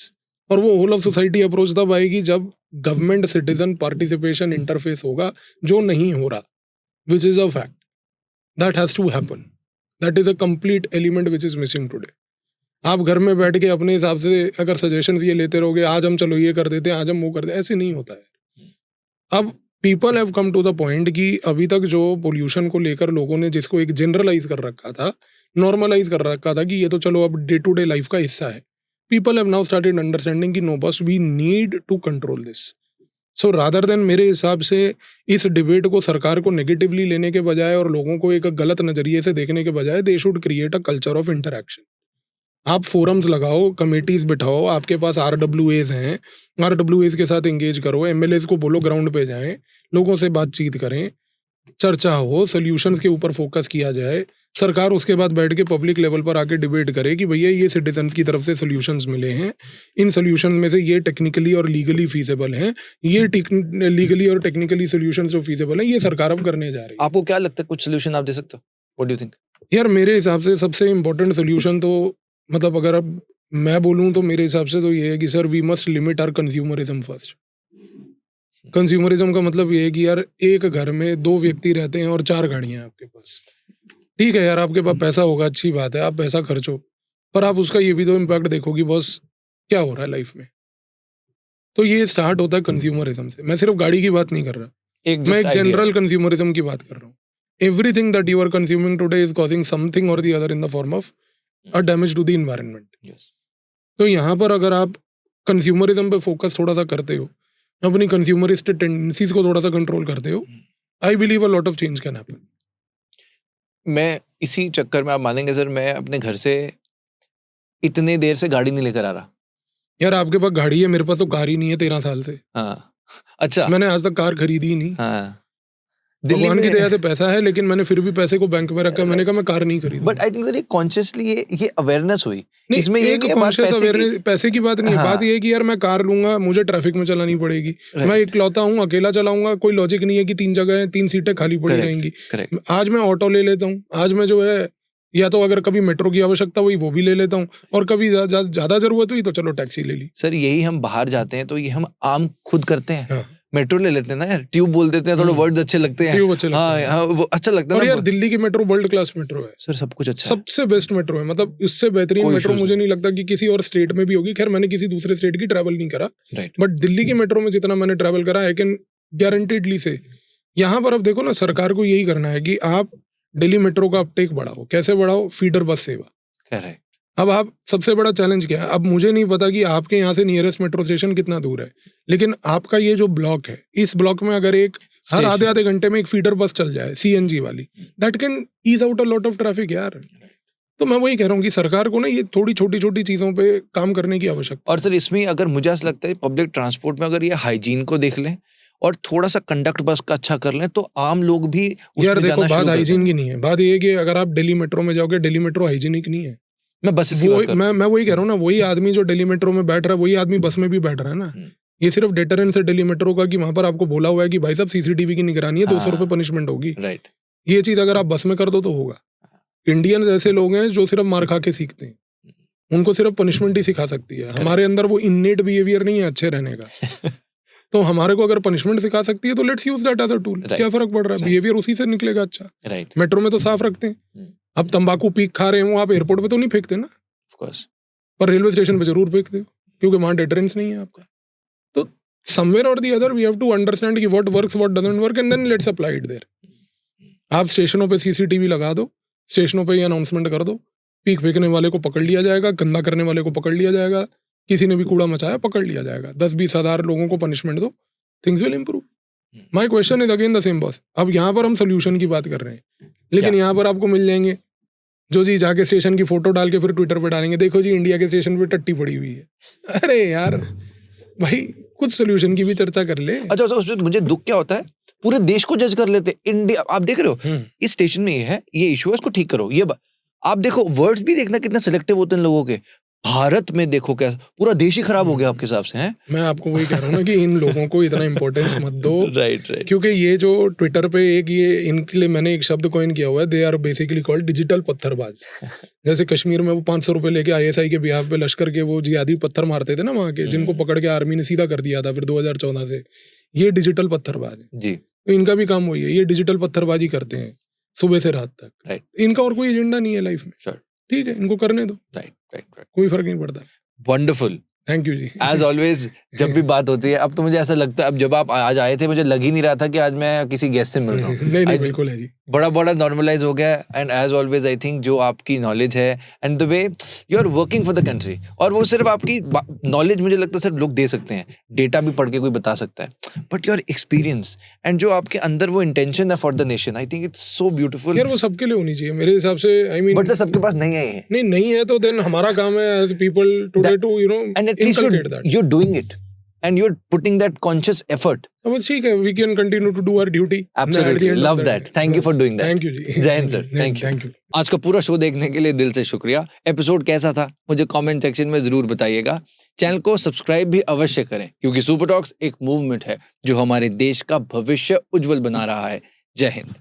और वो होल ऑफ सोसाइटी अप्रोच तब आएगी जब गवर्नमेंट सिटीजन पार्टिसिपेशन इंटरफेस होगा, जो नहीं हो रहा, which is a fact. That has to happen. That is a complete element which is missing today. आप घर में बैठ के अपने हिसाब से अगर सजेशंस ये लेते रहोगे, आज हम चलो ये कर देते हैं, आज हम वो कर देते हैं, ऐसे नहीं होता है. अब people have come to the point कि अभी तक जो पोल्यूशन को लेकर लोगों ने जिसको एक जनरलाइज कर रखा था, नॉर्मलाइज कर रखा था कि ये तो चलो अब डे टू डे लाइफ का हिस्सा है, people have now started understanding कि नो बस we need to control this. So rather than मेरे हिसाब से इस डिबेट को सरकार को नेगेटिवली लेने के बजाय और लोगों को एक गलत नजरिए से देखने के बजाय, they should create a culture of interaction. आप फोरम्स लगाओ, कमेटीज बिठाओ, आपके पास RWAs हैं, RWAs के साथ एंगेज करो, MLAs को बोलो ग्राउंड पे जाएं, लोगों से बातचीत करें, चर्चा हो, सोल्यूशंस के ऊपर फोकस किया जाए. सरकार उसके बाद बैठ के पब्लिक लेवल पर आके डिबेट करे कि भैया ये सिटीजन्स की तरफ से सॉल्यूशंस मिले हैं, इन सॉल्यूशंस में से ये टेक्निकली और लीगली फीजेबल हैं, ये लीगली और टेक्निकली सॉल्यूशंस जो फीजेबल हैं ये सरकार अब करने जा रही है। आपको क्या लगता है, कुछ सोल्यूशन आप दे सकते हो? What do you think? यार मेरे हिसाब से सबसे इम्पोर्टेंट सोल्यूशन तो मतलब अगर अब मैं बोलूँ तो मेरे हिसाब से तो ये है कि sir we must limit our consumerism first. Consumerism का मतलब ये है कि यार एक घर में 2 व्यक्ति रहते हैं और 4 गाड़ियां हैं आपके पास। ठीक है यार, आपके पास पैसा होगा, अच्छी बात है, आप पैसा खर्चो, पर आप उसका ये भी तो इम्पैक्ट देखो कि बॉस क्या हो रहा है लाइफ में। तो ये स्टार्ट होता है कंज्यूमरिज्म से। मैं सिर्फ गाड़ी की बात नहीं कर रहा, मैं एक जनरल कंज्यूमरिज्म की बात कर रहा हूँ। Everything that you are consuming today is causing something or the other in the form of a damage to the environment. तो यहाँ पर अगर आप कंज्यूमरिज्म पे फोकस थोड़ा सा करते हो, अपनी कंज्यूमरिस्ट टेंडेंसीज को थोड़ा सा कंट्रोल करते हो, I believe a lot of change can happen. मैं इसी चक्कर में, आप मानेंगे सर, मैं अपने घर से इतने देर से गाड़ी नहीं लेकर आ रहा। यार आपके पास गाड़ी है, मेरे पास तो कार ही नहीं है 13 साल से। हाँ, अच्छा, मैंने आज तक कार खरीदी ही नहीं। हाँ, भगवान की दया से पैसा है, लेकिन मैंने फिर भी पैसे को बैंक में रखा। मैंने कहा मैं कार नहीं खरीदी। बट आई थिंक सर ये कॉन्शियसली ये अवेयरनेस हुई नहीं, इसमें। ये एक कॉन्शियस अवेयरनेस, पैसे की बात नहीं है। हाँ। बात ये है कि यार मैं कार लूंगा, मुझे ट्रैफिक में चलानी पड़ेगी, मैं इकलौता हूँ, अकेला चलाऊंगा, कोई लॉजिक नहीं है कि 3 जगह है, 3 सीटें खाली पड़ी रहेंगी। आज मैं ऑटो ले लेता हूँ, आज मैं जो है या तो अगर कभी मेट्रो की आवश्यकता हुई वो भी ले लेता हूँ, और कभी ज्यादा जरूरत हुई तो चलो टैक्सी ले ली। सर यही हम बाहर जाते हैं तो ये हम आम खुद करते हैं। मेट्रो ले लेते हैं ना यार, ट्यूब बोल देते हैं, थोड़े वर्ड्स अच्छे लगते हैं। हाँ, वो अच्छा लगता है ना। यार दिल्ली की मेट्रो वर्ल्ड क्लास मेट्रो है सर, सब कुछ अच्छा, सबसे बेस्ट मेट्रो है। मतलब इससे बेहतरीन मेट्रो मुझे नहीं लगता कि किसी और स्टेट में भी होगी। खैर मैंने किसी दूसरे स्टेट की ट्रैवल नहीं करा, बट दिल्ली की मेट्रो में जितना मैंने ट्रैवल करा, आई कैन गारंटेडली से। यहाँ पर अब देखो ना, सरकार को यही करना है कि आप दिल्ली मेट्रो का अपटेक बढ़ाओ। कैसे बढ़ाओ? फीडर बस सेवा। करेक्ट। अब आप सबसे बड़ा चैलेंज क्या है? अब मुझे नहीं पता कि आपके यहाँ से नियरेस्ट मेट्रो स्टेशन कितना दूर है, लेकिन आपका ये जो ब्लॉक है, इस ब्लॉक में अगर एक हर आधे घंटे में एक फीडर बस चल जाए CNG वाली, that can ease out a lot of traffic यार। तो मैं वही कह रहा हूँ कि सरकार को ना ये थोड़ी छोटी छोटी चीजों पे काम करने की आवश्यकता। और सर इसमें अगर मुझे ऐसा लगता है पब्लिक ट्रांसपोर्ट में अगर ये हाइजीन को देख लें और थोड़ा सा कंडक्ट बस का अच्छा कर लें तो आम लोग भी यार देखो, बात हाइजीन की नहीं है, बात ये है कि अगर आप दिल्ली मेट्रो में जाओगे, दिल्ली मेट्रो हाइजीनिक नहीं है। मैं बसेस की बात कर रहा हूं। मैं वही कह रहा हूँ ना, वही आदमी जो दिल्ली मेट्रो में बैठ रहा है वही आदमी बस में भी बैठ रहा है ना। ये सिर्फ डेटरेंस है दिल्ली मेट्रो का कि वहां पर आपको बोला हुआ है कि भाई साहब CCTV की निगरानी है, 200 रुपए पनिशमेंट होगी। राइट। ये चीज अगर आप बस में कर दो तो होगा। इंडियन ऐसे लोग हैं जो सिर्फ मार खा के सीखते हैं, उनको सिर्फ पनिशमेंट ही सिखा सकती है। हमारे अंदर वो इननेट बिहेवियर नहीं है अच्छे रहने का। तो हमारे को अगर पनिशमेंट सिखा सकती है तो let's use that as a tool. क्या फर्क पड़ रहा है? बिहेवियर उसी से निकलेगा अच्छा। मेट्रो में तो साफ रखते हैं। अब तंबाकू पीक खा रहे हो आप, एयरपोर्ट पे तो नहीं फेंकते ना, पर रेलवे स्टेशन पे जरूर फेंकते हो क्योंकि वहां डेटरेंस नहीं है आपका। तो somewhere or the other we have to understand कि what works, what doesn't work, and then let's apply it there. आप स्टेशनों पे CCTV लगा दो, स्टेशनों पे ये अनाउंसमेंट कर दो, पीक फेंकने वाले को पकड़ लिया जाएगा, गंदा करने वाले को पकड़ लिया जाएगा, किसी ने भी कूड़ा मचाया पकड़ लिया जाएगा, 10-20 हज़ार लोगों को पनिशमेंट दो, things will improve. My question is again the same boss. अब यहाँ पर हम सोल्यूशन की बात कर रहे हैं, लेकिन यहाँ पर आपको मिल जाएंगे जो जी जाके स्टेशन की फोटो डाल के फिर ट्विटर पे डालेंगे, देखो जी इंडिया के स्टेशन पे टट्टी पड़ी हुई है। अरे यार भाई कुछ सोल्यूशन की भी चर्चा कर ले। अच्छा, उसमें मुझे दुख क्या होता है, पूरे देश को जज कर लेते। इंडिया, आप देख रहे हो इस स्टेशन में ये है, ये इशू है, इसको ठीक करो। ये आप देखो वर्ड्स भी देखना कितना सिलेक्टिव होते हैं लोगों के। भारत में देखो क्या पूरा देश ही खराब हो गया आपके हिसाब से। हैं, मैं आपको वही कह रहा हूँ ना कि इन लोगों को इतना इंपॉर्टेंस मत दो। राइट। क्योंकि ये जो ट्विटर पे एक ये इनके लिए मैंने एक शब्द कॉइन किया हुआ है, they are basically called digital पत्थरबाज। जैसे कश्मीर में वो 500 रुपए लेके ISI के बिहाफ पे लश्कर के वो जिहादी पत्थर मारते थे ना वहाँ के, जिनको पकड़ के आर्मी ने सीधा कर दिया था फिर 2014 से, ये डिजिटल पत्थरबाज जी। तो इनका भी काम वही है, ये डिजिटल पत्थरबाजी करते हैं सुबह से रात तक। राइट। इनका और कोई एजेंडा नहीं है लाइफ में। ठीक है, इनको करने दो। राइट, कोई फर्क नहीं पड़ता। वंडरफुल, थैंक यू जी। एज ऑलवेज जब भी बात होती है, अब तो मुझे ऐसा लगता है, अब जब आप आज आए थे मुझे लग ही नहीं रहा था कि आज मैं किसी गेस्ट से मिल रहा हूँ। नहीं, बिल्कुल है जी। बड़ा नॉर्मलाइज हो गया। And as always I think जो आपकी नॉलेज है and the way you are working for the country, और वो सिर्फ आपकी नॉलेज मुझे लगता है सिर्फ लोग दे सकते हैं, डेटा भी पढ़ के कोई बता सकता है, बट योर एक्सपीरियंस एंड जो आपके अंदर वो इंटेंशन है for the nation, I think it's so beautiful. यार वो सबके लिए होनी चाहिए मेरे हिसाब से। आई मीन बट सबके पास नहीं है। नहीं है तो देन हमारा काम है as people today to you know and at least you are doing it. and you're putting that conscious effort. अब ठीक है, we can continue to do our duty. Absolutely, love that. Thank you for doing that. Thank you जी. जय Hind sir, thank you. Thank you. आज का पूरा show देखने के लिए दिल से शुक्रिया. एपिसोड कैसा था मुझे कमेंट सेक्शन में जरूर बताइएगा. चैनल को सब्सक्राइब भी अवश्य करें क्योंकि सुपर टॉक्स एक मूवमेंट है जो हमारे देश का भविष्य उज्जवल बना रहा है. जय हिंद.